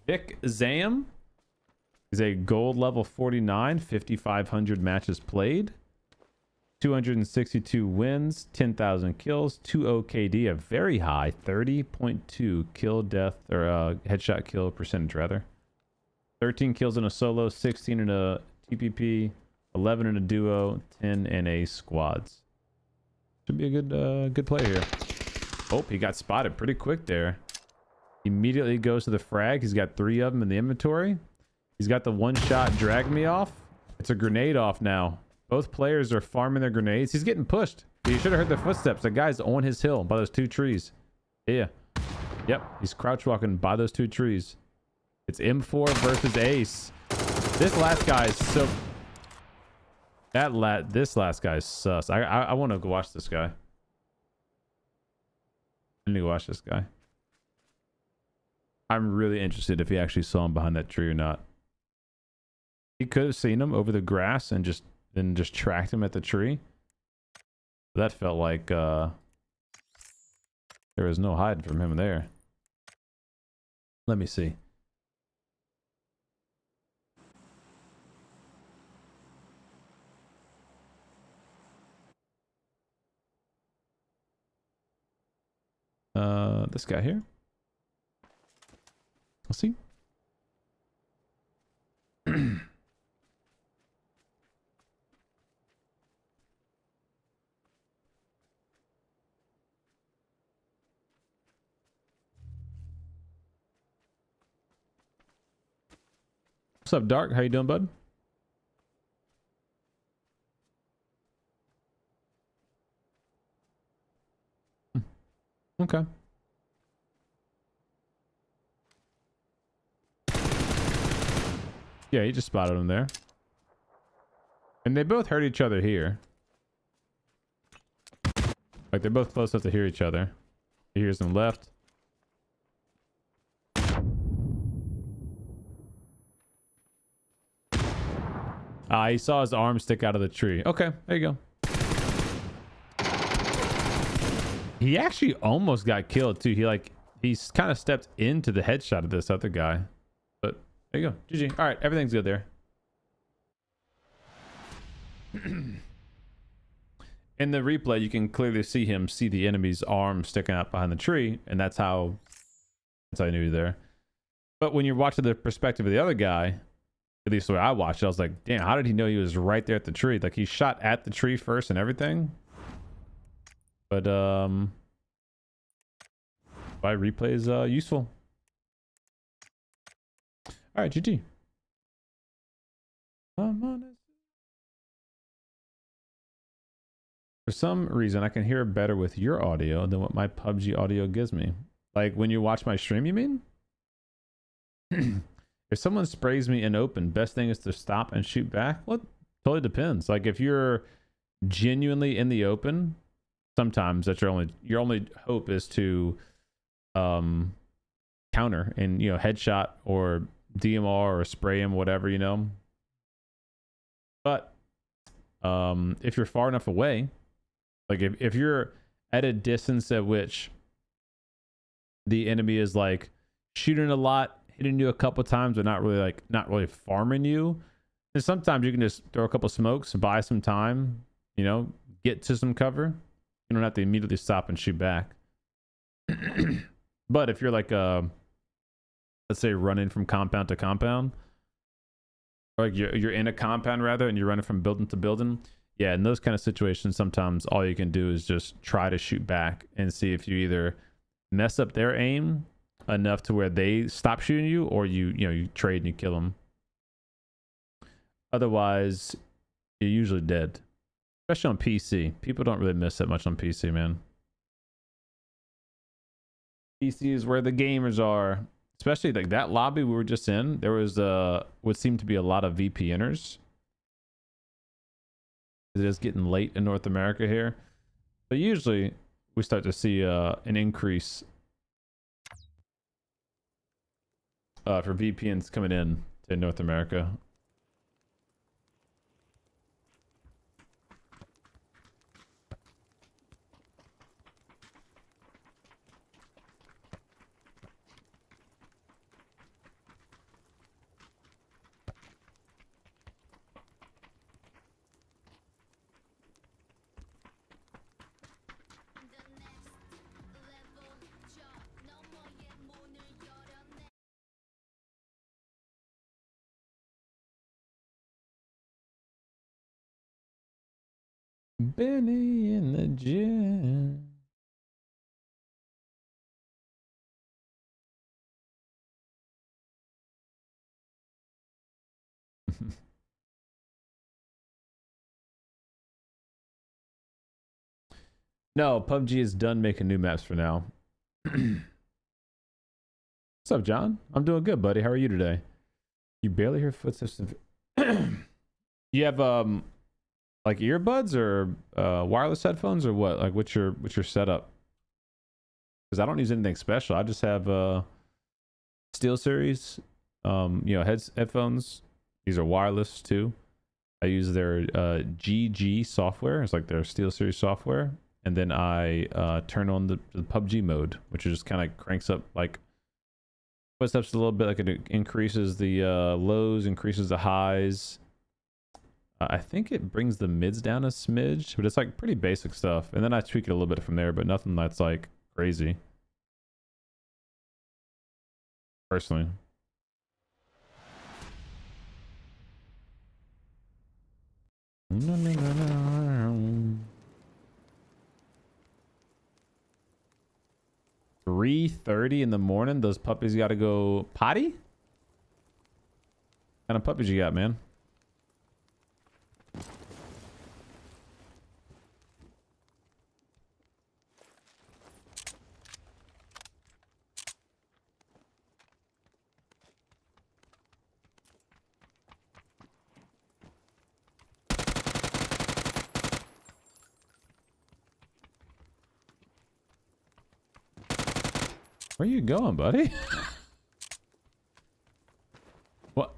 Vic Zam is a gold level 49, 5,500 matches played, 262 wins, 10,000 kills, 2 KD, a very high 30.2 kill death or headshot kill percentage rather. 13 kills in a solo, 16 in a TPP, 11 in a duo, 10 in a squads. Should be a good play here. Oh, he got spotted pretty quick there. Immediately goes to the frag. He's got 3 of them in the inventory. He's got the one shot drag me off. It's a grenade off now. Both players are farming their grenades. He's getting pushed. You should have heard the footsteps. The guy's on his hill by those 2 trees. Yeah. Yep. He's crouch walking by those 2 trees. It's M4 versus Ace. This last guy is so... This last guy is sus. I want to go watch this guy. I need to watch this guy. I'm really interested if he actually saw him behind that tree or not. He could have seen him over the grass and just tracked him at the tree. That felt like there was no hiding from him there. Let me see. This guy here. Let's see. What's up, Dark? How you doing, bud? Okay. Yeah, he just spotted him there. And they both hurt each other here. Like, they're both close enough to hear each other. He hears them left. He saw his arm stick out of the tree. Okay, there you go. He actually almost got killed, too. He's kind of stepped into the headshot of this other guy. But there you go. GG. All right, everything's good there. In the replay, you can clearly see the enemy's arm sticking out behind the tree, and that's how I knew he was there. But when you're watching the perspective of the other guy, at least the way I watched it, I was like, damn, how did he know he was right there at the tree? Like, he shot at the tree first and everything. But why replay is useful. All right, GG. For some reason, I can hear better with your audio than what my PUBG audio gives me. Like when you watch my stream, you mean? If someone sprays me in open, best thing is to stop and shoot back? Well, it totally depends. Like if you're genuinely in the open, sometimes that's your only hope is to counter and, you know, headshot or DMR or spray him, whatever, you know. But if you're far enough away, like if you're at a distance at which the enemy is like shooting a lot, hitting you a couple times, but not really farming you, and sometimes you can just throw a couple smokes, buy some time, you know, get to some cover. You don't have to immediately stop and shoot back. But if you're like let's say running from compound to compound, or like you're in a compound rather, and you're running from building to building, yeah, in those kind of situations, sometimes all you can do is just try to shoot back and see if you either mess up their aim enough to where they stop shooting you, or you trade and you kill them. Otherwise, you're usually dead. Especially on PC. People don't really miss that much on PC, man. PC is where the gamers are. Especially like that lobby we were just in. There was what seemed to be a lot of VPNers. It is getting late in North America here. But usually we start to see an increase for VPNs coming in to North America. Benny in the gym. No, PUBG is done making new maps for now. What's up, John? I'm doing good, buddy. How are you today? You barely hear footsteps. You have like earbuds or wireless headphones or what? Like what's your setup? Because I don't use anything special. I just have SteelSeries, headphones. These are wireless too. I use their GG software. It's like their SteelSeries software. And then I turn on the PUBG mode, which just kind of cranks up like footsteps a little bit. Like it increases the lows, increases the highs. I think it brings the mids down a smidge, but it's like pretty basic stuff. And then I tweak it a little bit from there, but nothing that's like crazy. Personally. No, no, no, no. 3:30 in the morning. Those puppies got to go potty? What kind of puppies you got, man? Where you going, buddy? What?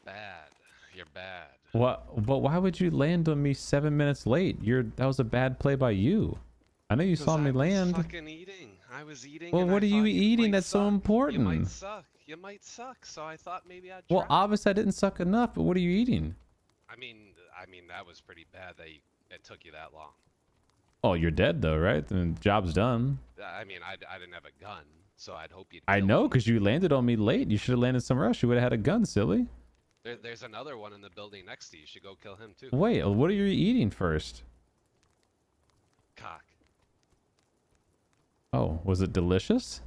Bad. You're bad. What? But why would you land on me 7 minutes late? That was a bad play by you. I know you saw me land. Fucking eating. I was eating. Well, what are you eating that's so important? You might suck. You might suck. So I thought maybe I'd try. Well, obviously I didn't suck enough. But what are you eating? I mean that was pretty bad that it took you that long. Oh, you're dead though, right? The job's done. I mean, I didn't have a gun, so I'd hope you'd. I know, because you landed on me late. You should have landed somewhere else. You would have had a gun, silly. There's another one in the building next to you. You should go kill him too. Wait, what are you eating first? Cock. Oh, was it delicious?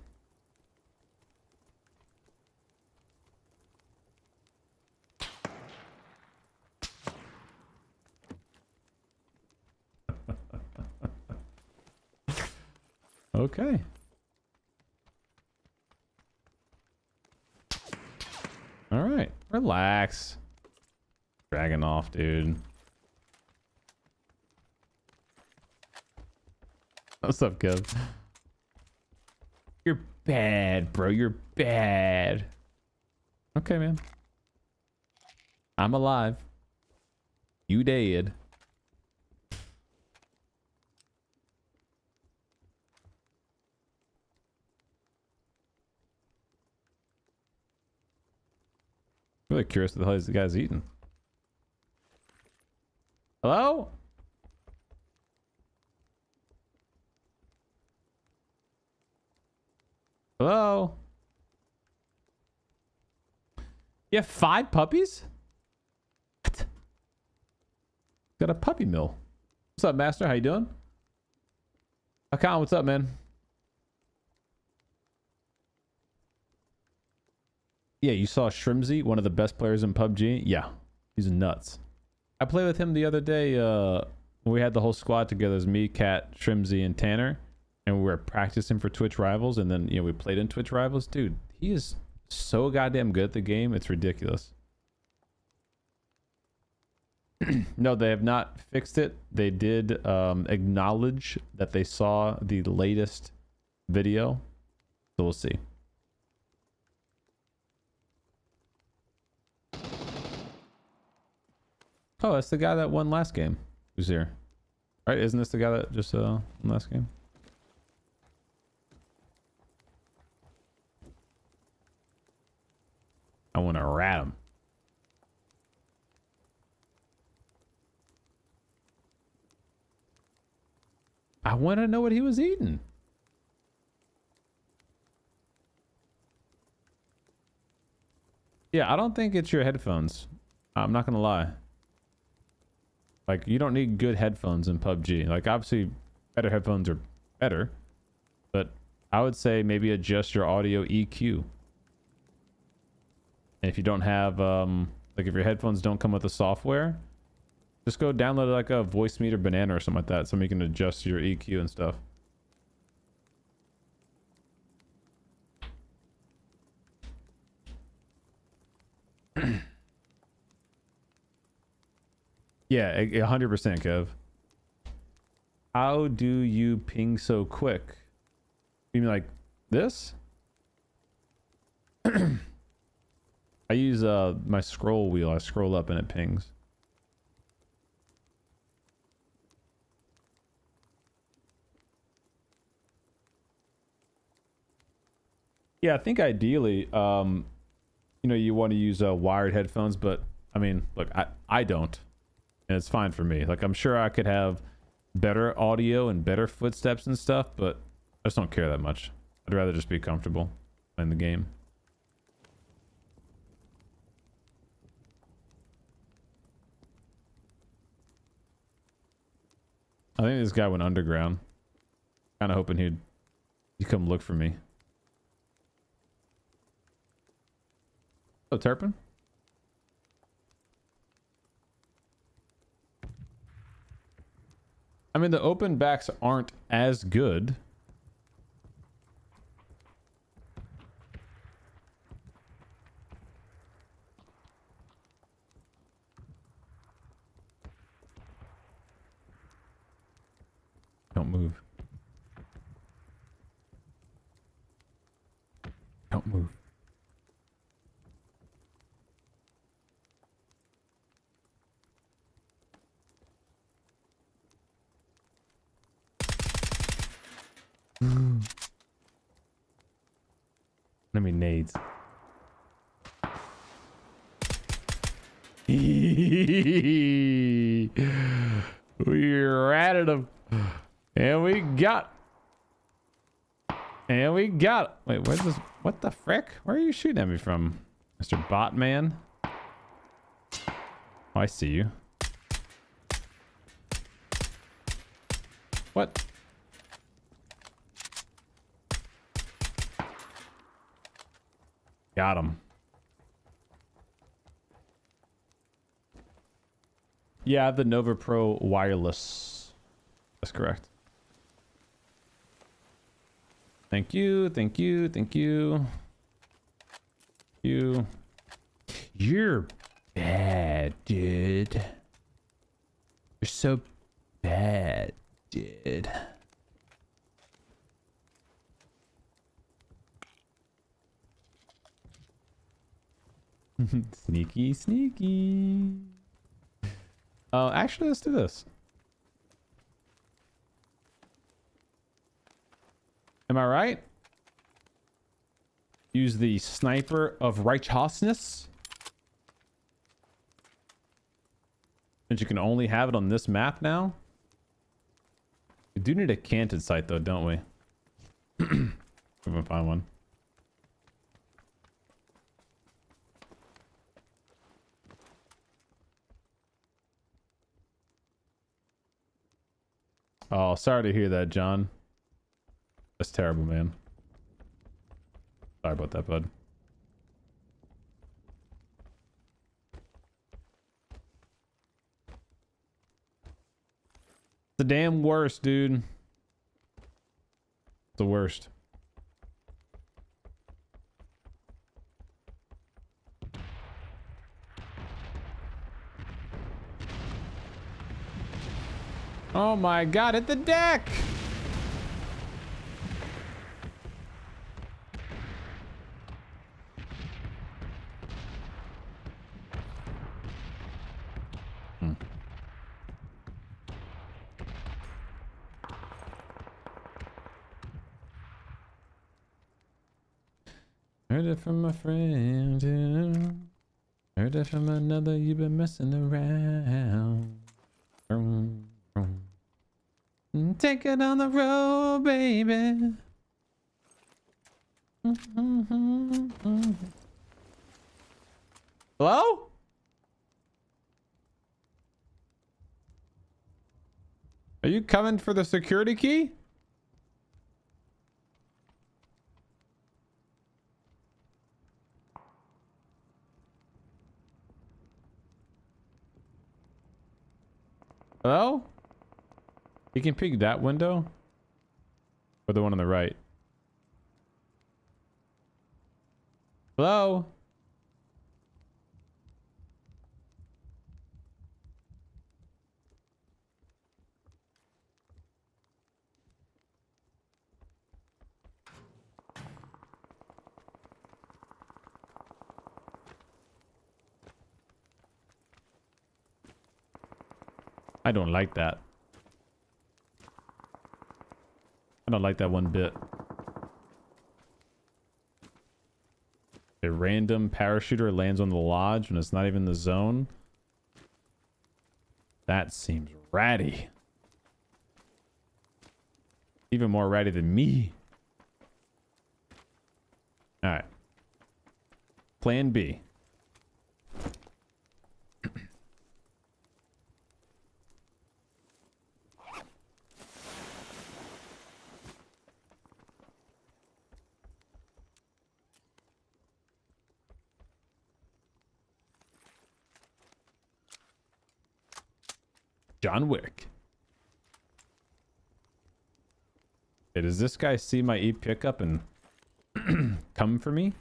Okay. All right. Relax. Dragging off, dude. What's up, Kev? You're bad, bro. You're bad. Okay, man. I'm alive. You dead. Really curious what the hell is the guy's eating. Hello? Hello? You have 5 puppies? What? Got a puppy mill. What's up, Master? How you doing? Akan, what's up, man? Yeah, you saw Shrimzy, one of the best players in PUBG? Yeah. He's nuts. I played with him the other day. When we had the whole squad together. It was me, Kat, Shrimsy, and Tanner, and we were practicing for Twitch Rivals. And then we played in Twitch Rivals. Dude, he is so goddamn good at the game. It's ridiculous. No, they have not fixed it. They did acknowledge that they saw the latest video, so we'll see. Oh, that's the guy that won last game. Who's here? Right? Isn't this the guy that just won last game? I want to rat him. I want to know what he was eating. Yeah, I don't think it's your headphones. I'm not gonna lie. Like, you don't need good headphones in PUBG. Like, obviously, better headphones are better. But I would say maybe adjust your audio EQ. And if you don't have, like, if your headphones don't come with the software, just go download like a voice meter banana or something like that, so you can adjust your EQ and stuff. Yeah, 100%, Kev. How do you ping so quick? You mean like this? I use my scroll wheel. I scroll up and it pings. Yeah, I think ideally, you want to use wired headphones, but I mean, look, I don't, and it's fine for me. Like, I'm sure I could have better audio and better footsteps and stuff, but I just don't care that much. I'd rather just be comfortable playing the game. I think this guy went underground. Kind of hoping he'd come look for me. Oh, Turpin. I mean, the open backs aren't as good. Don't move. Don't move. Enemy nades. We ratted him. And we got. And we got. Wait, where's this? What the frick? Where are you shooting at me from, Mr. Botman? Oh, I see you. What? Got him. Yeah, the Nova Pro wireless. That's correct. Thank you, thank you, thank you. You're bad, dude. You're so bad, dude. Sneaky, sneaky. Actually, let's do this. Am I right? Use the sniper of righteousness. Since you can only have it on this map now. We do need a canted sight though, don't we? We're gonna find one. Oh, sorry to hear that, John. That's terrible, man. Sorry about that, bud. The damn worst, dude. The worst. Oh my god, hit the deck! Heard it from a friend, too. Heard it from another, you've been messing around. Take it on the road, baby. Hello? Are you coming for the security key? Hello? You can peek that window? Or the one on the right? Hello? I don't like that. I don't like that one bit. A random parachuter lands on the lodge when it's not even the zone. That seems ratty. Even more ratty than me. Alright. Plan B. John Wick. Hey, does this guy see my E pickup and come for me?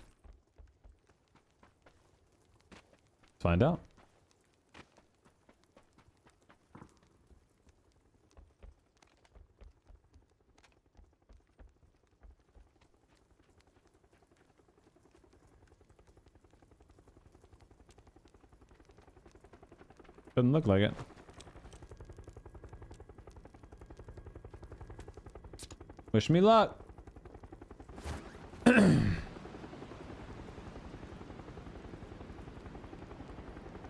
Let's find out. Doesn't look like it. Wish me luck. I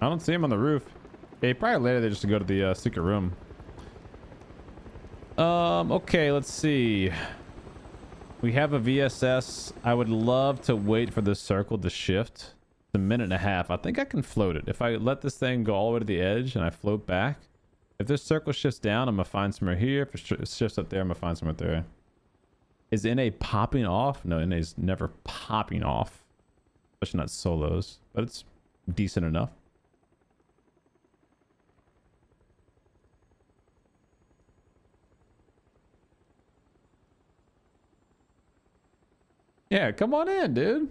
don't see him on the roof. Yeah, he probably landed there just to go to the secret room. Okay, let's see. We have a VSS. I would love to wait for this circle to shift. It's a minute and a half. I think I can float it. If I let this thing go all the way to the edge and I float back, if this circle shifts down, I'm gonna find somewhere here. If it shifts up there, I'm gonna find somewhere there. Is NA popping off? No, NA's never popping off. Especially not solos, but it's decent enough. Yeah, come on in, dude.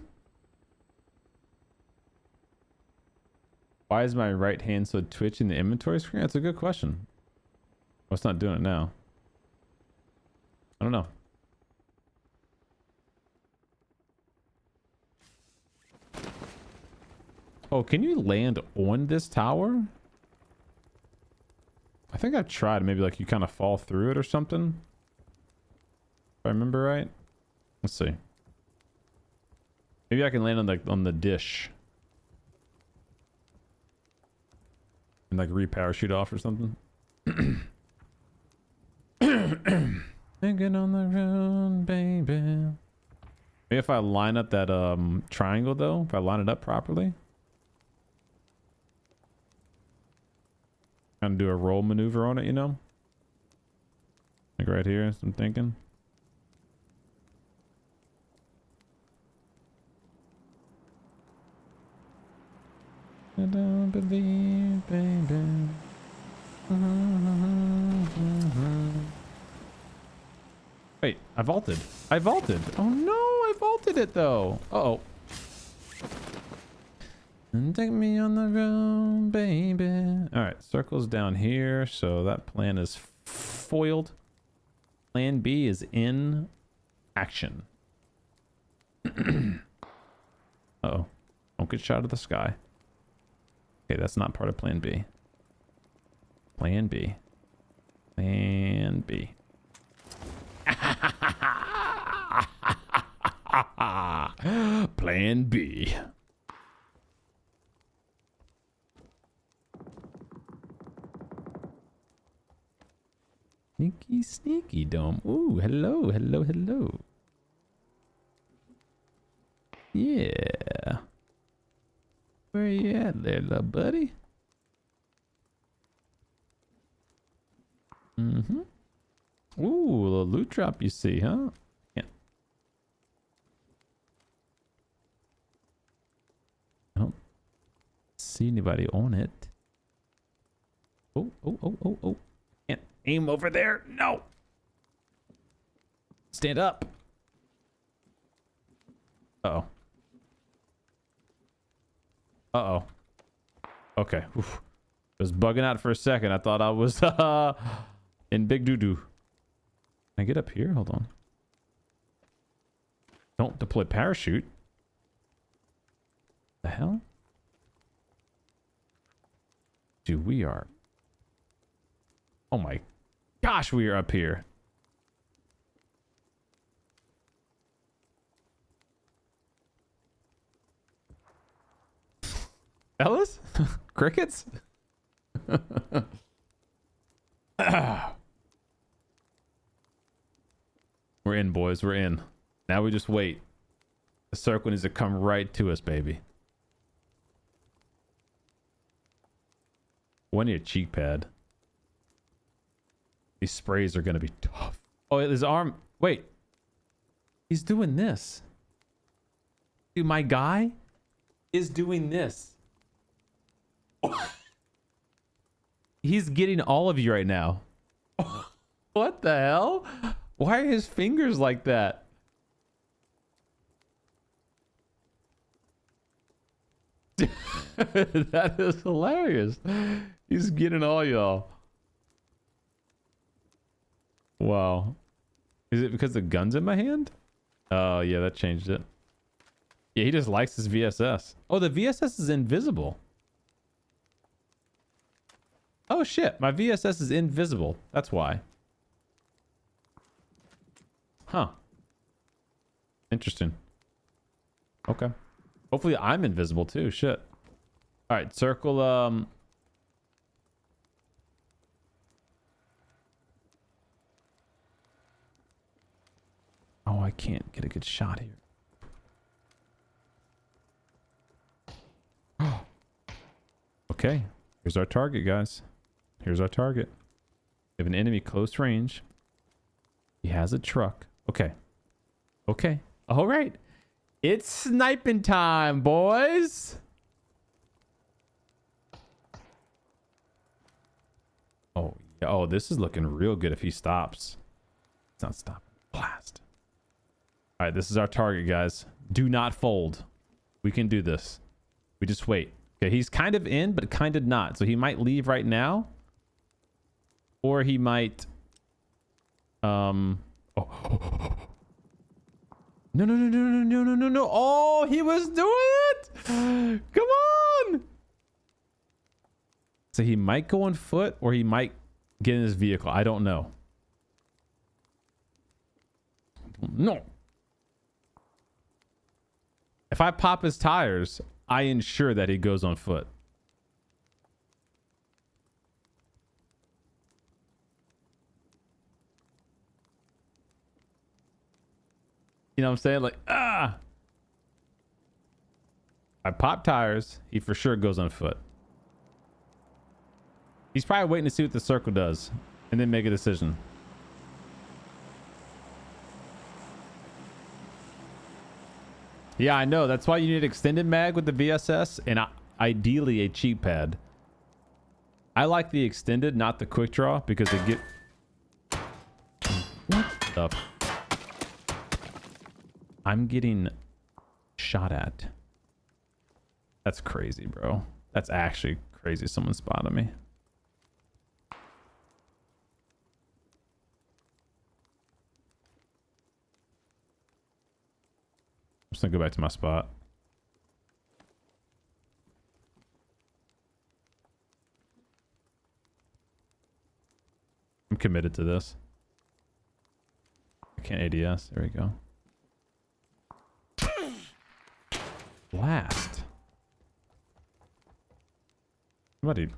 Why is my right hand so twitchy in the inventory screen? That's a good question. Well, it's not doing it now. I don't know. Oh, can you land on this tower? I think I've tried. Maybe like you kind of fall through it or something. If I remember right. Let's see. Maybe I can land on the dish. And like re-parachute off or something. Thinking on the road, baby. Maybe if I line up that triangle though, if I line it up properly. Kind of do a roll maneuver on it, you know? Like right here, as I'm thinking. I don't believe, baby. Wait, I vaulted. I vaulted. Oh no, I vaulted it though. Uh-oh. And take me on the road, baby. All right, circle's down here, so that plan is foiled. Plan B is in action. Uh-oh. Don't get shot out of the sky. Okay, that's not part of plan B. Plan B. Plan B. Plan B. Sneaky, sneaky, Dome. Ooh, hello, hello, hello. Yeah. Where you at there, little buddy? Mm-hmm. Ooh, a little loot drop you see, huh? Yeah. I don't see anybody on it. Oh, oh, oh, oh, oh. Can't aim over there. No. Stand up. Uh-oh. Uh-oh. Okay. Oof. I was bugging out for a second. I thought I was in big doo-doo. Can I get up here? Hold on. Don't deploy parachute. The hell? Dude, we are... Oh my gosh, we are up here. Ellis? Crickets? We're in, boys. We're in. Now we just wait. The circle needs to come right to us, baby. We need a cheek pad. These sprays are going to be tough. Oh, his arm. Wait. He's doing this. Dude, my guy is doing this. He's getting all of you right now. What the hell? Why are his fingers like that? That is hilarious. He's getting all y'all. Wow. Is it because the gun's in my hand? Oh, yeah, that changed it. Yeah, he just likes his VSS. Oh, the VSS is invisible. Oh, shit. My VSS is invisible. That's why. Huh. Interesting. Okay. Hopefully I'm invisible too. Shit. All right, circle. Oh, I can't get a good shot here. Okay. Here's our target, guys. Here's our target. We have an enemy close range. He has a truck. Okay. Okay. All right. It's sniping time, boys. Oh, yeah. Oh, this is looking real good if he stops. It's not stopping. Blast. All right, this is our target, guys. Do not fold. We can do this. We just wait. Okay, he's kind of in, but kind of not. So he might leave right now. Or he might... Oh. No, no, no, no, no, no, no, no, no. Oh, he was doing it. Come on. So he might go on foot or he might get in his vehicle. I don't know. No. If I pop his tires, I ensure that he goes on foot. You know what I'm saying? Like, I pop tires. He for sure goes on foot. He's probably waiting to see what the circle does and then make a decision. Yeah, I know. That's why you need extended mag with the VSS and ideally a cheek pad. I like the extended, not the quick draw, because it get... What the... I'm getting shot at. That's crazy, bro. That's actually crazy. Someone spotted me. I'm just gonna go back to my spot. I'm committed to this. I can't ADS. There we go. Blast. Somebody.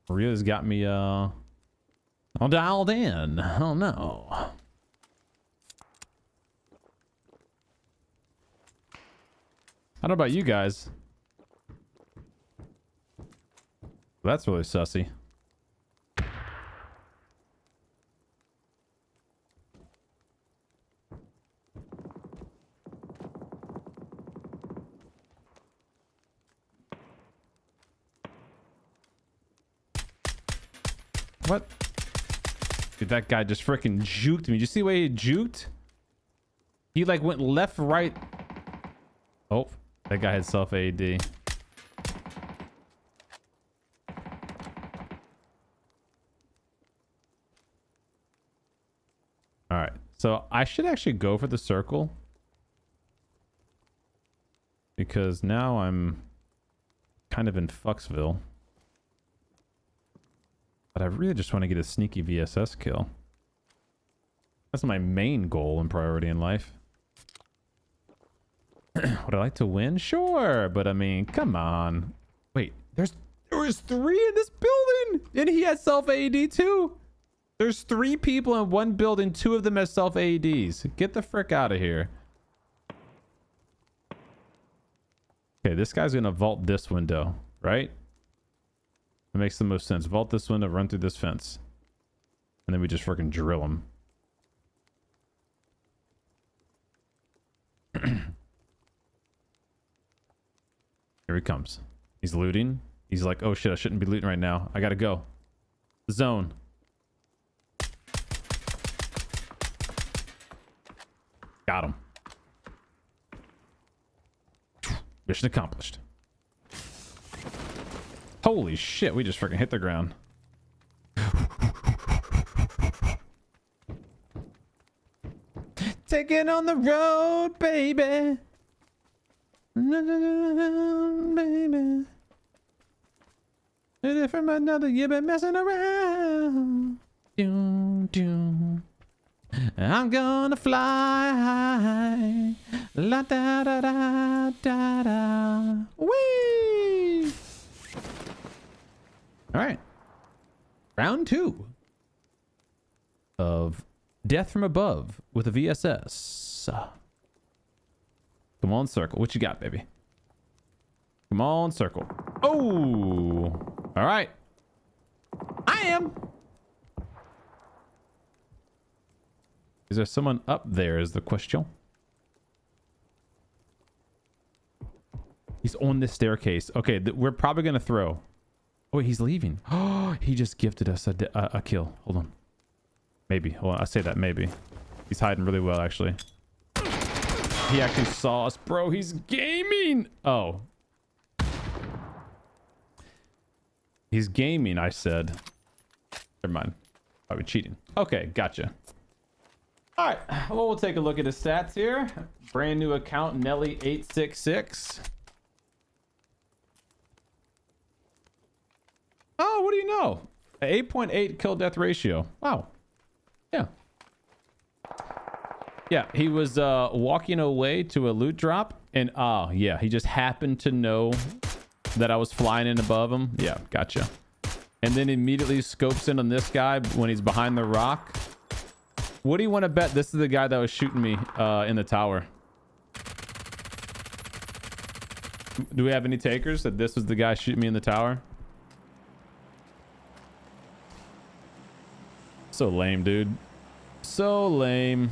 Maria's got me all dialed in. Oh no. I don't know about you guys. That's really sussy. What? Dude, that guy just freaking juked me. Did you see the way he juked? He like went left, right. Oh, that guy had self AD. All right, so I should actually go for the circle because now I'm kind of in Fucksville. But I really just want to get a sneaky VSS kill. That's my main goal and priority in life. Would I like to win? Sure, but I mean, come on. Wait, there was 3 in this building, and he had self AD too. There's 3 people in one building. 2 of them have self ADs. Get the frick out of here. Okay, this guy's gonna vault this window, right? It makes the most sense. Vault this window, run through this fence. And then we just freaking drill him. Here he comes. He's looting. He's like, oh shit, I shouldn't be looting right now. I gotta go. Zone. Got him. Mission accomplished. Holy shit, we just freaking hit the ground. Taking on the road, baby. Baby. And from another, you've been messing around. Doom, doom. I'm gonna fly high. La da da da da da. Whee! All right. Round 2 of Death from Above with a VSS. Come on, circle. What you got, baby? Come on, circle. Oh! All right. I am. Is there someone up there is the question. He's on this staircase. Okay, we're probably going to throw. Oh, wait, he's leaving. Oh, he just gifted us a kill. Hold on. Maybe. Hold on. I say that maybe. He's hiding really well, actually. He actually saw us. Bro, he's gaming. Oh. He's gaming, I said. Never mind. Probably cheating. Okay, gotcha. All right. Well, we'll take a look at his stats here. Brand new account, Nelly866. Oh, what do you know? 8.8 kill death ratio. Wow. Yeah. Yeah, he was walking away to a loot drop, and yeah, he just happened to know that I was flying in above him. Yeah, gotcha. And then immediately scopes in on this guy when he's behind the rock. What do you want to bet this is the guy that was shooting me in the tower? Do we have any takers that this was the guy shooting me in the tower? So lame, dude. So lame.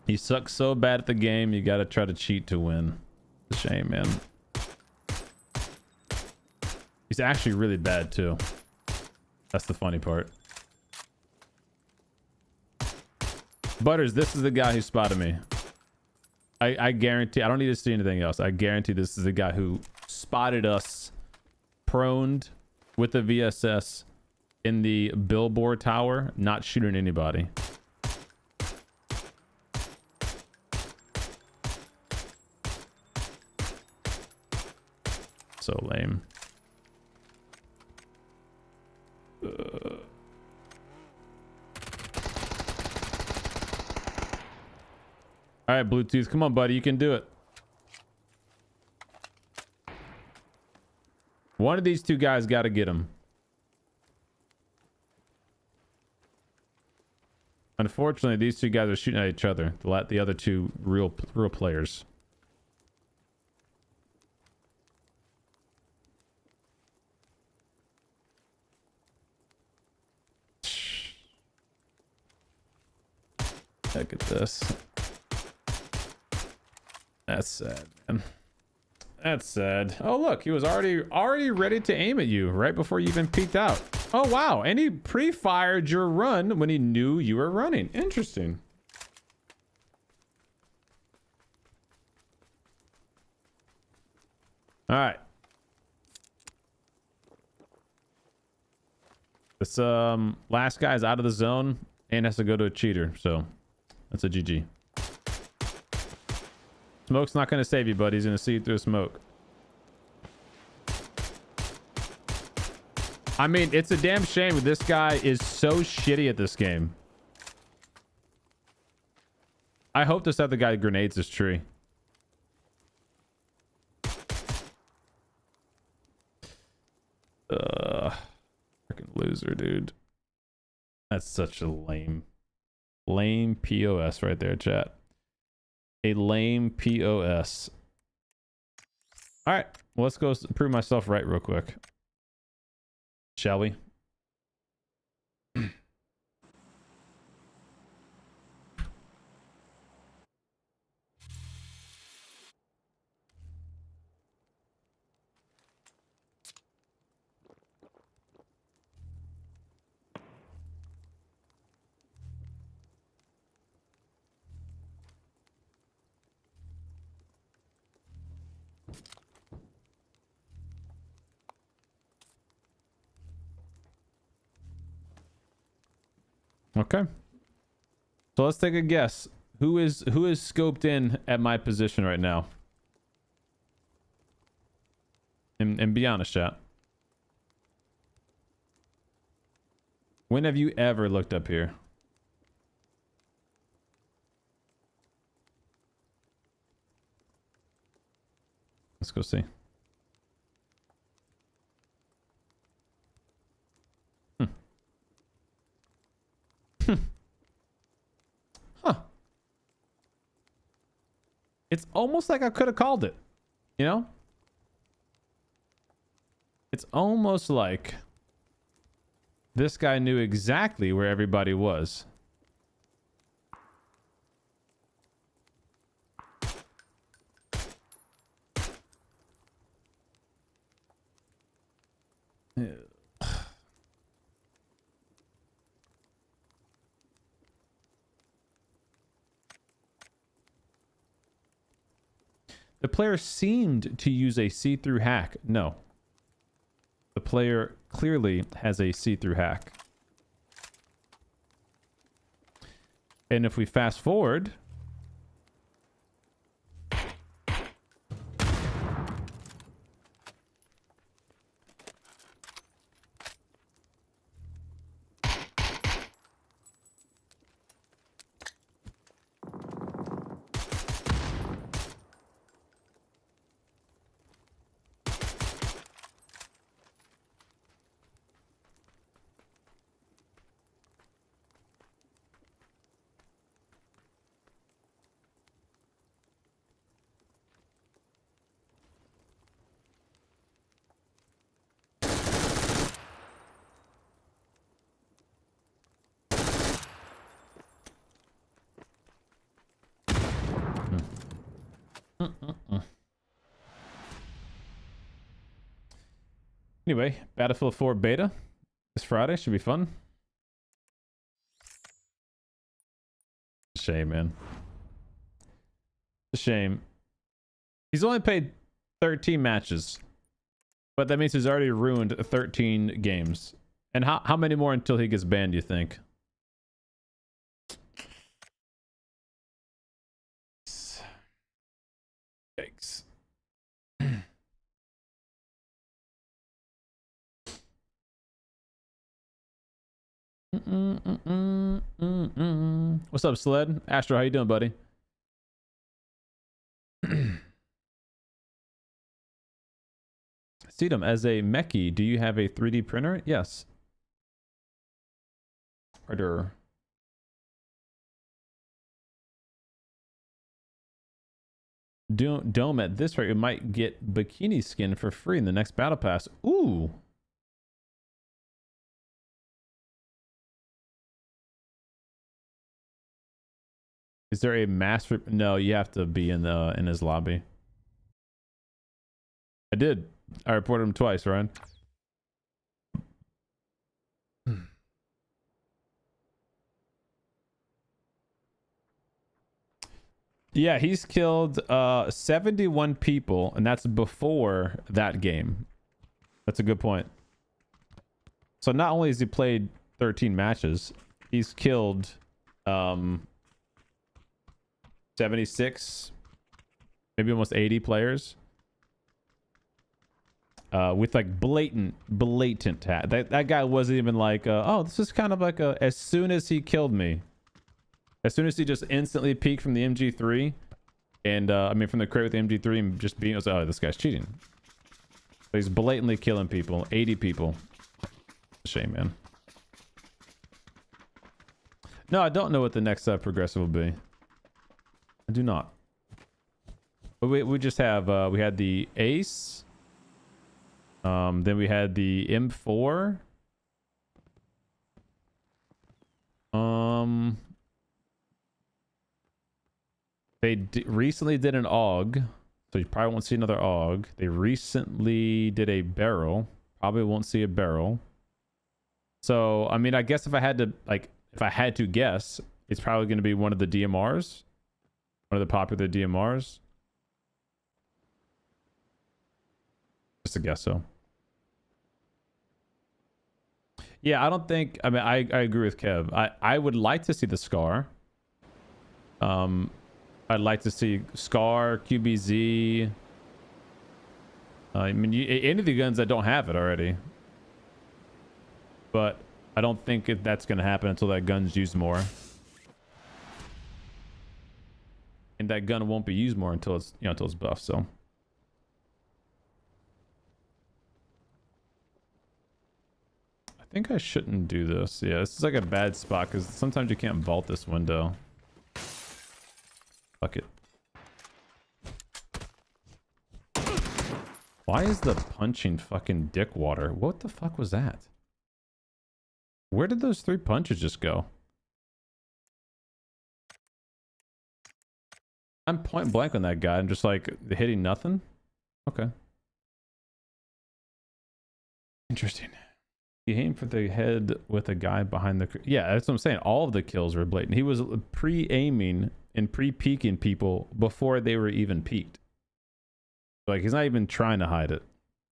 He sucks so bad at the game, you gotta try to cheat to win. It's a shame, man. He's actually really bad, too. That's the funny part. Butters, this is the guy who spotted me. I guarantee, I don't need to see anything else. I guarantee this is the guy who spotted us proned with the VSS in the billboard tower, not shooting anybody. So lame. All right, Bluetooth, come on, buddy, you can do it. One of these two guys got to get him. Unfortunately, these two guys are shooting at each other. The other two real players. Look at this. That's sad, man. That's sad. Oh, look, he was already ready to aim at you right before you even peeked out. Oh, wow. And he pre-fired your run when he knew you were running. Interesting. All right. This last guy's out of the zone and has to go to a cheater, so that's a GG. Smoke's not going to save you, buddy. He's going to see you through smoke. I mean, it's a damn shame that this guy is so shitty at this game. I hope this other guy grenades this tree. Freaking loser, dude. That's such a lame POS right there, chat. A lame POS. All right, well, let's go prove myself right real quick. Shall we? Okay. So let's take a guess. Who is scoped in at my position right now? And be honest, chat. When have you ever looked up here? Let's go see. Huh. It's almost like I could have called it. You know? It's almost like this guy knew exactly where everybody was. The player seemed to use a see-through hack. No. The player clearly has a see-through hack. And if we fast forward... Anyway, Battlefield 4 beta is Friday. Should be fun. Shame, man. It's a shame. He's only played 13 matches. But that means he's already ruined 13 games. And how many more until he gets banned, you think? Yikes. What's up, Sled? Astro, how you doing, buddy? CDOME, as a mechie, do you have a 3D printer? Yes. Order. Dome, at this rate, we might get bikini skin for free in the next battle pass. Ooh. Is there a master? No, you have to be in his lobby. I did. I reported him twice, Ryan. Yeah, he's killed 71 people, and that's before that game. That's a good point. So not only has he played 13 matches, he's killed 76, maybe almost 80 players. With like blatant that guy wasn't even like oh, this is kind of like a, as soon as he killed me, as soon as he just instantly peeked from the MG3 and I mean from the crate with the MG3 and just being, I was like, oh, this guy's cheating. So he's blatantly killing people, 80 people. Shame, man. No, I don't know what the next progressive will be. I do not. But we just have we had the Ace. Then we had the M4. They recently did an AUG, so you probably won't see another AUG. They recently did a barrel. Probably won't see a barrel. So, I mean, I guess if I had to guess, it's probably going to be one of the DMRs. One of the popular DMRs. Just a guess, so. Yeah, I don't think, I mean, I agree with Kev. I would like to see the Scar. I'd like to see Scar, QBZ. I mean, any of the guns that don't have it already. But I don't think that's going to happen until that gun's used more. And that gun won't be used more until it's, until it's buffed, so. I think I shouldn't do this. Yeah, this is like a bad spot because sometimes you can't vault this window. Fuck it. Why is the punching fucking dick water? What the fuck was that? Where did those 3 punches just go? I'm point blank on that guy. I'm just like hitting nothing. Okay. Interesting. He aimed for the head with a guy behind the... Yeah, that's what I'm saying. All of the kills were blatant. He was pre-aiming and pre-peeking people before they were even peeked. Like, he's not even trying to hide it.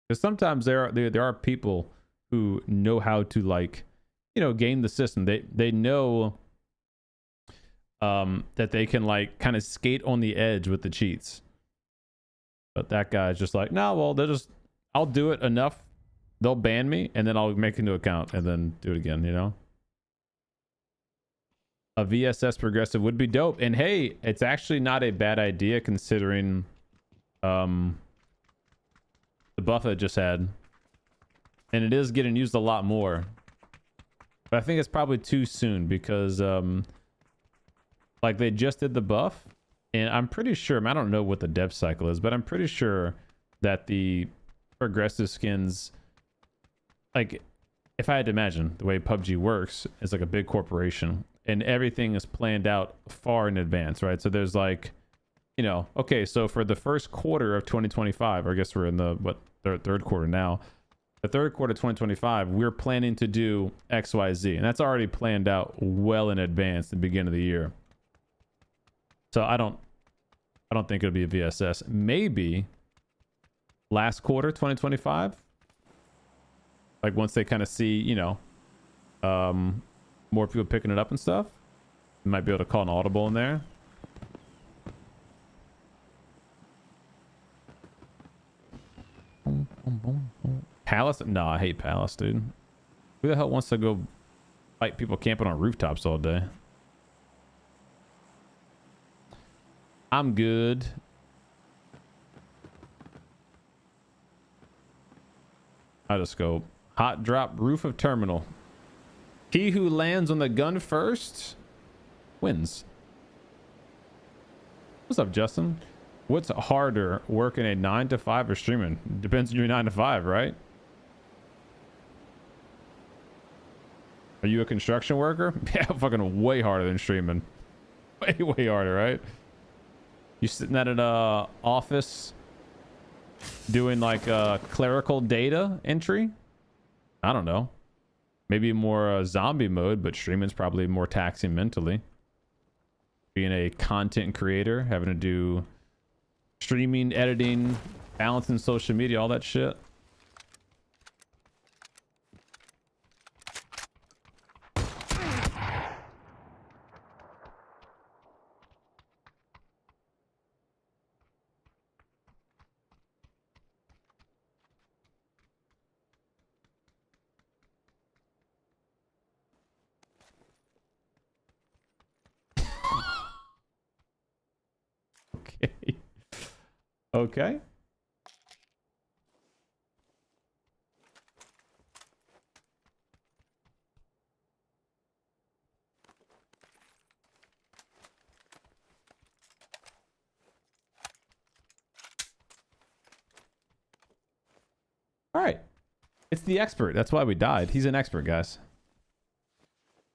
Because sometimes there are people who know how to, like, game the system. They know that they can, like, kind of skate on the edge with the cheats. But that guy's just like, no, well, I'll do it enough. They'll ban me, and then I'll make a new account, and then do it again, A VSS progressive would be dope. And hey, it's actually not a bad idea considering the buff I just had. And it is getting used a lot more. But I think it's probably too soon because like they just did the buff. And I'm pretty sure, I don't know what the dev cycle is, but I'm pretty sure that the progressive skins... Like, if I had to imagine the way PUBG works, is like a big corporation and everything is planned out far in advance, right? So there's like, okay, so for the first quarter of 2025, or I guess we're in the third quarter now, the third quarter 2025, we're planning to do XYZ, and that's already planned out well in advance at the beginning of the year. So I don't think it'll be a VSS. Maybe last quarter 2025, like once they kind of see, you know, more people picking it up and stuff, you might be able to call an audible in there. Palace? No, I hate Palace, dude. Who the hell wants to go fight people camping on rooftops all day? I'm good. I just go hot drop roof of terminal. He who lands on the gun first wins. What's up, Justin? What's harder, working a 9 to 5 or streaming? Depends on your 9 to 5, right? Are you a construction worker? Yeah, fucking way harder than streaming. Way harder, right? You sitting at an office doing like clerical data entry? I don't know. Maybe more zombie mode, but streaming's probably more taxing mentally. Being a content creator, having to do streaming, editing, balancing social media, all that shit. Okay. Okay. All right. It's the expert. That's why we died. He's an expert, guys.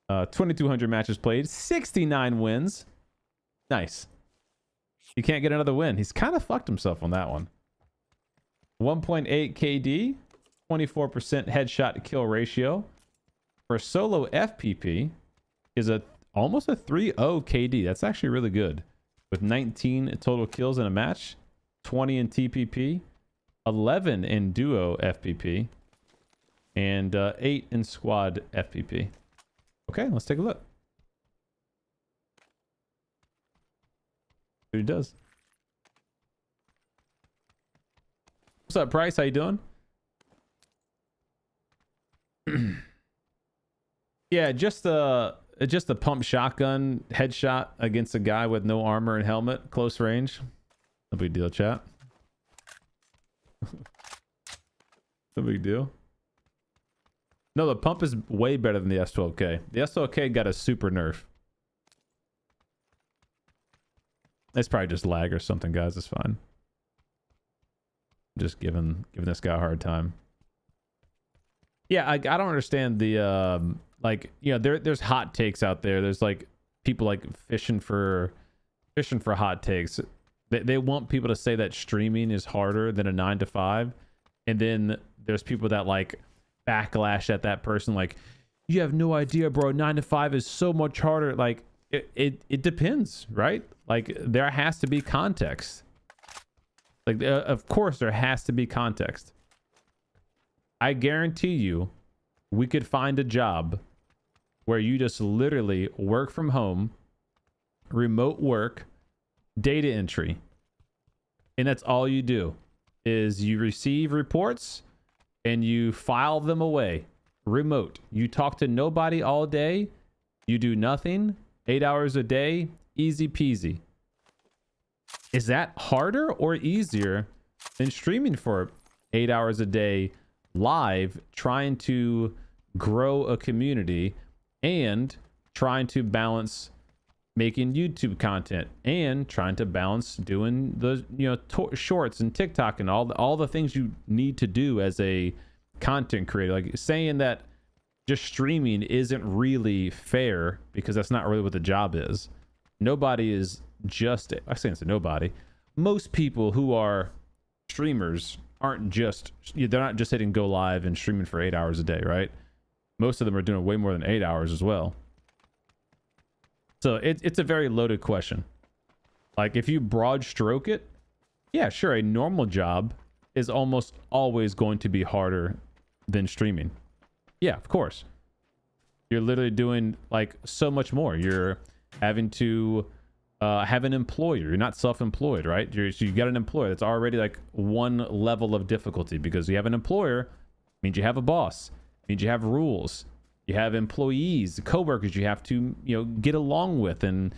2,200 matches played, 69 wins. Nice. You can't get another win. He's kind of fucked himself on that one. 1.8 KD, 24% headshot to kill ratio. For solo FPP is almost a 3.0 KD. That's actually really good. With 19 total kills in a match, 20 in TPP, 11 in duo FPP, and 8 in squad FPP. Okay, let's take a look. He does. What's up, Price? How you doing? Yeah, just a pump shotgun headshot against a guy with no armor and helmet, close range. No big deal, chat. No big deal. No, the pump is way better than the S12K. The S12K got a super nerf. It's probably just lag or something, guys. It's fine. Just giving this guy a hard time. Yeah, I don't understand the like, you know, there's hot takes out there. There's like people like fishing for hot takes. They want people to say that streaming is harder than a 9 to 5, and then there's people that like backlash at that person like, you have no idea, bro. 9 to 5 is so much harder. Like it depends, right? Like there has to be context. Like of course there has to be context. I guarantee you we could find a job where you just literally work from home, remote work, data entry, and that's all you do is you receive reports and you file them away remote. You talk to nobody all day, you do nothing, 8 hours a day, easy peasy. Is that harder or easier than streaming for 8 hours a day live, trying to grow a community and trying to balance making YouTube content and trying to balance doing the, you know, shorts and TikTok and all the things you need to do as a content creator? Like saying that just streaming isn't really fair because that's not really what the job is. Nobody is just, I say it's nobody. Most people who are streamers aren't just, they're not just hitting go live and streaming for 8 hours a day, right? Most of them are doing way more than 8 hours as well. So it's a very loaded question. Like if you broad stroke it, yeah, sure, a normal job is almost always going to be harder than streaming. Yeah, of course. You're literally doing like so much more. You're having to have an employer. You're not self-employed, right? So you got an employer. That's already like one level of difficulty, because you have an employer means you have a boss, means you have rules, you have employees, coworkers you have to, you know, get along with and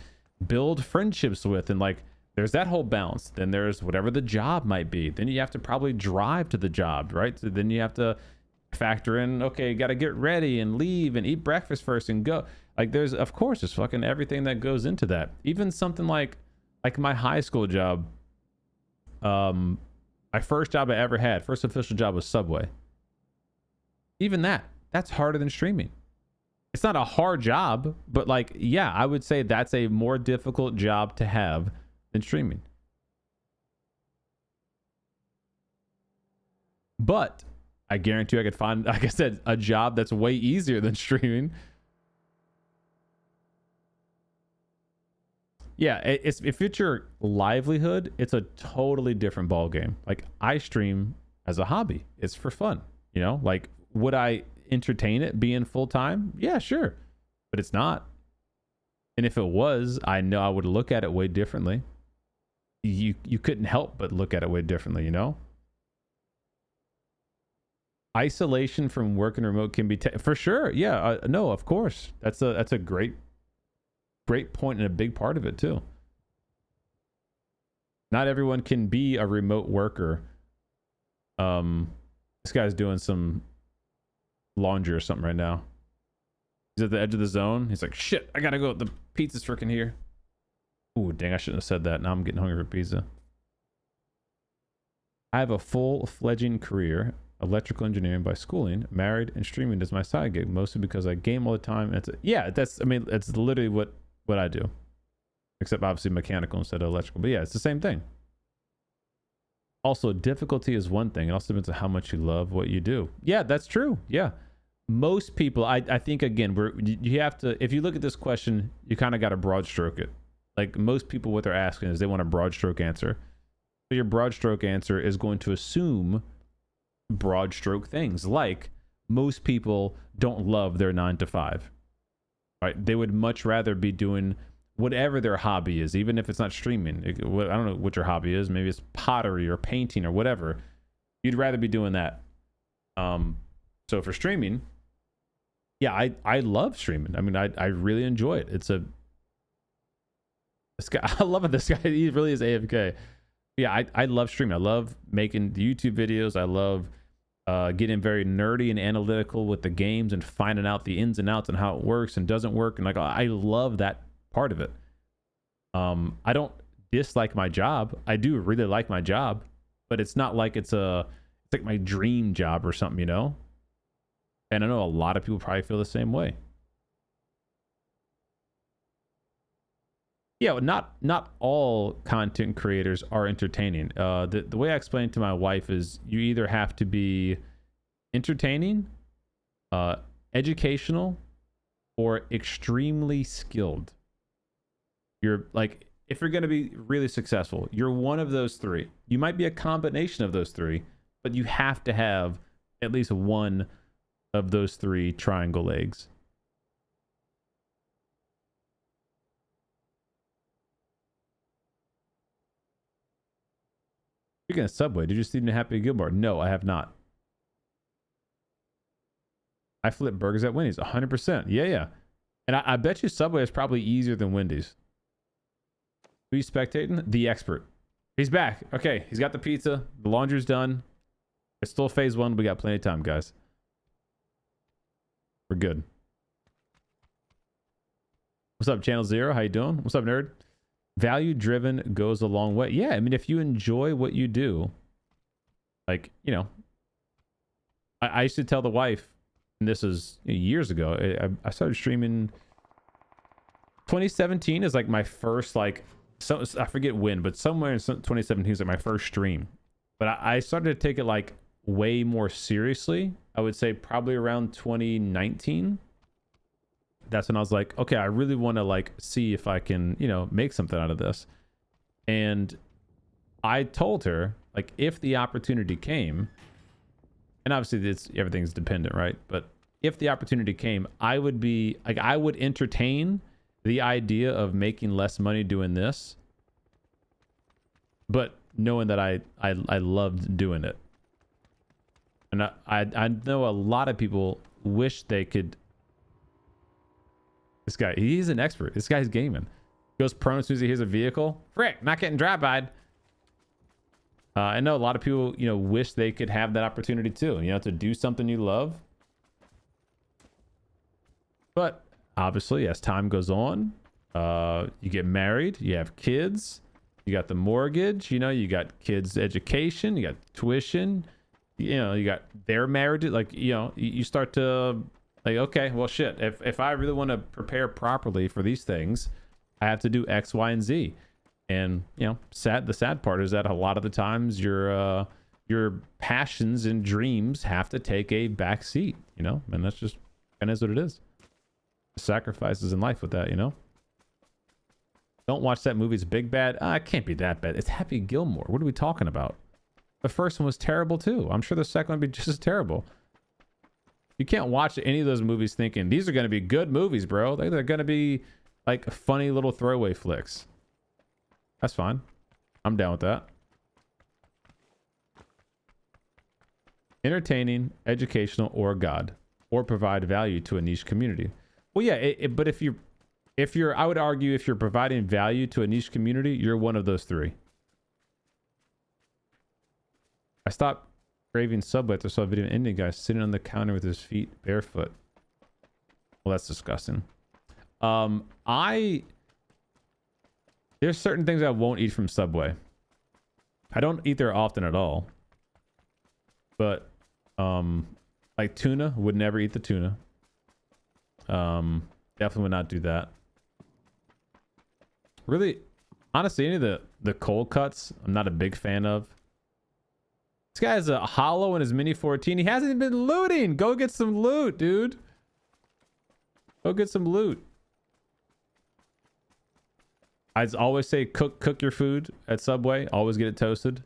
build friendships with, and like there's that whole balance. Then there's whatever the job might be. Then you have to probably drive to the job, right? So then you have to factor in, okay, you got to get ready and leave and eat breakfast first and go. Like there's, of course, there's fucking everything that goes into that. Even something like my high school job, my first job I ever had, first official job, was Subway. Even that's harder than streaming. It's not a hard job, but like, yeah, I would say that's a more difficult job to have than streaming. But I guarantee you I could find, like I said, a job that's way easier than streaming. Yeah, if it's your livelihood, it's a totally different ball game. Like I stream as a hobby. It's for fun, you know? Like would I entertain it being full time? Yeah, sure. But it's not. And if it was, I know I would look at it way differently. You couldn't help but look at it way differently, you know? Isolation from work and remote can be for sure. Yeah, no, of course. That's a great point and a big part of it too. Not everyone can be a remote worker. This guy's doing some laundry or something right now. He's at the edge of the zone. He's like, shit, I gotta go. The pizza's freaking here. Ooh, dang, I shouldn't have said that. Now I'm getting hungry for pizza. I have a full-fledging career, electrical engineering by schooling, married, and streaming is my side gig, mostly because I game all the time. That's literally what I do, except obviously mechanical instead of electrical. But yeah, it's the same thing. Also, difficulty is one thing. It also depends on how much you love what you do. Yeah, that's true. Yeah. Most people, I think, again, you have to, if you look at this question, you kind of got to broad stroke it. Like most people, what they're asking is they want a broad stroke answer. So your broad stroke answer is going to assume broad stroke things, like most people don't love their 9 to 5. Right? They would much rather be doing whatever their hobby is, even if it's not streaming. I don't know what your hobby is. Maybe it's pottery or painting or whatever. You'd rather be doing that. So for streaming, yeah, I love streaming. I mean, I really enjoy it. This guy, I love it. This guy, he really is AFK. Yeah, I love streaming. I love making the YouTube videos. I love getting very nerdy and analytical with the games and finding out the ins and outs and how it works and doesn't work. And like, I love that part of it. I don't dislike my job. I do really like my job, but it's not like it's like my dream job or something, you know? And I know a lot of people probably feel the same way. Yeah, not all content creators are entertaining. The way I explain it to my wife is you either have to be entertaining, educational, or extremely skilled. You're like, if you're going to be really successful, you're one of those three. You might be a combination of those three, but you have to have at least one of those three triangle legs. Speaking of Subway, did you see the Happy Gilmore? No, I have not. I flip burgers at Wendy's 100%. Yeah. And I bet you Subway is probably easier than Wendy's. Who you spectating? The expert. He's back. Okay, he's got the pizza. The laundry's done. It's still phase 1. We got plenty of time, guys. We're good. What's up, Channel Zero? How you doing? What's up, nerd? Value driven goes a long way. Yeah, I mean, if you enjoy what you do, like, you know, I used to tell the wife, and this is years ago, I started streaming 2017 is like my first, like, so I forget when, but somewhere in 2017 is like my first stream. But I started to take it like way more seriously. I would say probably around 2019. That's when I was like, okay, I really want to like see if I can, you know, make something out of this. And I told her, like, if the opportunity came, and obviously everything's dependent, right? But if the opportunity came, I would be like, I would entertain the idea of making less money doing this, but knowing that I loved doing it. And I know a lot of people wish they could. This guy, he's an expert. This guy's gaming. Goes prone as soon as he hears a vehicle. Frick, not getting drive-by'd. I know a lot of people, you know, wish they could have that opportunity too, you know, to do something you love. But obviously, as time goes on, you get married, you have kids, you got the mortgage, you know, you got kids' education, you got tuition, you know, you got their marriage. Like, you know, you start to like, okay, well, shit, if I really want to prepare properly for these things, I have to do X, Y, and Z. And, you know, the sad part is that a lot of the times your passions and dreams have to take a back seat, you know, and that's just kind of is what it is. Sacrifices in life with that, you know. Don't watch that movie. It's Big Bad. It can't be that bad. It's Happy Gilmore. What are we talking about? The first one was terrible too. I'm sure the second one would be just as terrible. You can't watch any of those movies thinking these are going to be good movies, bro. They're going to be like funny little throwaway flicks. That's fine. I'm down with that. Entertaining, educational, or God, or provide value to a niche community. Well, yeah, but if you're, I would argue if you're providing value to a niche community, you're one of those three. I stopped craving Subway after I saw a video of an Indian guy sitting on the counter with his feet barefoot. Well, that's disgusting. There's certain things I won't eat from Subway. I don't eat there often at all. But like tuna, would never eat the tuna. Definitely would not do that. Really, honestly, any of the cold cuts, I'm not a big fan of. This guy has a hollow in his Mini 14. He hasn't even been looting. Go get some loot, dude. Go get some loot. I always say cook your food at Subway. Always get it toasted.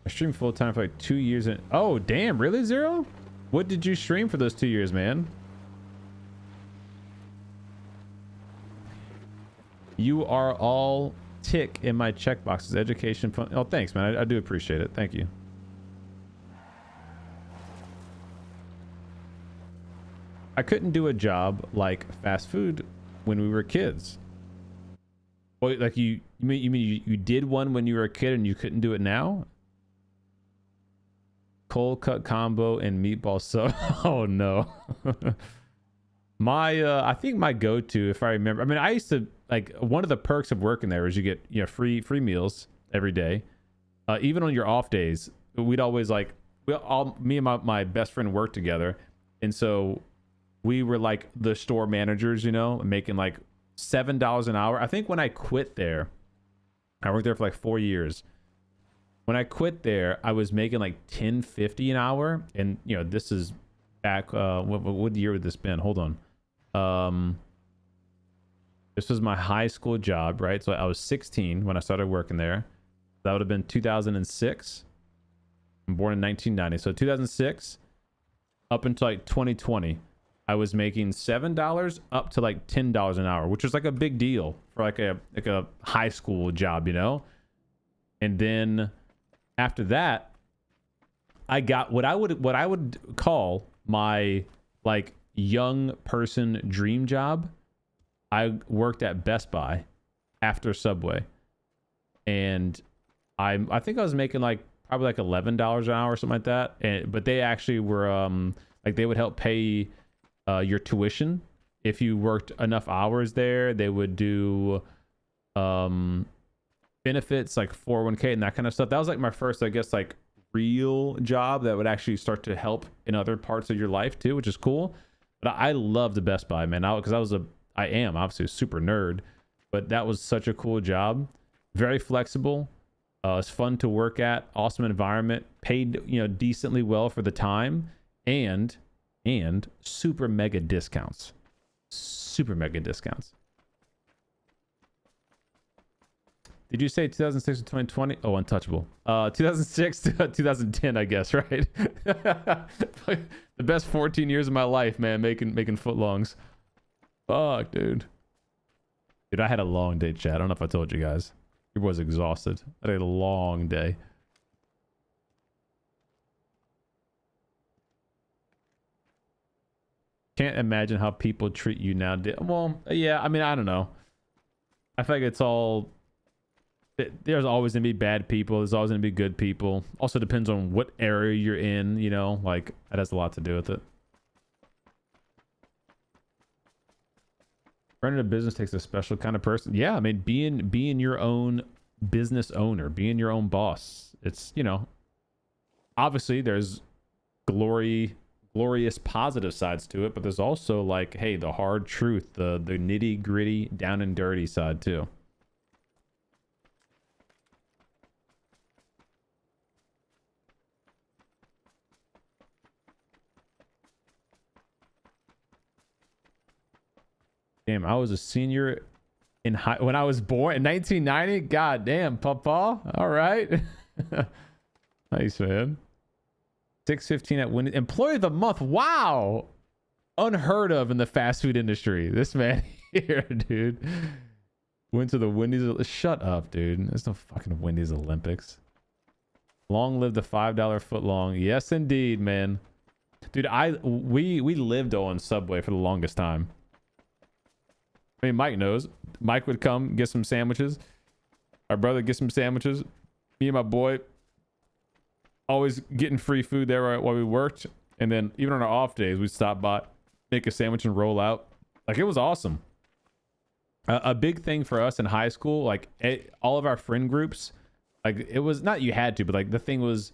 I streamed full time for like 2 years. Oh, damn. Really, Zero? What did you stream for those 2 years, man? You are all tick in my checkboxes. Education fund. Oh, thanks, man. I do appreciate it. Thank you. I couldn't do a job like fast food when we were kids. Well, like you mean you did one when you were a kid and you couldn't do it now? Cold cut combo and meatball sub. Oh no. I think my go-to, if I remember, I mean, I used to, like, one of the perks of working there is you get, you know, free meals every day. Even on your off days, we'd always like, me and my best friend worked together. And so we were like the store managers, you know, making like $7 an hour. I think when I quit there, I worked there for like 4 years. When I quit there, I was making like $10.50 an hour. And, you know, this is back, what year would this been? Hold on. This was my high school job, right? So I was 16 when I started working there. That would have been 2006. I'm born in 1990. So 2006 up until like 2020, I was making $7 up to like $10 an hour, which was like a big deal for like a high school job, you know? And then after that, I got what I would call my like young person dream job. I worked at Best Buy after Subway, and I think I was making like probably like $11 an hour or something like that. But they actually were like they would help pay your tuition if you worked enough hours there. They would do benefits like 401k and that kind of stuff. That was like my first, I guess, like real job that would actually start to help in other parts of your life too, which is cool. But I love the Best Buy, man. Because I am obviously a super nerd, but that was such a cool job. Very flexible. It's fun to work at. Awesome environment. Paid, decently well for the time, and super mega discounts. Super mega discounts. Did you say 2006 to 2020? Oh, untouchable. 2006 to 2010, I guess, right? The best 14 years of my life, man, making footlongs. Fuck, dude. Dude, I had a long day, chat. I don't know if I told you guys. Your boy's exhausted. I had a long day. Can't imagine how people treat you now. Well, yeah, I mean, I don't know. I feel like it's all... There's always gonna be bad people. There's always gonna be good people. Also depends on what area you're in, like that has a lot to do with it. Running a business takes a special kind of person. Yeah, I mean, being your own business owner, being your own boss. It's, obviously there's glorious positive sides to it, but there's also like, hey, the hard truth, the nitty gritty, down and dirty side too. Damn, I was a senior in when I was born in 1990. God damn, papa. All right. Nice, man. 615 at Wendy's. Employee of the month. Wow. Unheard of in the fast food industry. This man here, dude. Went to the Wendy's. Shut up, dude. There's no fucking Wendy's Olympics. Long live the $5 footlong. Yes, indeed, man. Dude, we lived on Subway for the longest time. I mean, Mike knows. Mike would come get some sandwiches. Our brother get some sandwiches. Me and my boy always getting free food there while we worked. And then even on our off days, we'd stop by, make a sandwich and roll out. Like, it was awesome. A big thing for us in high school, like all of our friend groups, like it was not you had to, but like the thing was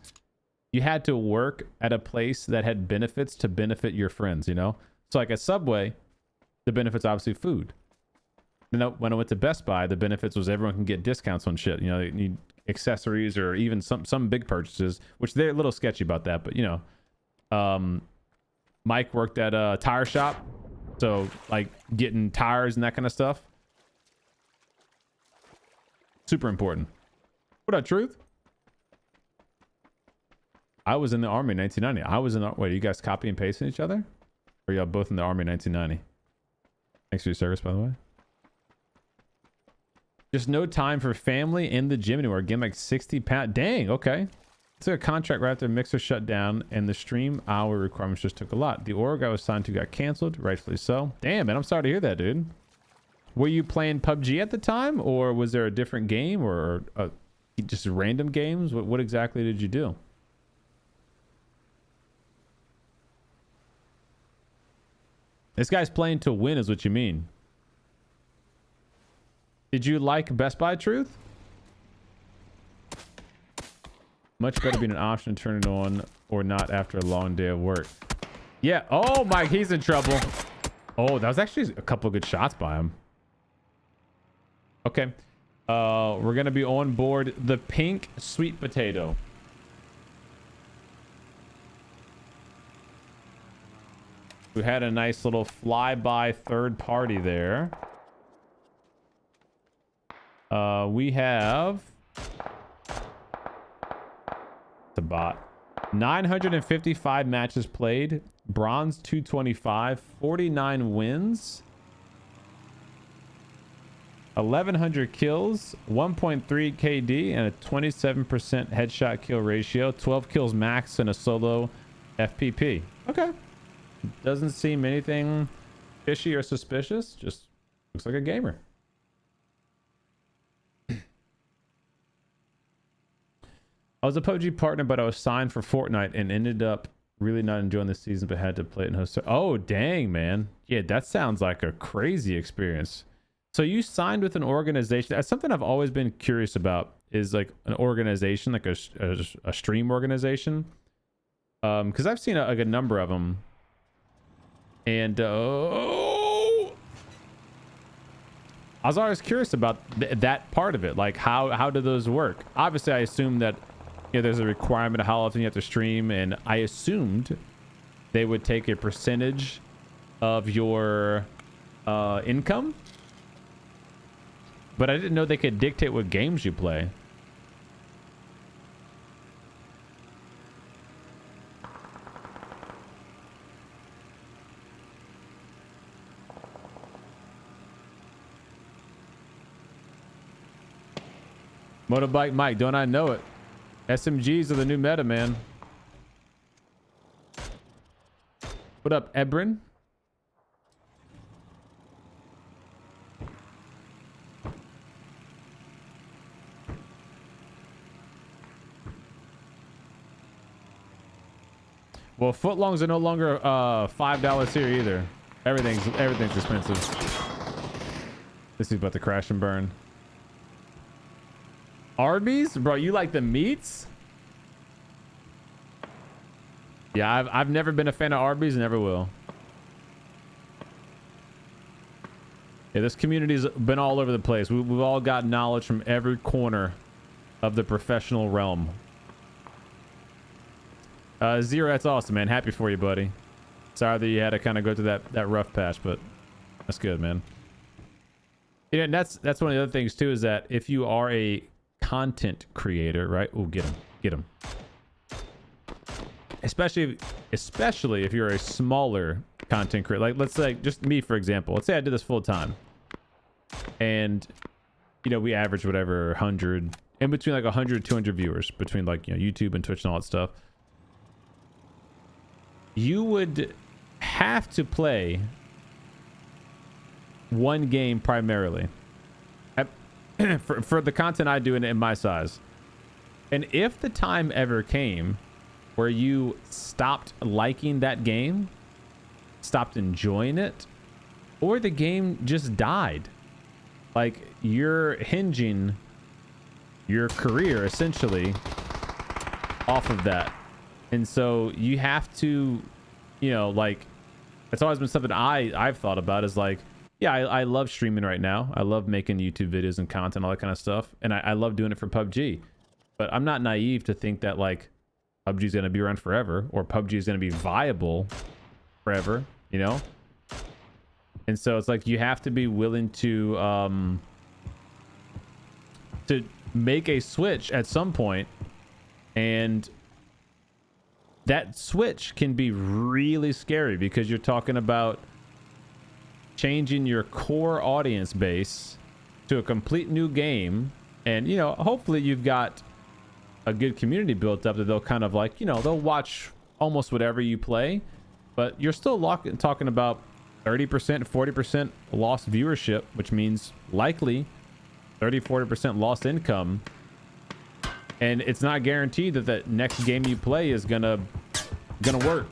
you had to work at a place that had benefits to benefit your friends, So like at Subway, the benefits obviously food. When I went to Best Buy, the benefits was everyone can get discounts on shit. They need accessories or even some big purchases, which they're a little sketchy about that. But Mike worked at a tire shop, so like getting tires and that kind of stuff. Super important. What up, Truth? I was in the Army in 1990. I was in the... Wait, you guys copy and pasting each other? Or y'all both in the Army in 1990? Thanks for your service, by the way. Just no time for family in the gym anymore. Getting like 60 pounds. Dang, okay. Took a contract right after Mixer shut down, and the stream hour requirements just took a lot. The org I was signed to got canceled, rightfully so. Damn, man, I'm sorry to hear that, dude. Were you playing PUBG at the time, or was there a different game, or just random games? What exactly did you do? This guy's playing to win is what you mean. Did you like Best Buy, Truth? Much better being an option to turn it on or not after a long day of work. Yeah. Oh, Mike, he's in trouble. Oh, that was actually a couple of good shots by him. Okay. We're going to be on board the pink sweet potato. We had a nice little flyby third party there. We have... The bot. 955 matches played. Bronze 225. 49 wins. 1,100 kills. 1.3 KD and a 27% headshot kill ratio. 12 kills max in a solo FPP. Okay. Doesn't seem anything fishy or suspicious. Just looks like a gamer. I was a PUBG partner, but I was signed for Fortnite and ended up really not enjoying the season, but had to play it in host. Oh, dang, man. Yeah, that sounds like a crazy experience. So you signed with an organization. That's something I've always been curious about, is like an organization, like a stream organization. Because I've seen a number of them. And I was always curious about that part of it. Like how do those work? Obviously, I assume that there's a requirement of how often you have to stream, and I assumed they would take a percentage of your income, but I didn't know they could dictate what games you play. Motorbike Mike, don't I know it? SMGs are the new meta, man. What up, Ebrin? Well, footlongs are no longer $5 here either. Everything's expensive. This is about to crash and burn. Arby's, bro, you like the meats? Yeah, I've never been a fan of Arby's, never will. Yeah, this community's been all over the place. We've all got knowledge from every corner of the professional realm. Zero, that's awesome, man. Happy for you, buddy. Sorry that you had to kind of go through that rough patch, but that's good, man. Yeah, and that's one of the other things too, is that if you are a content creator, right? Oh, get him. Especially if you're a smaller content creator, like let's say just me, for example. Let's say I did this full time, and we average whatever 100, in between like 100 200 viewers between like YouTube and Twitch and all that stuff. You would have to play one game primarily for the content I do in my size. And if the time ever came where you stopped liking that game, stopped enjoying it, or the game just died, like you're hinging your career essentially off of that. And so you have to, like, it's always been something I've thought about, is like, yeah, I love streaming right now. I love making YouTube videos and content, all that kind of stuff. And I love doing it for PUBG. But I'm not naive to think that, like, PUBG is going to be around forever, or PUBG is going to be viable forever, And so it's like you have to be willing to make a switch at some point. And that switch can be really scary, because you're talking about changing your core audience base to a complete new game. And hopefully you've got a good community built up that they'll kind of like, they'll watch almost whatever you play, but you're still talking about 30%, 40% lost viewership, which means likely 30-40% lost income. And it's not guaranteed that the next game you play is gonna work,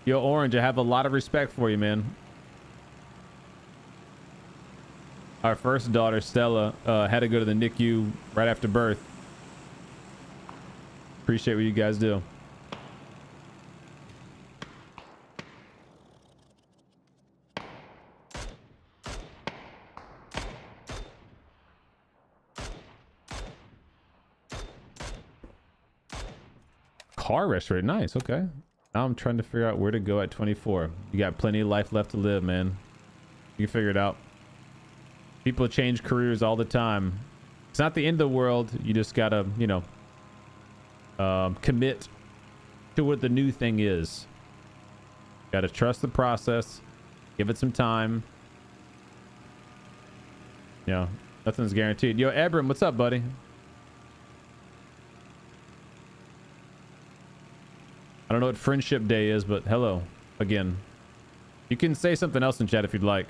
Yo, Orange, I have a lot of respect for you, man. Our first daughter, Stella, had to go to the NICU right after birth. Appreciate what you guys do. Car restaurant, nice. Okay. Now I'm trying to figure out where to go at 24. You got plenty of life left to live, man. You can figure it out. People change careers all the time. It's not the end of the world. You just gotta, commit to what the new thing is. Gotta trust the process. Give it some time. Nothing's guaranteed. Yo, Abram, what's up, buddy? I don't know what Friendship Day is, but hello again. You can say something else in chat if you'd like.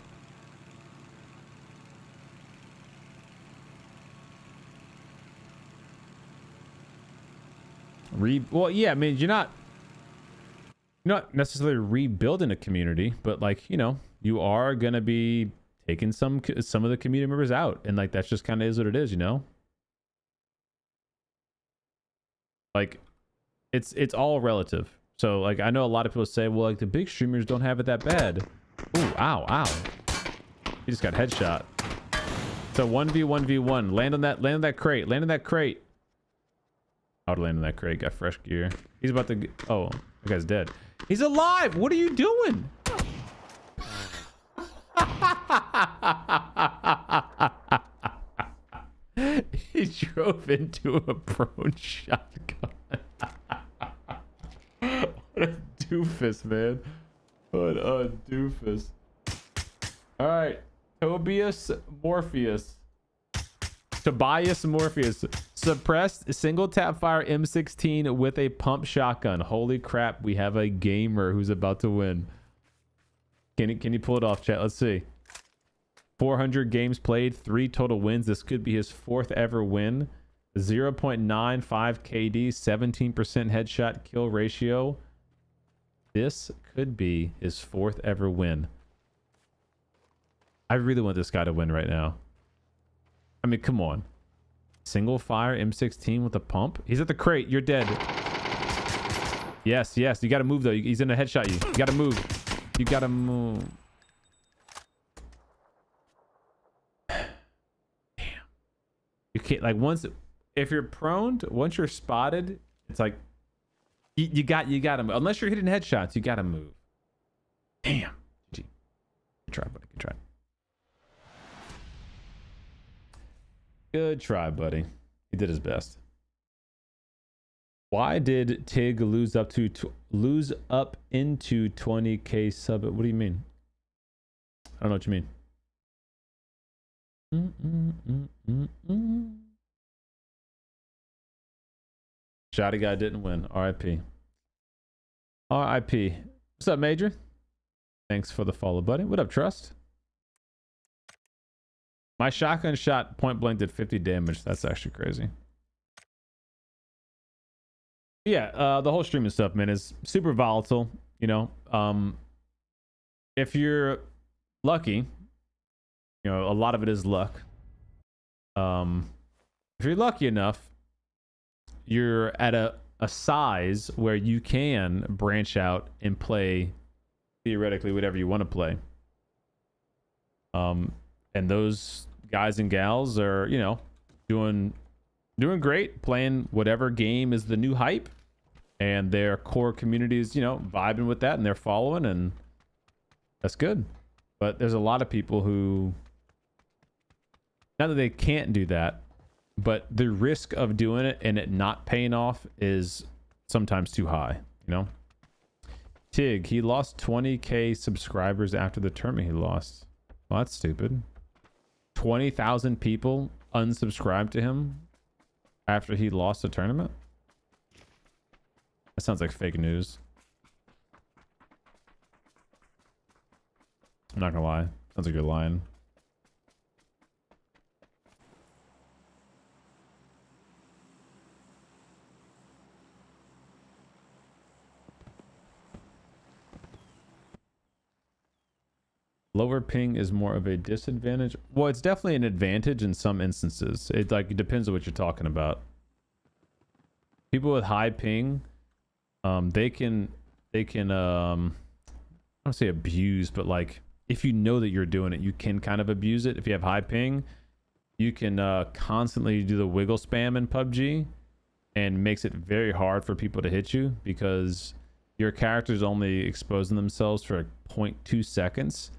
Well, yeah, I mean, you're not necessarily rebuilding a community, but like, you are gonna be taking some of the community members out, and like that's just kind of is what it is, Like, it's all relative. So like I know a lot of people say, well, like the big streamers don't have it that bad. Ooh, ow. He just got headshot. So 1v1v1. Land on that crate. Land on that crate. I would land on that crate. Got fresh gear. He's about to. Oh, that guy's dead. He's alive. What are you doing? He drove into a prone shotgun. What a doofus, man. What a doofus. All right. Tobias Morpheus. Tobias Morpheus. Suppressed single tap fire M16 with a pump shotgun. Holy crap. We have a gamer who's about to win. Can you pull it off, chat? Let's see. 400 games played, 3 total wins. This could be his 4th ever win. 0.95 KD, 17% headshot kill ratio. This could be his 4th ever win. I really want this guy to win right now. I mean, come on. Single fire M16 with a pump. He's at the crate. You're dead. Yes. You got to move, though. He's in a headshot you. You got to move. You got to move. You can't, like, if you're prone, once you're spotted, it's like you got to move. Unless you're hitting headshots, you got to move. Damn. Good try, buddy. Good try, buddy. He did his best. Why did Tig lose up into 20k sub? What do you mean? I don't know what you mean. Shotty guy didn't win. RIP. RIP. What's up, Major? Thanks for the follow, buddy. What up, Trust? My shotgun shot point blank did 50 damage. That's actually crazy. Yeah, the whole streaming stuff, man, is super volatile. You know, if you're lucky, you know, a lot of it is luck. If you're lucky enough, you're at a size where you can branch out and play theoretically whatever you want to play. And those guys and gals are, you know, doing great, playing whatever game is the new hype, and their core community is, you know, vibing with that, and they're following, and that's good. But there's a lot of people who, not that they can't do that, but the risk of doing it and it not paying off is sometimes too high, you know? Tig, he lost 20k subscribers after the tournament he lost. Well, that's stupid. 20,000 people unsubscribed to him after he lost a tournament? That sounds like fake news. I'm not gonna lie. Sounds like you're lying. Lower ping is more of a disadvantage. Well, it's definitely an advantage in some instances. It like, it depends on what you're talking about. People with high ping, they can I don't say abuse, but like if you know that you're doing it, you can kind of abuse it. If you have high ping, you can constantly do the wiggle spam in PUBG, and makes it very hard for people to hit you because your character's only exposing themselves for 0.2 seconds.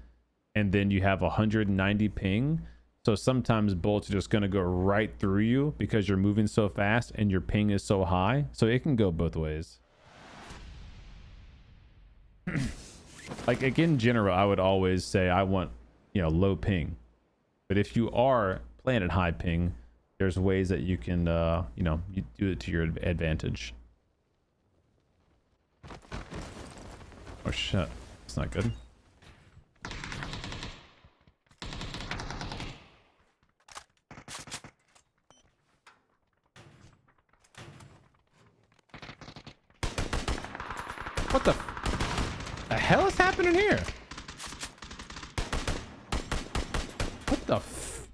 And then you have 190 ping. So sometimes bullets are just going to go right through you because you're moving so fast and your ping is so high. So it can go both ways. Like, in general, I would always say I want, you know, low ping. But if you are playing at high ping, there's ways that you can, you know, you do it to your advantage. Oh, shit. That's not good. What the hell is happening here? What the f...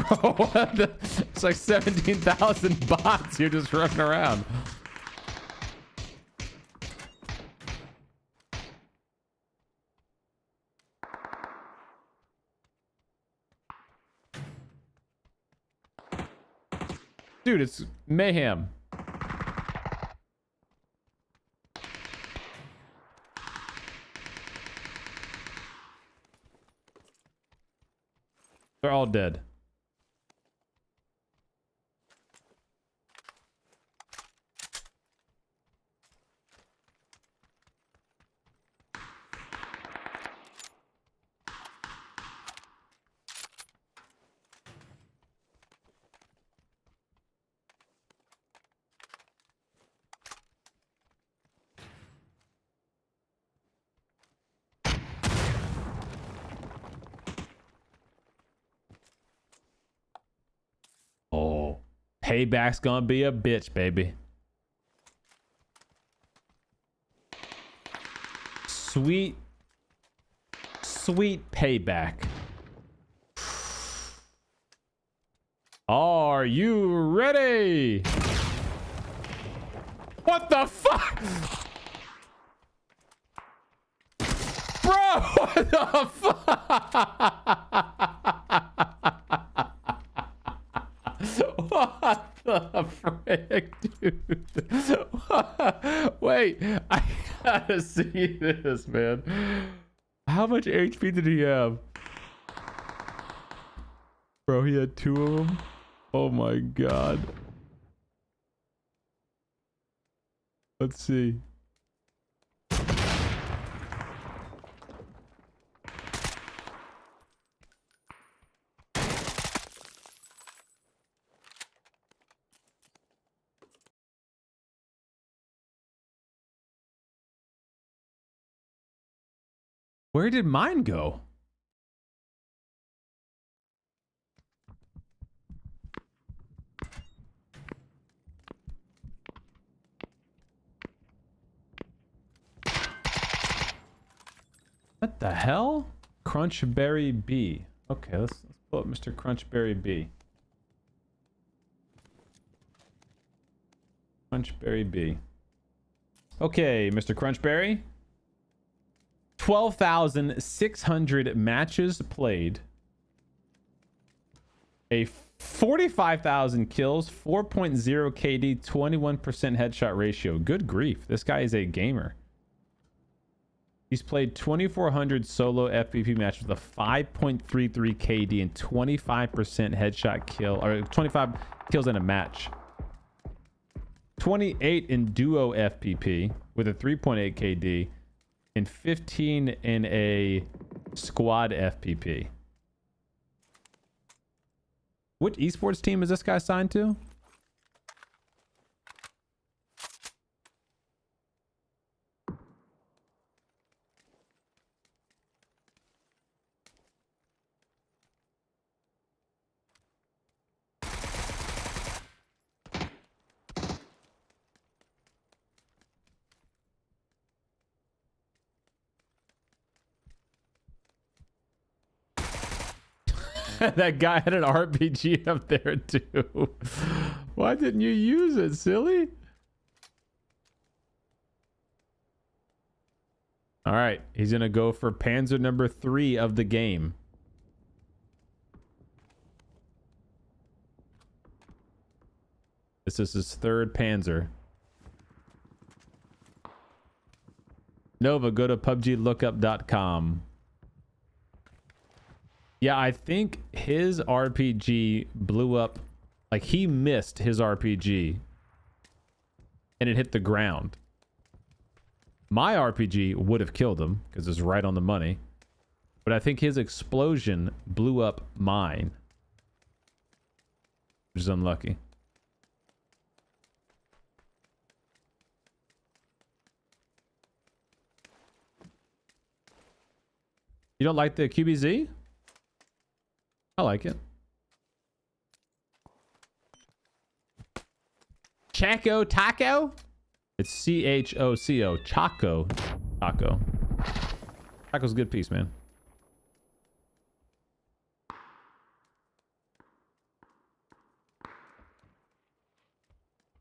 Bro, what the? It's like 17,000 bots here just running around. Dude, it's mayhem. They're all dead. Oh, payback's gonna be a bitch, baby. Sweet, sweet payback. Are you ready? What the fuck? Bro, what the fuck? What the frick, dude? Wait, I gotta see this, man. How much HP did he have? Bro, he had 2 of them. Oh my god. Let's see. Where did mine go? What the hell? Crunchberry B. Okay, let's pull up Mr. Crunchberry B. Crunchberry B. Okay, Mr. Crunchberry. 12,600 matches played. A 45,000 kills, 4.0 KD, 21% headshot ratio. Good grief. This guy is a gamer. He's played 2,400 solo FPP matches with a 5.33 KD and 25% headshot kill, or 25 kills in a match. 28 in duo FPP with a 3.8 KD and 15 in a squad FPP. What esports team is this guy signed to? That guy had an RPG up there too. Why didn't you use it, silly? All right, he's gonna go for Panzer number 3 of the game. This is his 3rd Panzer. Nova, go to PUBGLookup.com. Yeah, I think his RPG blew up. Like, he missed his RPG and it hit the ground. My RPG would have killed him because it's right on the money. But I think his explosion blew up mine, which is unlucky. You don't like the QBZ? I like it. Chaco Taco? It's C-H-O-C-O. Chaco Taco. Taco's a good piece, man.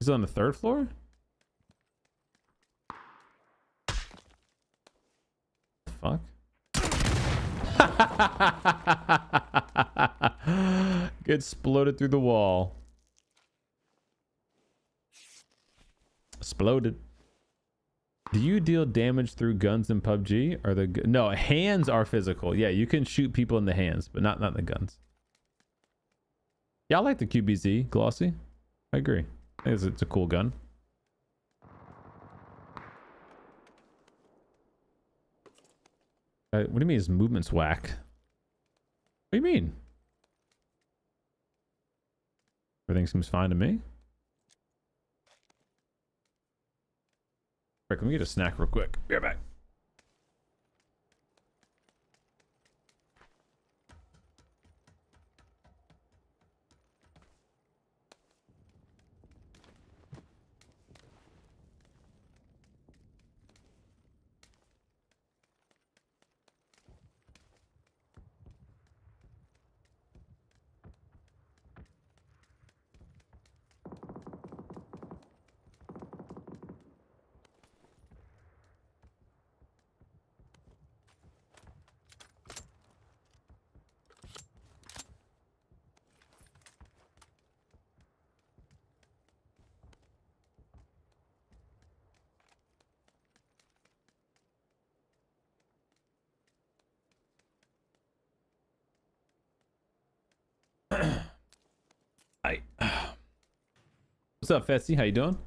He's on the 3rd floor? Fuck. Get exploded through the wall. Exploded. Do you deal damage through guns in PUBG? Or the no, hands are physical. Yeah, you can shoot people in the hands, but not in the guns. Yeah, I like the QBZ glossy. I agree. I think it's a cool gun. What do you mean his movement's whack? What do you mean? Everything seems fine to me. Right, can we get a snack real quick? Be right back. Hi. What's up, Fetsy? How you doing?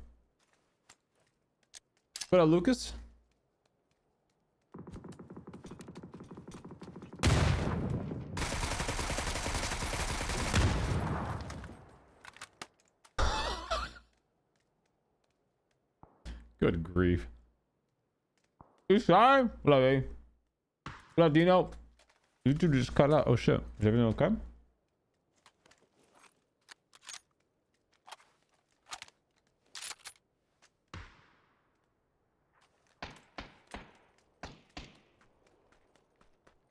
What up, Lucas? Good grief. You sorry? What up, eh? What up, Dino? YouTube just cut out. Oh shit. Is everything okay?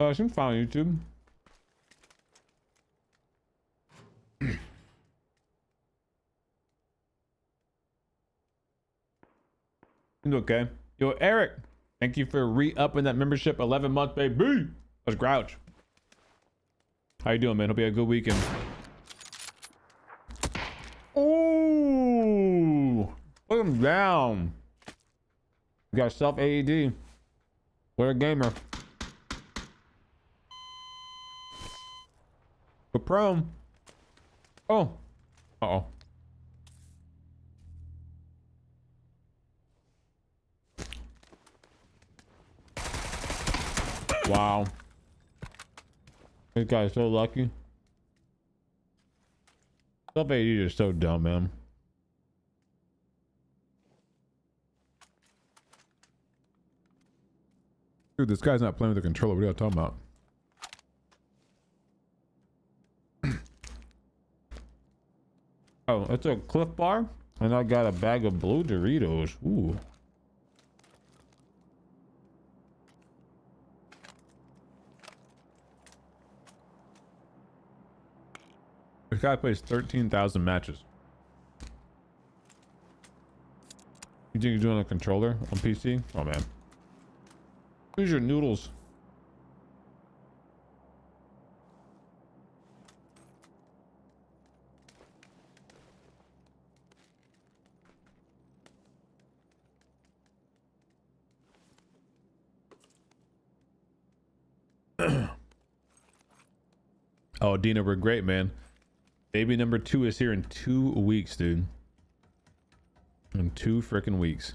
I should find YouTube. It's okay. Yo, Eric, thank you for re-upping that membership. 11 months, baby. That's Grouch. How you doing, man? Hope you had a good weekend. Ooh, put him down. You got self AED. What a gamer. We're prone. Oh. Uh-oh. Wow. This guy's so lucky. Self AD is so dumb, man. Dude, this guy's not playing with the controller. What are you talking about? Oh, it's a Cliff Bar, and I got a bag of blue Doritos. Ooh. This guy plays 13,000 matches. You think you're doing a controller on PC? Oh man. Who's your noodles? Oh, Dina, we're great, man. Baby number 2 is here in 2 weeks, dude. In 2 freaking weeks.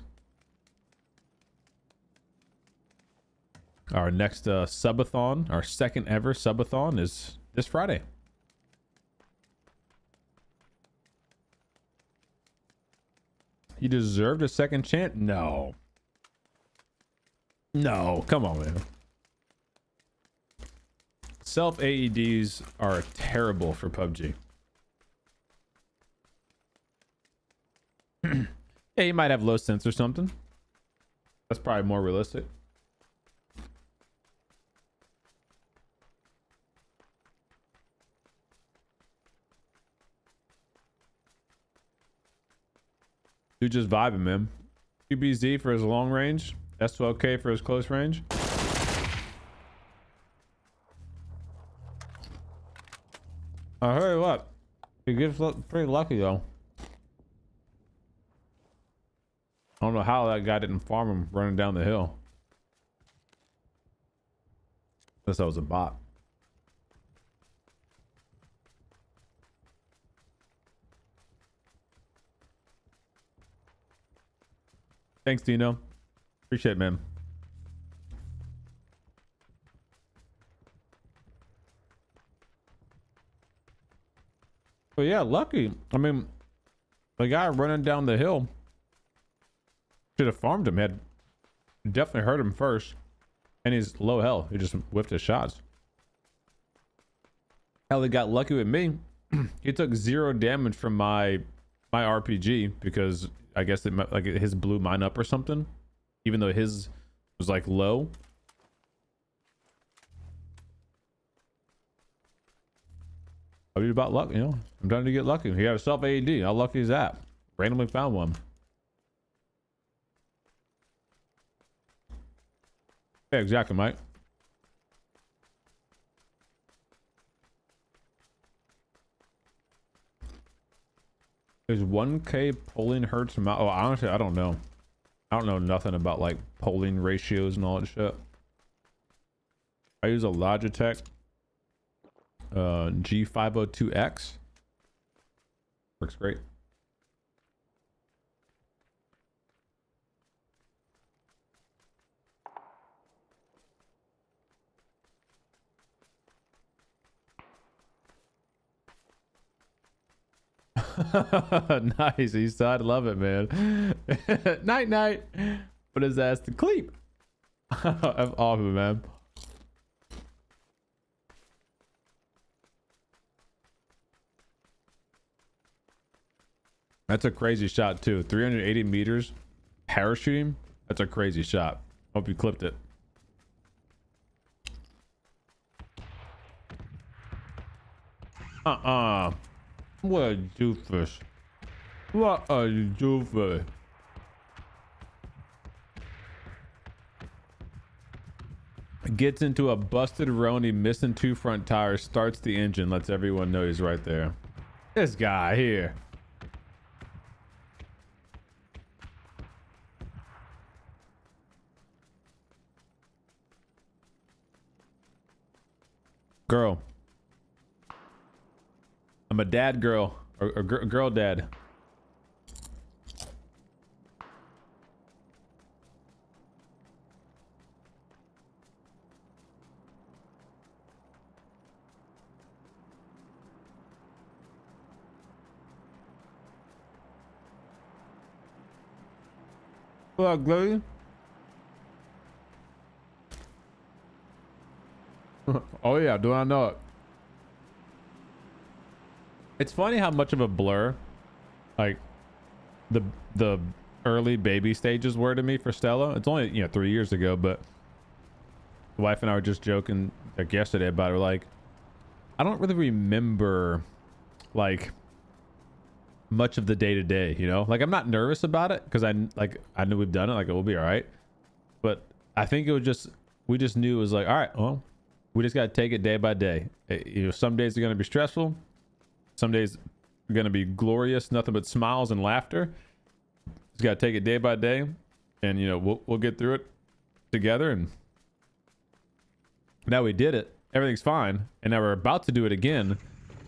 Our next subathon, our second ever subathon, is this Friday. He deserved a second chance? No. No, come on, man. Self AEDs are terrible for PUBG. Yeah, you might have low sense or something. That's probably more realistic. Dude just vibing, man. QBZ for his long range. S12K for his close range. I heard what? He gets pretty lucky though. I don't know how that guy didn't farm him running down the hill. Unless that was a bot. Thanks, Dino. Appreciate it, man. But yeah, lucky. I mean, the guy running down the hill should have farmed him. Had definitely hurt him first. And he's low health. He just whiffed his shots. Hell, he got lucky with me. He took 0 damage from my RPG because I guess it like his blew mine up or something, even though his was like low. I mean, about luck, you know. I'm trying to get lucky. He had a self AED. How lucky is that? Randomly found one. Yeah, exactly, Mike. Is 1K polling hertz amount? Oh, honestly, I don't know. I don't know nothing about like polling ratios and all that shit. I use a Logitech G502X. Works great. Nice, Eastside. Love it, man. Night night. Put his ass to sleep. That's awesome, man. That's a crazy shot too. 380 meters parachuting. That's a crazy shot. Hope you clipped it. What a doofus. What a doofus. Gets into a busted Roni, missing 2 front tires, starts the engine, lets everyone know he's right there. This guy here. Girl. I'm a dad girl, or girl dad. What up, Glody? Oh yeah, do I know it? It's funny how much of a blur like the early baby stages were to me for Stella. It's only, you know, 3 years ago, but the wife and I were just joking like yesterday about it. Like, I don't really remember like much of the day to day, you know? Like, I'm not nervous about it because I knew we've done it, like it will be all right. But I think it was just, we just knew it was like, all right, well, we just got to take it day by day. You know, some days are going to be stressful. Some days are going to be glorious, nothing but smiles and laughter. Just got to take it day by day, and you know, we'll get through it together. And now we did it. Everything's fine, and now we're about to do it again.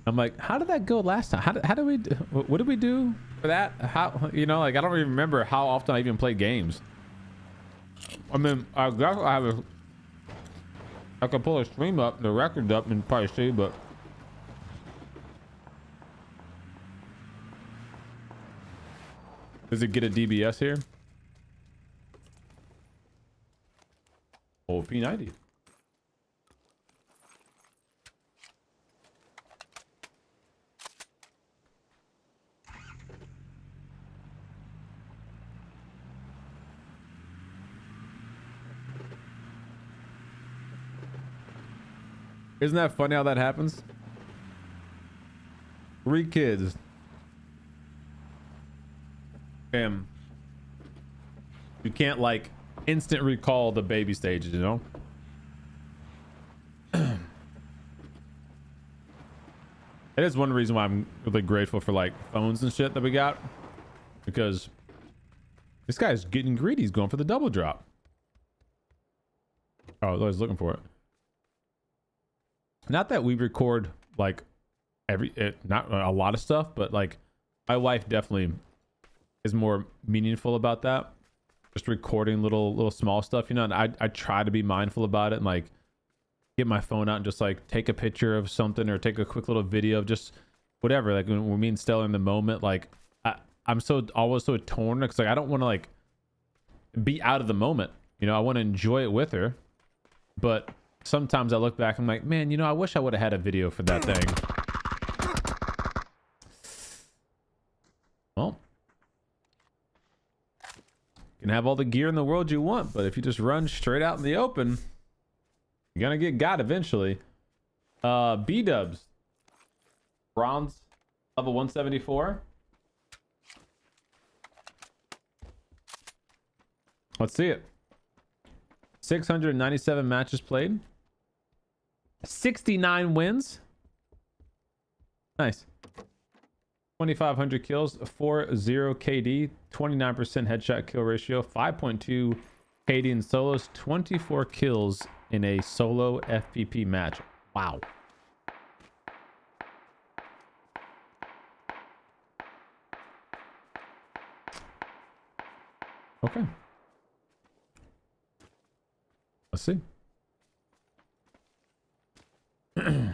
I'm like, how did that go last time? How did we do, what did we do for that? How, you know, like I don't even remember how often I even play games. I mean, I could pull a stream up, the record up, and probably see, but. Does it get a DBS here? Oh, P90. Isn't that funny how that happens? 3 kids. And you can't like instant recall the baby stages, you know? It is one reason why I'm really grateful for like phones and shit that we got, because this guy's getting greedy. He's going for the double drop. Oh, I was looking for it. Not that we record like not a lot of stuff, but like my wife definitely is more meaningful about that. Just recording little small stuff, you know, and I try to be mindful about it and like get my phone out and just like take a picture of something or take a quick little video of just whatever. Like when me and Stella in the moment, like I'm always so torn because like I don't want to like be out of the moment, you know. I want to enjoy it with her, but sometimes I look back, I'm like, man, you know, I wish I would have had a video for that thing. Well, you can have all the gear in the world you want, but if you just run straight out in the open, you're gonna get got eventually. B-dubs. Bronze, level 174. Let's see it. 697 matches played. 69 wins. Nice. 2,500 kills, 4.0 KD, 29% headshot kill ratio, 5.2 KD in solos, 24 kills in a solo FPP match. Wow. Okay. Let's see.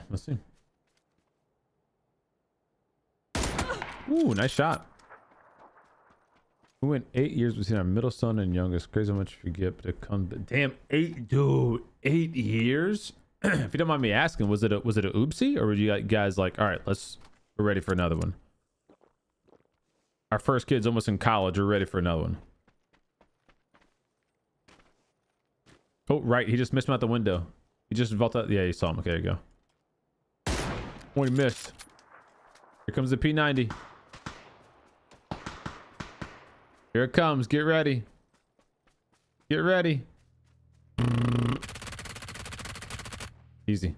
Let's see. Ooh, nice shot. We went 8 years between our middle son and youngest. Crazy how much you forget to come. Damn, 8, dude, 8 years. If you don't mind me asking, was it a oopsie, or were you guys like, all right, we're ready for another one? Our first kid's almost in college. We're ready for another one. Oh, right. He just missed him out the window. He just vaulted. Yeah, you saw him. Okay, there you go. Oh, he missed. Here comes the P90. Here it comes. Get ready. Get ready. Easy.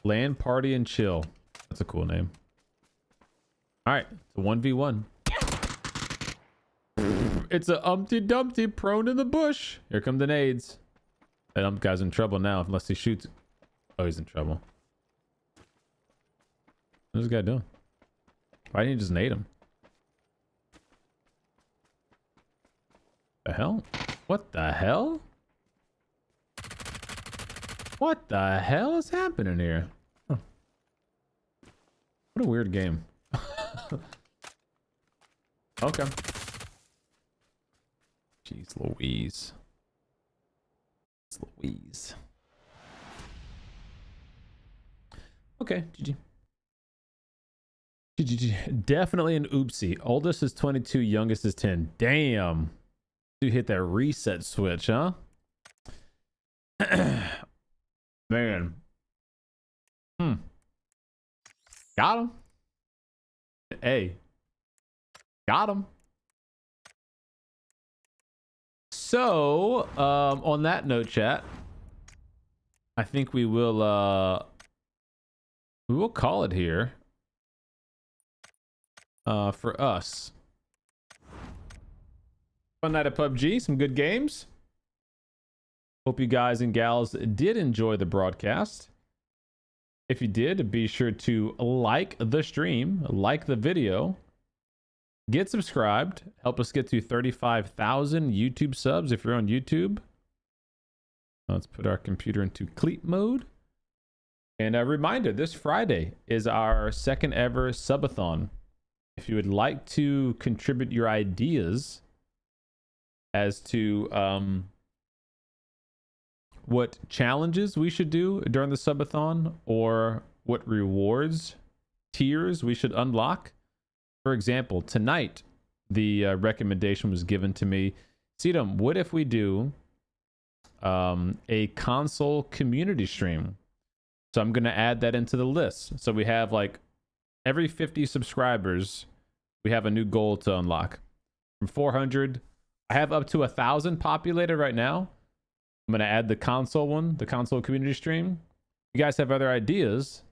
Land, party, and chill. That's a cool name. All right. It's a 1v1. It's a Humpty Dumpty prone in the bush. Here come the nades. That guy's in trouble now unless he shoots. Oh, he's in trouble. What's this guy doing? Why didn't he just nade him? The hell? What the hell? What the hell is happening here? Huh. What a weird game. Okay. Jeez Louise. It's Louise. Okay, GG. GG. Definitely an oopsie. Oldest is 22, youngest is 10. Damn. You hit that reset switch, huh? Man. Got him. Hey. Got him. So, on that note, chat, I think we will call it here for us. Fun night of PUBG, some good games. Hope you guys and gals did enjoy the broadcast. If you did, be sure to like the stream, like the video, get subscribed, help us get to 35,000 YouTube subs if you're on YouTube. Let's put our computer into cleat mode. And a reminder, this Friday is our second ever subathon. If you would like to contribute your ideas as to what challenges we should do during the subathon, or what rewards tiers we should unlock. For example, tonight the recommendation was given to me, CDOME, what if we do a console community stream? So I'm going to add that into the list. So we have like every 50 subscribers, we have a new goal to unlock. From 400, I have up to 1,000 populated right now. I'm going to add the console one, the console community stream. If you guys have other ideas,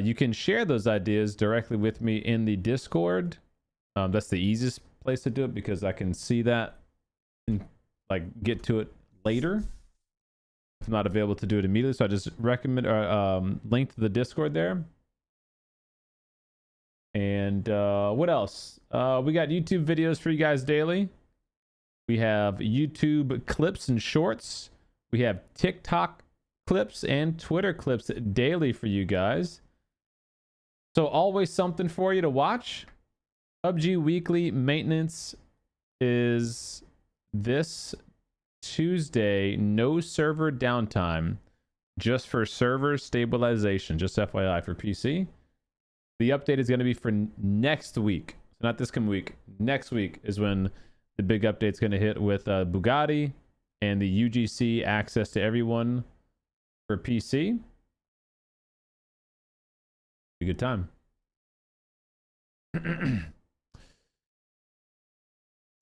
you can share those ideas directly with me in the Discord. That's the easiest place to do it because I can see that and like get to it later. If I'm not available to do it immediately, so I just recommend link to the Discord there. And what else? We got YouTube videos for you guys daily. We have YouTube clips and shorts. We have TikTok clips and Twitter clips daily for you guys. So always something for you to watch. PUBG Weekly Maintenance is this Tuesday. No server downtime. Just for server stabilization. Just FYI for PC. The update is going to be for next week. So not this coming week. Next week is when the big update's going to hit with Bugatti and the UGC access to everyone for PC. Be a good time.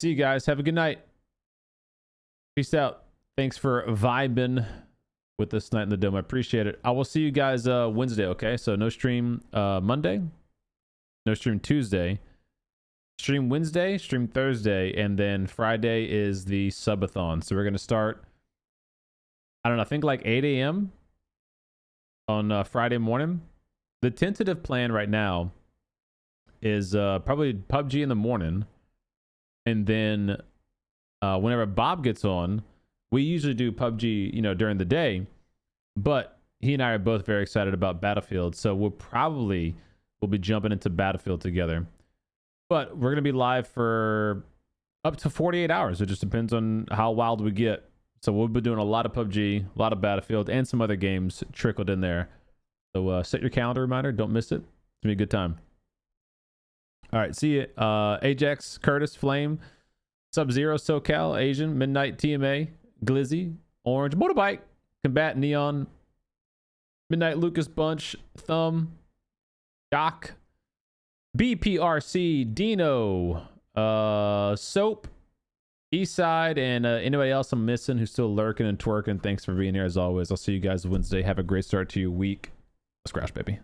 See you guys. Have a good night. Peace out. Thanks for vibing with this night in the dome. I appreciate it. I will see you guys Wednesday, okay? So no stream Monday, no stream Tuesday, stream Wednesday, stream Thursday, and then Friday is the subathon. So we're going to start, I don't know, I think like 8 a.m. on Friday morning. The tentative plan right now is probably PUBG in the morning, and then whenever Bob gets on, we usually do PUBG, you know, during the day, but he and I are both very excited about Battlefield, so we'll be jumping into Battlefield together. But we're going to be live for up to 48 hours. It just depends on how wild we get. So we'll be doing a lot of PUBG, a lot of Battlefield, and some other games trickled in there. So set your calendar reminder. Don't miss it. It's going to be a good time. All right, see you. Ajax, Curtis, Flame, Sub-Zero, SoCal, Asian, Midnight, TMA, Glizzy, Orange, Motorbike, Combat, Neon, Midnight, Lucas, Bunch, Thumb, Doc, BPRC, Dino, Soap, Eastside, and anybody else I'm missing who's still lurking and twerking. Thanks for being here as always. I'll see you guys Wednesday. Have a great start to your week. Let's crash, baby.